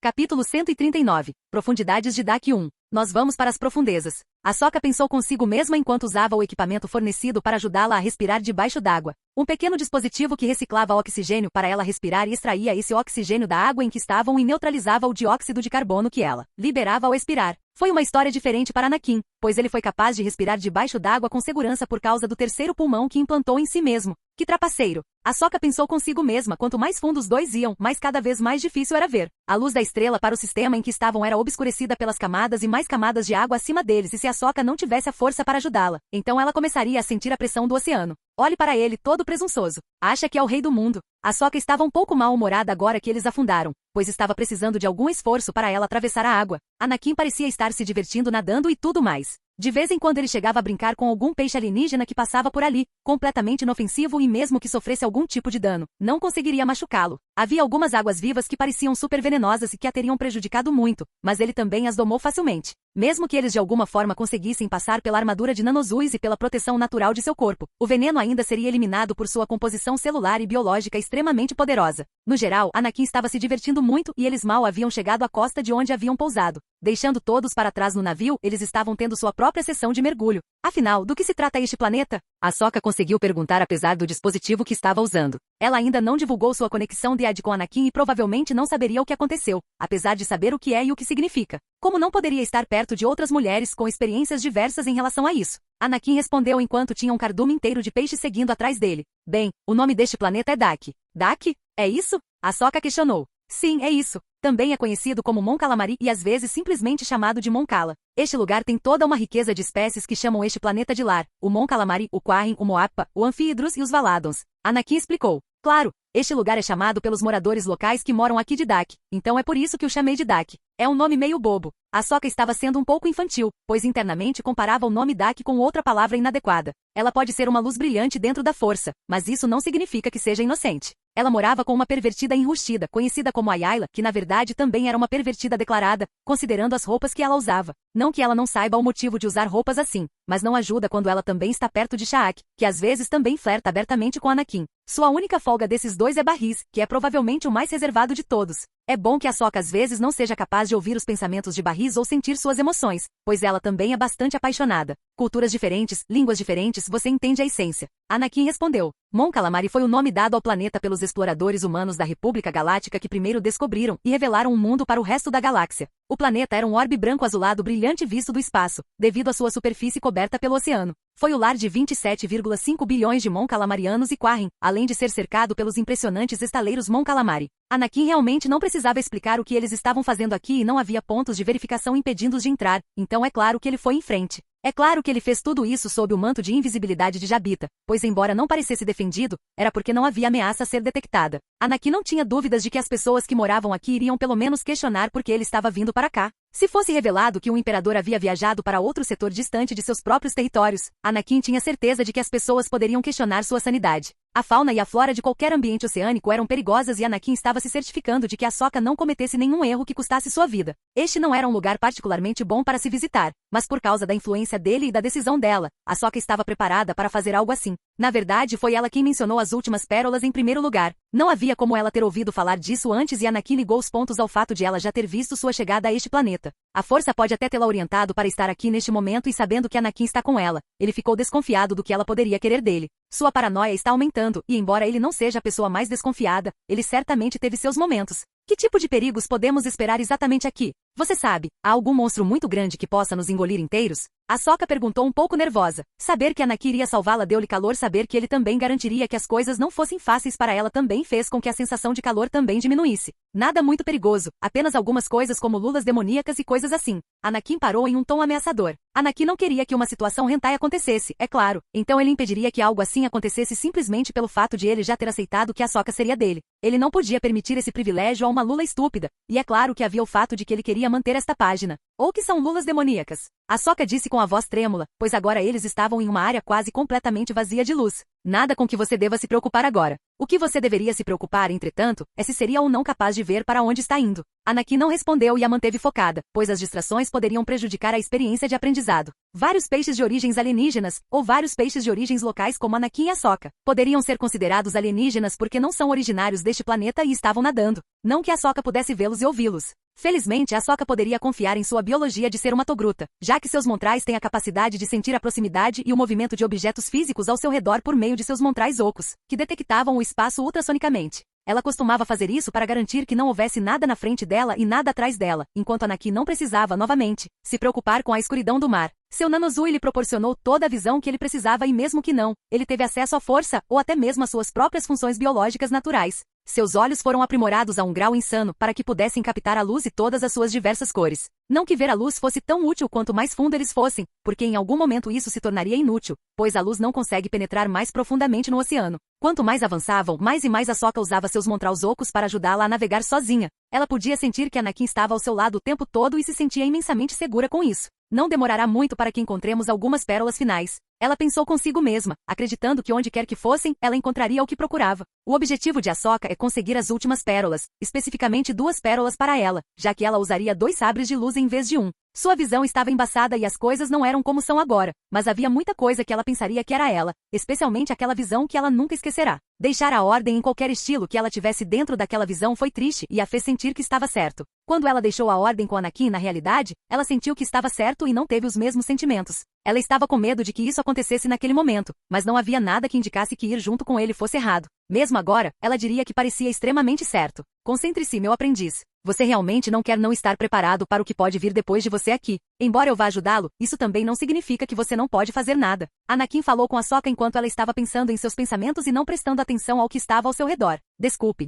Speaker 1: Capítulo 139. Profundidades de Dak 1. Nós vamos para as profundezas. Ahsoka pensou consigo mesma enquanto usava o equipamento fornecido para ajudá-la a respirar debaixo d'água. Um pequeno dispositivo que reciclava oxigênio para ela respirar e extraía esse oxigênio da água em que estavam e neutralizava o dióxido de carbono que ela liberava ao expirar. Foi uma história diferente para Anakin, pois ele foi capaz de respirar debaixo d'água com segurança por causa do terceiro pulmão que implantou em si mesmo. Que trapaceiro! Ahsoka pensou consigo mesma, quanto mais fundo os dois iam, mais cada vez mais difícil era ver. A luz da estrela para o sistema em que estavam era obscurecida pelas camadas e mais camadas de água acima deles, e se Ahsoka não tivesse a força para ajudá-la, então ela começaria a sentir a pressão do oceano. Olhe para ele, todo presunçoso. Acha que é o rei do mundo. Ahsoka estava um pouco mal-humorada agora que eles afundaram, pois estava precisando de algum esforço para ela atravessar a água. Anakin parecia estar se divertindo nadando e tudo mais. De vez em quando ele chegava a brincar com algum peixe alienígena que passava por ali, completamente inofensivo e mesmo que sofresse algum tipo de dano, não conseguiria machucá-lo. Havia algumas águas-vivas que pareciam super venenosas e que a teriam prejudicado muito, mas ele também as domou facilmente. Mesmo que eles de alguma forma conseguissem passar pela armadura de nanozuis e pela proteção natural de seu corpo, o veneno ainda seria eliminado por sua composição celular e biológica extremamente poderosa. No geral, Anakin estava se divertindo muito e eles mal haviam chegado à costa de onde haviam pousado. Deixando todos para trás no navio, eles estavam tendo sua própria sessão de mergulho. Afinal, do que se trata este planeta? Ahsoka conseguiu perguntar apesar do dispositivo que estava usando. Ela ainda não divulgou sua conexão DeAd com Anakin e provavelmente não saberia o que aconteceu, apesar de saber o que é e o que significa. Como não poderia estar perto de outras mulheres com experiências diversas em relação a isso? Anakin respondeu enquanto tinha um cardume inteiro de peixes seguindo atrás dele. Bem, o nome deste planeta é Dak. Dak? É isso? Ahsoka questionou. Sim, é isso. Também é conhecido como Mon Calamari e às vezes simplesmente chamado de Mon Cala. Este lugar tem toda uma riqueza de espécies que chamam este planeta de lar. O Mon Calamari, o Quarren, o Moappa, o Anfídros e os Valadons. Anakin explicou. Claro, este lugar é chamado pelos moradores locais que moram aqui de Dak, então é por isso que o chamei de Dak. É um nome meio bobo. Ahsoka estava sendo um pouco infantil, pois internamente comparava o nome Dak com outra palavra inadequada. Ela pode ser uma luz brilhante dentro da força, mas isso não significa que seja inocente. Ela morava com uma pervertida enrustida, conhecida como Ayla, que na verdade também era uma pervertida declarada, considerando as roupas que ela usava. Não que ela não saiba o motivo de usar roupas assim, mas não ajuda quando ela também está perto de Sha'ak, que às vezes também flerta abertamente com Anakin. Sua única folga desses dois é Barris, que é provavelmente o mais reservado de todos. É bom que Ahsoka às vezes não seja capaz de ouvir os pensamentos de Barris ou sentir suas emoções, pois ela também é bastante apaixonada. Culturas diferentes, línguas diferentes, você entende a essência. Anakin respondeu. Mon Calamari foi o nome dado ao planeta pelos exploradores humanos da República Galáctica que primeiro descobriram e revelaram um mundo para o resto da galáxia. O planeta era um orbe branco azulado brilhante visto do espaço, devido à sua superfície coberta pelo oceano. Foi o lar de 27,5 bilhões de Mon Calamarianos e Quarren, além de ser cercado pelos impressionantes estaleiros Mon Calamari. Anakin realmente não precisava explicar o que eles estavam fazendo aqui e não havia pontos de verificação impedindo-os de entrar, então é claro que ele foi em frente. É claro que ele fez tudo isso sob o manto de invisibilidade de Jabita, pois embora não parecesse defendido, era porque não havia ameaça a ser detectada. Anakin não tinha dúvidas de que as pessoas que moravam aqui iriam pelo menos questionar por que ele estava vindo para cá. Se fosse revelado que um imperador havia viajado para outro setor distante de seus próprios territórios, Anakin tinha certeza de que as pessoas poderiam questionar sua sanidade. A fauna e a flora de qualquer ambiente oceânico eram perigosas e Anakin estava se certificando de que Ahsoka não cometesse nenhum erro que custasse sua vida. Este não era um lugar particularmente bom para se visitar, mas por causa da influência dele e da decisão dela, Ahsoka estava preparada para fazer algo assim. Na verdade, foi ela quem mencionou as últimas pérolas em primeiro lugar. Não havia como ela ter ouvido falar disso antes e Anakin ligou os pontos ao fato de ela já ter visto sua chegada a este planeta. A força pode até tê-la orientado para estar aqui neste momento e sabendo que Anakin está com ela, ele ficou desconfiado do que ela poderia querer dele. Sua paranoia está aumentando e embora ele não seja a pessoa mais desconfiada, ele certamente teve seus momentos. Que tipo de perigos podemos esperar exatamente aqui? Você sabe, há algum monstro muito grande que possa nos engolir inteiros? Ahsoka perguntou um pouco nervosa. Saber que Anakin iria salvá-la deu-lhe calor, saber que ele também garantiria que as coisas não fossem fáceis para ela também fez com que a sensação de calor também diminuísse. Nada muito perigoso, apenas algumas coisas como lulas demoníacas e coisas assim. Anakin parou em um tom ameaçador. Anakin não queria que uma situação hentai acontecesse, é claro. Então ele impediria que algo assim acontecesse simplesmente pelo fato de ele já ter aceitado que Ahsoka seria dele. Ele não podia permitir esse privilégio a uma lula estúpida. E é claro que havia o fato de que ele queria manter esta página. Ou que são lulas demoníacas. Ahsoka disse com a voz trêmula, pois agora eles estavam em uma área quase completamente vazia de luz. Nada com que você deva se preocupar agora. O que você deveria se preocupar, entretanto, é se seria ou não capaz de ver para onde está indo. Anakin não respondeu e a manteve focada, pois as distrações poderiam prejudicar a experiência de aprendizado. Vários peixes de origens alienígenas, ou vários peixes de origens locais como Anakin e Ahsoka, poderiam ser considerados alienígenas porque não são originários deste planeta e estavam nadando. Não que Ahsoka pudesse vê-los e ouvi-los. Felizmente, Ahsoka poderia confiar em sua biologia de ser uma togruta, já que seus montrais têm a capacidade de sentir a proximidade e o movimento de objetos físicos ao seu redor por meio de seus montrais ocos, que detectavam o espaço ultrassonicamente. Ela costumava fazer isso para garantir que não houvesse nada na frente dela e nada atrás dela, enquanto Anakin não precisava, novamente, se preocupar com a escuridão do mar. Seu Nanozui lhe proporcionou toda a visão que ele precisava e mesmo que não, ele teve acesso à força ou até mesmo às suas próprias funções biológicas naturais. Seus olhos foram aprimorados a um grau insano para que pudessem captar a luz e todas as suas diversas cores. Não que ver a luz fosse tão útil quanto mais fundo eles fossem, porque em algum momento isso se tornaria inútil, pois a luz não consegue penetrar mais profundamente no oceano. Quanto mais avançavam, mais e mais Ahsoka usava seus montraus ocos para ajudá-la a navegar sozinha. Ela podia sentir que Anakin estava ao seu lado o tempo todo e se sentia imensamente segura com isso. Não demorará muito para que encontremos algumas pérolas finais. Ela pensou consigo mesma, acreditando que onde quer que fossem, ela encontraria o que procurava. O objetivo de Ahsoka é conseguir as últimas pérolas, especificamente 2 pérolas para ela, já que ela usaria 2 sabres de luz em vez de 1. Sua visão estava embaçada e as coisas não eram como são agora, mas havia muita coisa que ela pensaria que era ela, especialmente aquela visão que ela nunca esquecerá. Deixar a ordem em qualquer estilo que ela tivesse dentro daquela visão foi triste e a fez sentir que estava certo. Quando ela deixou a ordem com Anakin na realidade, ela sentiu que estava certo e não teve os mesmos sentimentos. Ela estava com medo de que isso acontecesse naquele momento, mas não havia nada que indicasse que ir junto com ele fosse errado. Mesmo agora, ela diria que parecia extremamente certo. Concentre-se, meu aprendiz. Você realmente não quer não estar preparado para o que pode vir depois de você aqui. Embora eu vá ajudá-lo, isso também não significa que você não pode fazer nada. Anakin falou com Ahsoka enquanto ela estava pensando em seus pensamentos e não prestando atenção ao que estava ao seu redor. Desculpe.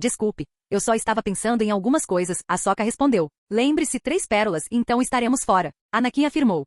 Speaker 1: Eu só estava pensando em algumas coisas, Ahsoka respondeu. Lembre-se, 3 pérolas, então estaremos fora. Anakin afirmou.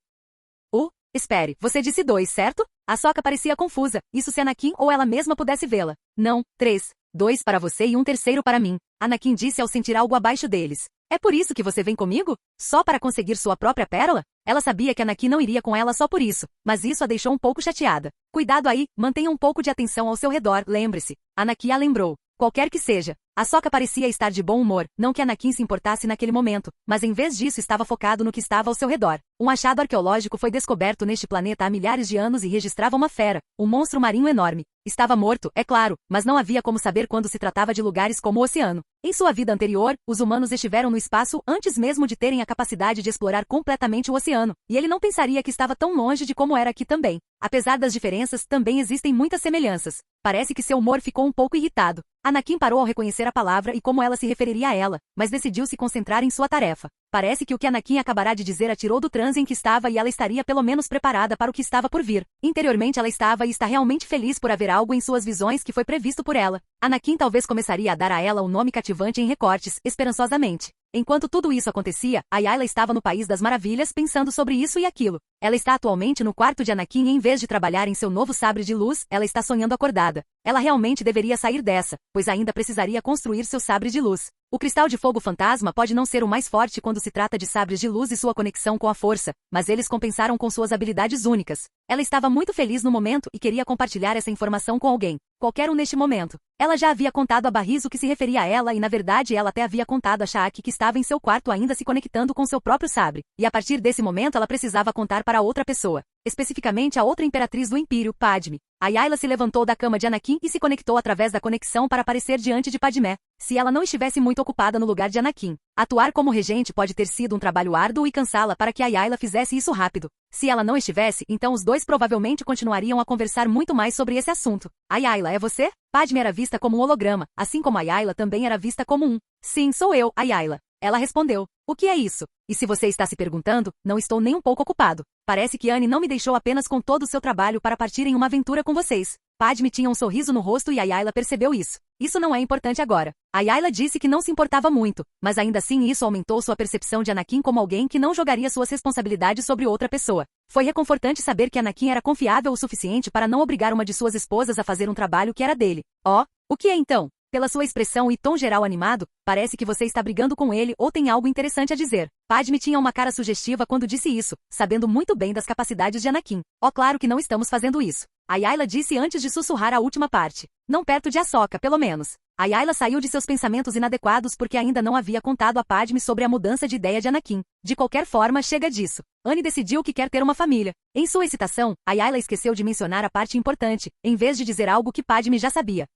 Speaker 1: Espere, você disse 2, certo? Ahsoka parecia confusa, isso se Anakin ou ela mesma pudesse vê-la. Não, 3. 2 para você e um terceiro para mim. Anakin disse ao sentir algo abaixo deles. É por isso que você vem comigo? Só para conseguir sua própria pérola? Ela sabia que Anakin não iria com ela só por isso, mas isso a deixou um pouco chateada. Cuidado aí, mantenha um pouco de atenção ao seu redor, lembre-se. Anakin a lembrou. Qualquer que seja, Ahsoka parecia estar de bom humor, não que Anakin se importasse naquele momento, mas em vez disso estava focado no que estava ao seu redor. Um achado arqueológico foi descoberto neste planeta há milhares de anos e registrava uma fera, um monstro marinho enorme. Estava morto, é claro, mas não havia como saber quando se tratava de lugares como o oceano. Em sua vida anterior, os humanos estiveram no espaço antes mesmo de terem a capacidade de explorar completamente o oceano, e ele não pensaria que estava tão longe de como era aqui também. Apesar das diferenças, também existem muitas semelhanças. Parece que seu humor ficou um pouco irritado. Anakin parou ao reconhecer a palavra e como ela se referiria a ela, mas decidiu se concentrar em sua tarefa. Parece que o que Anakin acabará de dizer a tirou do transe em que estava e ela estaria pelo menos preparada para o que estava por vir. Interiormente ela estava e está realmente feliz por haver algo em suas visões que foi previsto por ela. Anakin talvez começaria a dar a ela um nome cativante em recortes, esperançosamente. Enquanto tudo isso acontecia, Ayla estava no País das Maravilhas pensando sobre isso e aquilo. Ela está atualmente no quarto de Anakin e em vez de trabalhar em seu novo sabre de luz, ela está sonhando acordada. Ela realmente deveria sair dessa, pois ainda precisaria construir seu sabre de luz. O cristal de fogo fantasma pode não ser o mais forte quando se trata de sabres de luz e sua conexão com a força, mas eles compensaram com suas habilidades únicas. Ela estava muito feliz no momento e queria compartilhar essa informação com alguém, qualquer um neste momento. Ela já havia contado a Barriz o que se referia a ela e na verdade ela até havia contado a Sha'ak que estava em seu quarto ainda se conectando com seu próprio sabre. E a partir desse momento ela precisava contar para outra pessoa. Especificamente a outra imperatriz do Império, Padme. Ayla se levantou da cama de Anakin e se conectou através da conexão para aparecer diante de Padmé. Se ela não estivesse muito ocupada no lugar de Anakin. Atuar como regente pode ter sido um trabalho árduo e cansá-la para que Ayla fizesse isso rápido. Se ela não estivesse, então os dois provavelmente continuariam a conversar muito mais sobre esse assunto. Ayla, é você? Padmé era vista como um holograma, assim como Ayla também era vista como um. Sim, sou eu, Ayla. Ela respondeu. O que é isso? E se você está se perguntando, não estou nem um pouco ocupado. Parece que Anne não me deixou apenas com todo o seu trabalho para partir em uma aventura com vocês. Padme tinha um sorriso no rosto e Ayla percebeu isso. Isso não é importante agora. Ayla disse que não se importava muito, mas ainda assim isso aumentou sua percepção de Anakin como alguém que não jogaria suas responsabilidades sobre outra pessoa. Foi reconfortante saber que Anakin era confiável o suficiente para não obrigar uma de suas esposas a fazer um trabalho que era dele. Oh, o que é então? Pela sua expressão e tom geral animado, parece que você está brigando com ele ou tem algo interessante a dizer. Padme tinha uma cara sugestiva quando disse isso, sabendo muito bem das capacidades de Anakin. Oh, claro que não estamos fazendo isso. Ayla disse antes de sussurrar a última parte. Não perto de Ahsoka, pelo menos. Ayla saiu de seus pensamentos inadequados porque ainda não havia contado a Padme sobre a mudança de ideia de Anakin. De qualquer forma, chega disso. Anne decidiu que quer ter uma família. Em sua excitação, Ayla esqueceu de mencionar a parte importante, em vez de dizer algo que Padme já sabia.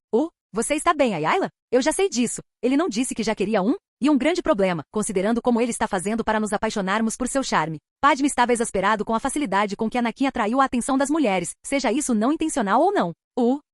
Speaker 1: Você está bem, Ayla? Eu já sei disso. Ele não disse que já queria um? E um grande problema, considerando como ele está fazendo para nos apaixonarmos por seu charme. Padme estava exasperado com a facilidade com que Anakin atraiu a atenção das mulheres, seja isso não intencional ou não.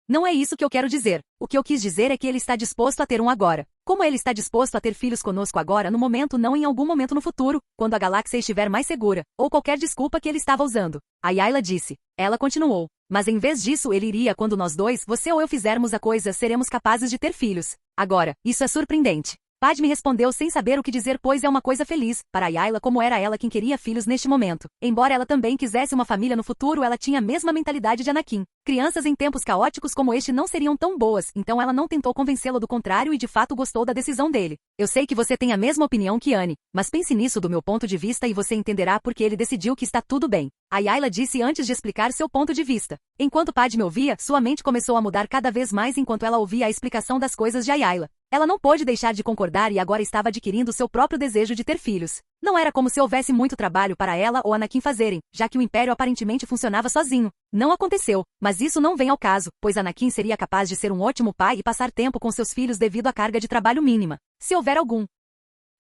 Speaker 1: Não é isso que eu quero dizer. O que eu quis dizer é que ele está disposto a ter um agora. Como ele está disposto a ter filhos conosco agora no momento não em algum momento no futuro, quando a galáxia estiver mais segura, ou qualquer desculpa que ele estava usando. Ayla disse. Ela continuou. Mas em vez disso ele iria quando nós dois, você ou eu fizermos a coisa, seremos capazes de ter filhos. Agora, isso é surpreendente. Padme respondeu sem saber o que dizer pois é uma coisa feliz, para Ayla como era ela quem queria filhos neste momento. Embora ela também quisesse uma família no futuro ela tinha a mesma mentalidade de Anakin. Crianças em tempos caóticos como este não seriam tão boas, então ela não tentou convencê-lo do contrário e de fato gostou da decisão dele. Eu sei que você tem a mesma opinião que Anne, mas pense nisso do meu ponto de vista e você entenderá porque ele decidiu que está tudo bem. Ayla disse antes de explicar seu ponto de vista. Enquanto Padme ouvia, sua mente começou a mudar cada vez mais enquanto ela ouvia a explicação das coisas de Ayla. Ela não pôde deixar de concordar e agora estava adquirindo seu próprio desejo de ter filhos. Não era como se houvesse muito trabalho para ela ou Anakin fazerem, já que o Império aparentemente funcionava sozinho. Não aconteceu, mas isso não vem ao caso, pois Anakin seria capaz de ser um ótimo pai e passar tempo com seus filhos devido à carga de trabalho mínima, se houver algum.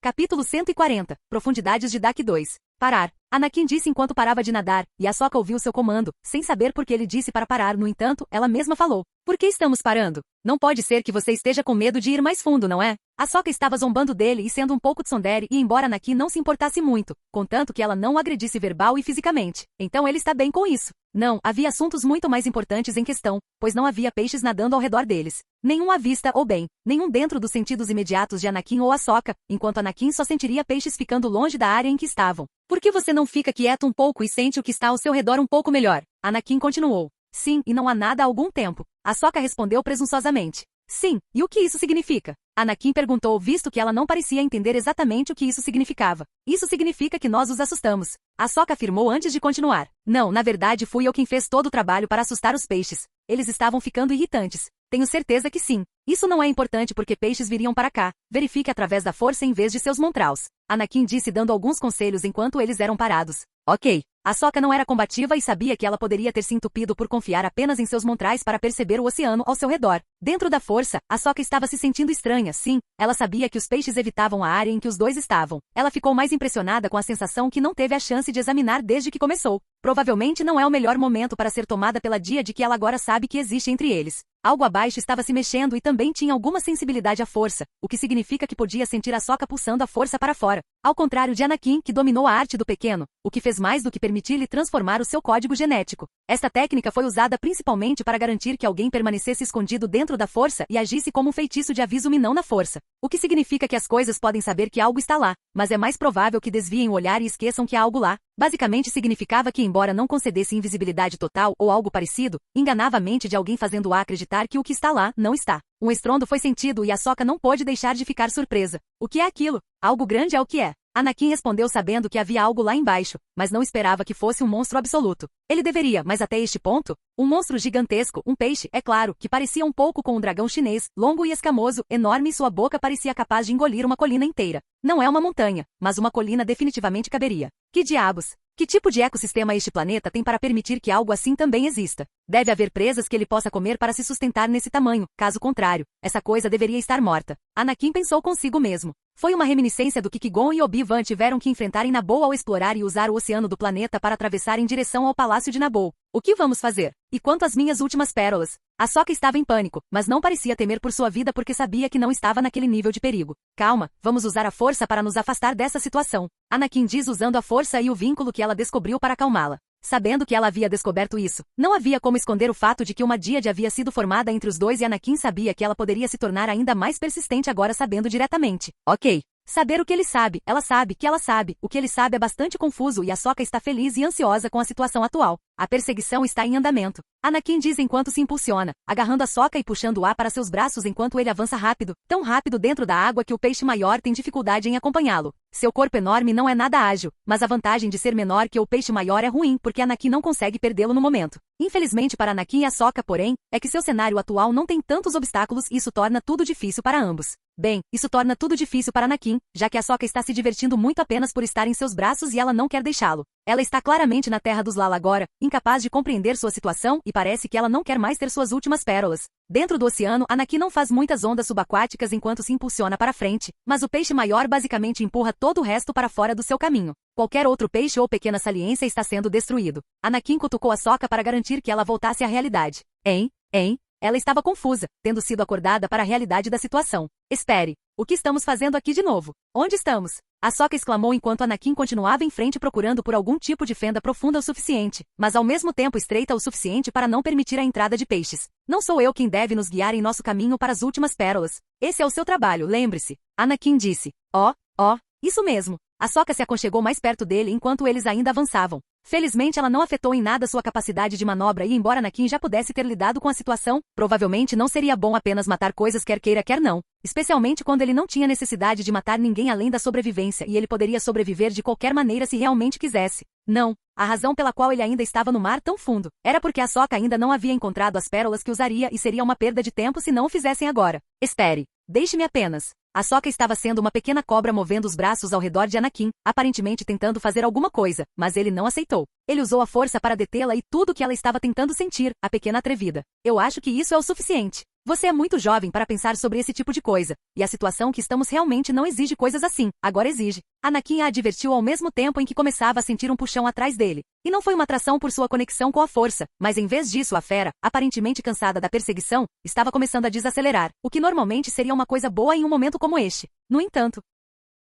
Speaker 1: Capítulo 140. Profundidades de Dak 2. Parar. Anakin disse enquanto parava de nadar, e Ahsoka ouviu seu comando, sem saber por que ele disse para parar. No entanto, ela mesma falou. Por que estamos parando? Não pode ser que você esteja com medo de ir mais fundo, não é? Ahsoka estava zombando dele e sendo um pouco tsundere e embora Anakin não se importasse muito, contanto que ela não o agredisse verbal e fisicamente. Então ele está bem com isso. Não, havia assuntos muito mais importantes em questão, pois não havia peixes nadando ao redor deles. Nenhum à vista ou bem, nenhum dentro dos sentidos imediatos de Anakin ou Ahsoka, enquanto Anakin só sentiria peixes ficando longe da área em que estavam. Por que você não fica quieto um pouco e sente o que está ao seu redor um pouco melhor? Anakin continuou. Sim, e não há nada há algum tempo. Ahsoka respondeu presunçosamente. Sim, e o que isso significa? Anakin perguntou visto que ela não parecia entender exatamente o que isso significava. Isso significa que nós os assustamos. Ahsoka afirmou antes de continuar. Não, na verdade fui eu quem fez todo o trabalho para assustar os peixes. Eles estavam ficando irritantes. Tenho certeza que sim. Isso não é importante porque peixes viriam para cá. Verifique através da força em vez de seus montraus. Anakin disse dando alguns conselhos enquanto eles eram parados. Ok. Ahsoka não era combativa e sabia que ela poderia ter se entupido por confiar apenas em seus montrais para perceber o oceano ao seu redor. Dentro da força, Ahsoka estava se sentindo estranha, sim. Ela sabia que os peixes evitavam a área em que os dois estavam. Ela ficou mais impressionada com a sensação que não teve a chance de examinar desde que começou. Provavelmente não é o melhor momento para ser tomada pela dia de que ela agora sabe que existe entre eles. Algo abaixo estava se mexendo e também tinha alguma sensibilidade à força, o que significa que podia sentir Ahsoka pulsando a força para fora. Ao contrário de Anakin, que dominou a arte do pequeno, o que fez mais do que permitir-lhe transformar o seu código genético. Esta técnica foi usada principalmente para garantir que alguém permanecesse escondido dentro da força e agisse como um feitiço de aviso não na força. O que significa que as coisas podem saber que algo está lá, mas é mais provável que desviem o olhar e esqueçam que há algo lá. Basicamente significava que embora não concedesse invisibilidade total ou algo parecido, enganava a mente de alguém fazendo-a acreditar que o que está lá não está. Um estrondo foi sentido e Ahsoka não pôde deixar de ficar surpresa. O que é aquilo? Algo grande é o que é. Anakin respondeu sabendo que havia algo lá embaixo, mas não esperava que fosse um monstro absoluto. Ele deveria, mas até este ponto? Um monstro gigantesco, um peixe, é claro, que parecia um pouco com um dragão chinês, longo e escamoso, enorme e sua boca parecia capaz de engolir uma colina inteira. Não é uma montanha, mas uma colina definitivamente caberia. Que diabos? Que tipo de ecossistema este planeta tem para permitir que algo assim também exista? Deve haver presas que ele possa comer para se sustentar nesse tamanho, caso contrário, essa coisa deveria estar morta. Anakin pensou consigo mesmo. Foi uma reminiscência do que Qui-Gon e Obi-Wan tiveram que enfrentar em Naboo ao explorar e usar o oceano do planeta para atravessar em direção ao Palácio de Naboo. O que vamos fazer? E quanto às minhas últimas pérolas? Ahsoka estava em pânico, mas não parecia temer por sua vida porque sabia que não estava naquele nível de perigo. Calma, vamos usar a força para nos afastar dessa situação. Anakin diz usando a força e o vínculo que ela descobriu para acalmá-la. Sabendo que ela havia descoberto isso, não havia como esconder o fato de que uma díade havia sido formada entre os dois e Anakin sabia que ela poderia se tornar ainda mais persistente agora sabendo diretamente. Ok. Saber o que ele sabe, ela sabe que ela sabe, o que ele sabe é bastante confuso e Ahsoka está feliz e ansiosa com a situação atual. A perseguição está em andamento. Anakin diz enquanto se impulsiona, agarrando Ahsoka e puxando o ar para seus braços enquanto ele avança rápido, tão rápido dentro da água que o peixe maior tem dificuldade em acompanhá-lo. Seu corpo enorme não é nada ágil, mas a vantagem de ser menor que o peixe maior é ruim porque Anakin não consegue perdê-lo no momento. Infelizmente para Anakin e Ahsoka, porém, é que seu cenário atual não tem tantos obstáculos e isso torna tudo difícil para ambos. Bem, isso torna tudo difícil para Anakin, já que Ahsoka está se divertindo muito apenas por estar em seus braços e ela não quer deixá-lo. Ela está claramente na terra dos Lala agora, incapaz de compreender sua situação e parece que ela não quer mais ter suas últimas pérolas. Dentro do oceano, Anakin não faz muitas ondas subaquáticas enquanto se impulsiona para frente, mas o peixe maior basicamente empurra todo o resto para fora do seu caminho. Qualquer outro peixe ou pequena saliência está sendo destruído. Anakin cutucou Ahsoka para garantir que ela voltasse à realidade. Hein? Ela estava confusa, tendo sido acordada para a realidade da situação. Espere. O que estamos fazendo aqui de novo? Onde estamos? Ahsoka exclamou enquanto Anakin continuava em frente procurando por algum tipo de fenda profunda o suficiente, mas ao mesmo tempo estreita o suficiente para não permitir a entrada de peixes. Não sou eu quem deve nos guiar em nosso caminho para as últimas pérolas. Esse é o seu trabalho, lembre-se. Anakin disse. Isso mesmo. Ahsoka se aconchegou mais perto dele enquanto eles ainda avançavam. Felizmente ela não afetou em nada sua capacidade de manobra e embora Anakin já pudesse ter lidado com a situação, provavelmente não seria bom apenas matar coisas quer queira quer não. Especialmente quando ele não tinha necessidade de matar ninguém além da sobrevivência e ele poderia sobreviver de qualquer maneira se realmente quisesse. Não. A razão pela qual ele ainda estava no mar tão fundo era porque Ahsoka ainda não havia encontrado as pérolas que usaria e seria uma perda de tempo se não o fizessem agora. Espere. Deixe-me apenas. Ahsoka estava sendo uma pequena cobra movendo os braços ao redor de Anakin, aparentemente tentando fazer alguma coisa, mas ele não aceitou. Ele usou a força para detê-la e tudo o que ela estava tentando sentir, a pequena atrevida. Eu acho que isso é o suficiente. Você é muito jovem para pensar sobre esse tipo de coisa, e a situação que estamos realmente não exige coisas assim, agora exige. Anakin a advertiu ao mesmo tempo em que começava a sentir um puxão atrás dele. E não foi uma atração por sua conexão com a força, mas em vez disso a fera, aparentemente cansada da perseguição, estava começando a desacelerar, o que normalmente seria uma coisa boa em um momento como este. No entanto,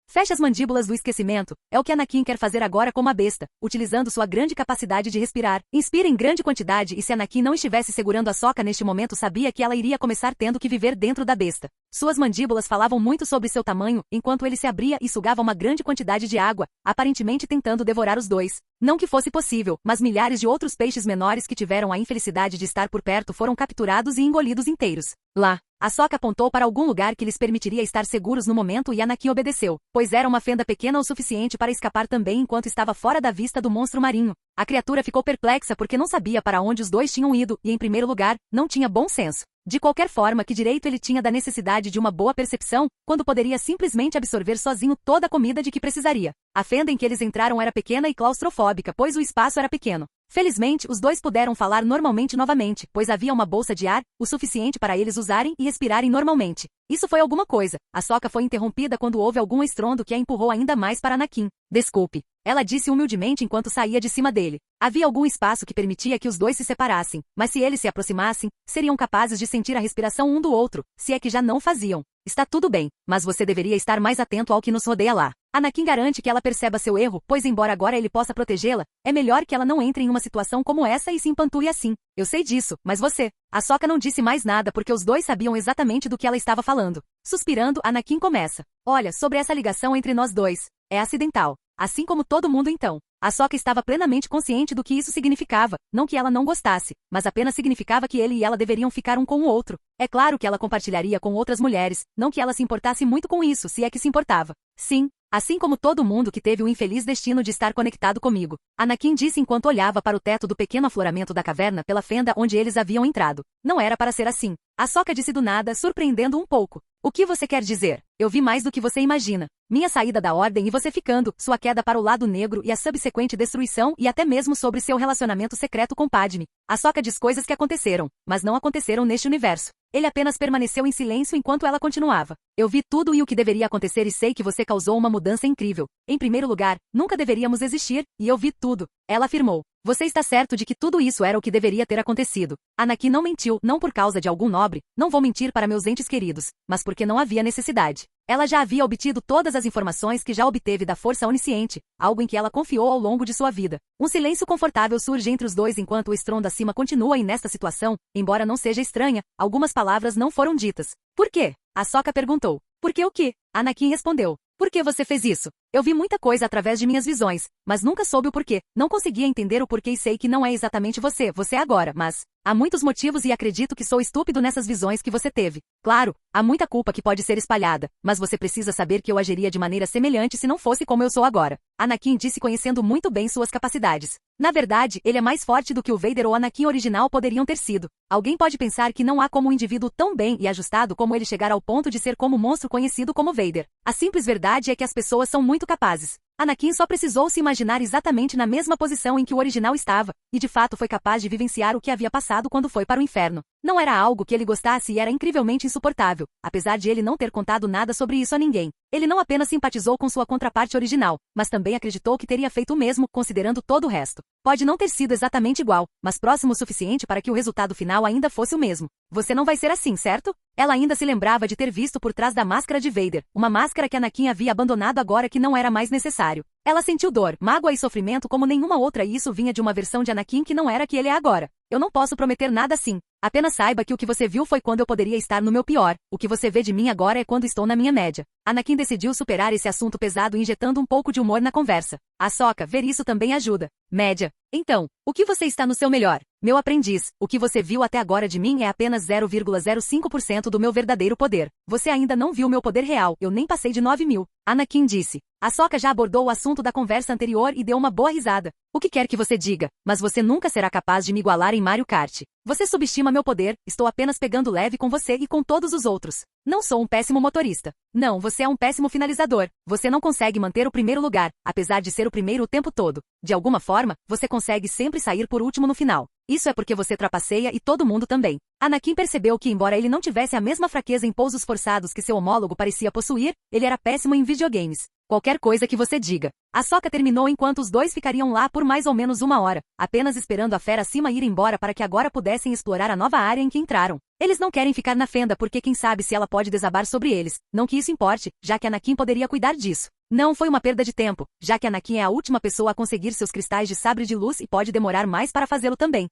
Speaker 1: feche as mandíbulas do esquecimento, é o que Anakin quer fazer agora como a besta, utilizando sua grande capacidade de respirar. Inspira em grande quantidade e se Anakin não estivesse segurando Ahsoka neste momento sabia que ela iria começar tendo que viver dentro da besta. Suas mandíbulas falavam muito sobre seu tamanho, enquanto ele se abria e sugava uma grande quantidade de água, aparentemente tentando devorar os dois. Não que fosse possível, mas milhares de outros peixes menores que tiveram a infelicidade de estar por perto foram capturados e engolidos inteiros. Lá, Ahsoka apontou para algum lugar que lhes permitiria estar seguros no momento e Anakin obedeceu, pois era uma fenda pequena o suficiente para escapar também enquanto estava fora da vista do monstro marinho. A criatura ficou perplexa porque não sabia para onde os dois tinham ido e, em primeiro lugar, não tinha bom senso. De qualquer forma, que direito ele tinha da necessidade de uma boa percepção, quando poderia simplesmente absorver sozinho toda a comida de que precisaria? A fenda em que eles entraram era pequena e claustrofóbica, pois o espaço era pequeno. Felizmente, os dois puderam falar normalmente novamente, pois havia uma bolsa de ar, o suficiente para eles usarem e respirarem normalmente. Isso foi alguma coisa. Ahsoka foi interrompida quando houve algum estrondo que a empurrou ainda mais para Anakin. Desculpe. Ela disse humildemente enquanto saía de cima dele. Havia algum espaço que permitia que os dois se separassem, mas se eles se aproximassem, seriam capazes de sentir a respiração um do outro, se é que já não faziam. Está tudo bem, mas você deveria estar mais atento ao que nos rodeia lá. Anakin garante que ela perceba seu erro, pois embora agora ele possa protegê-la, é melhor que ela não entre em uma situação como essa e se empantue assim. Eu sei disso, mas você... Ahsoka não disse mais nada porque os dois sabiam exatamente do que ela estava falando. Suspirando, Anakin começa. Olha, sobre essa ligação entre nós dois. É acidental. Assim como todo mundo então. Ahsoka estava plenamente consciente do que isso significava, não que ela não gostasse, mas apenas significava que ele e ela deveriam ficar um com o outro. É claro que ela compartilharia com outras mulheres, não que ela se importasse muito com isso, se é que se importava. Sim, assim como todo mundo que teve o infeliz destino de estar conectado comigo. Anakin disse enquanto olhava para o teto do pequeno afloramento da caverna pela fenda onde eles haviam entrado. Não era para ser assim. Ahsoka disse do nada, surpreendendo um pouco. O que você quer dizer? Eu vi mais do que você imagina. Minha saída da ordem e você ficando, sua queda para o lado negro e a subsequente destruição e até mesmo sobre seu relacionamento secreto com Padme. Ahsoka diz coisas que aconteceram, mas não aconteceram neste universo. Ele apenas permaneceu em silêncio enquanto ela continuava. Eu vi tudo e o que deveria acontecer e sei que você causou uma mudança incrível. Em primeiro lugar, nunca deveríamos existir, e eu vi tudo. Ela afirmou. Você está certo de que tudo isso era o que deveria ter acontecido. Anakin não mentiu, não por causa de algum nobre, não vou mentir para meus entes queridos, mas porque não havia necessidade. Ela já havia obtido todas as informações que já obteve da força onisciente, algo em que ela confiou ao longo de sua vida. Um silêncio confortável surge entre os dois enquanto o estrondo acima continua e nesta situação, embora não seja estranha, algumas palavras não foram ditas. Por quê? Ahsoka perguntou. Por que o quê? Anakin respondeu. Por que você fez isso? Eu vi muita coisa através de minhas visões, mas nunca soube o porquê. Não conseguia entender o porquê e sei que não é exatamente você é agora, mas há muitos motivos e acredito que sou estúpido nessas visões que você teve. Claro, há muita culpa que pode ser espalhada, mas você precisa saber que eu agiria de maneira semelhante se não fosse como eu sou agora. Anakin disse conhecendo muito bem suas capacidades. Na verdade, ele é mais forte do que o Vader ou Anakin original poderiam ter sido. Alguém pode pensar que não há como um indivíduo tão bem e ajustado como ele chegar ao ponto de ser como um monstro conhecido como Vader. A simples verdade é que as pessoas são muito capazes. Anakin só precisou se imaginar exatamente na mesma posição em que o original estava, e de fato foi capaz de vivenciar o que havia passado quando foi para o inferno. Não era algo que ele gostasse e era incrivelmente insuportável, apesar de ele não ter contado nada sobre isso a ninguém. Ele não apenas simpatizou com sua contraparte original, mas também acreditou que teria feito o mesmo, considerando todo o resto. Pode não ter sido exatamente igual, mas próximo o suficiente para que o resultado final ainda fosse o mesmo. Você não vai ser assim, certo? Ela ainda se lembrava de ter visto por trás da máscara de Vader, uma máscara que Anakin havia abandonado agora que não era mais necessário. Ela sentiu dor, mágoa e sofrimento como nenhuma outra e isso vinha de uma versão de Anakin que não era a que ele é agora. Eu não posso prometer nada assim. Apenas saiba que o que você viu foi quando eu poderia estar no meu pior. O que você vê de mim agora é quando estou na minha média. Anakin decidiu superar esse assunto pesado injetando um pouco de humor na conversa. Ahsoka, ver isso também ajuda. Média. Então, o que você está no seu melhor? Meu aprendiz, o que você viu até agora de mim é apenas 0,05% do meu verdadeiro poder. Você ainda não viu meu poder real, eu nem passei de 9.000. Anakin disse. Ahsoka já abordou o assunto da conversa anterior e deu uma boa risada. O que quer que você diga, mas você nunca será capaz de me igualar em Mario Kart. Você subestima meu poder, estou apenas pegando leve com você e com todos os outros. Não sou um péssimo motorista. Não, você é um péssimo finalizador. Você não consegue manter o primeiro lugar, apesar de ser o primeiro o tempo todo. De alguma forma, você consegue sempre sair por último no final. Isso é porque você trapaceia e todo mundo também. Anakin percebeu que embora ele não tivesse a mesma fraqueza em pousos forçados que seu homólogo parecia possuir, ele era péssimo em videogames. Qualquer coisa que você diga. Ahsoka terminou enquanto os dois ficariam lá por mais ou menos 1 hora, apenas esperando a fera acima ir embora para que agora pudessem explorar a nova área em que entraram. Eles não querem ficar na fenda porque quem sabe se ela pode desabar sobre eles, não que isso importe, já que Anakin poderia cuidar disso. Não foi uma perda de tempo, já que Anakin é a última pessoa a conseguir seus cristais de sabre de luz e pode demorar mais para fazê-lo também.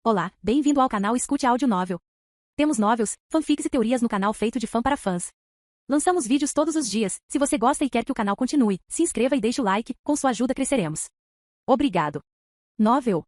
Speaker 1: Olá, bem-vindo ao canal Escute Áudio Novel. Temos novels, fanfics e teorias no canal feito de fã para fãs. Lançamos vídeos todos os dias, se você gosta e quer que o canal continue, se inscreva e deixe o like, com sua ajuda cresceremos. Obrigado. Novel.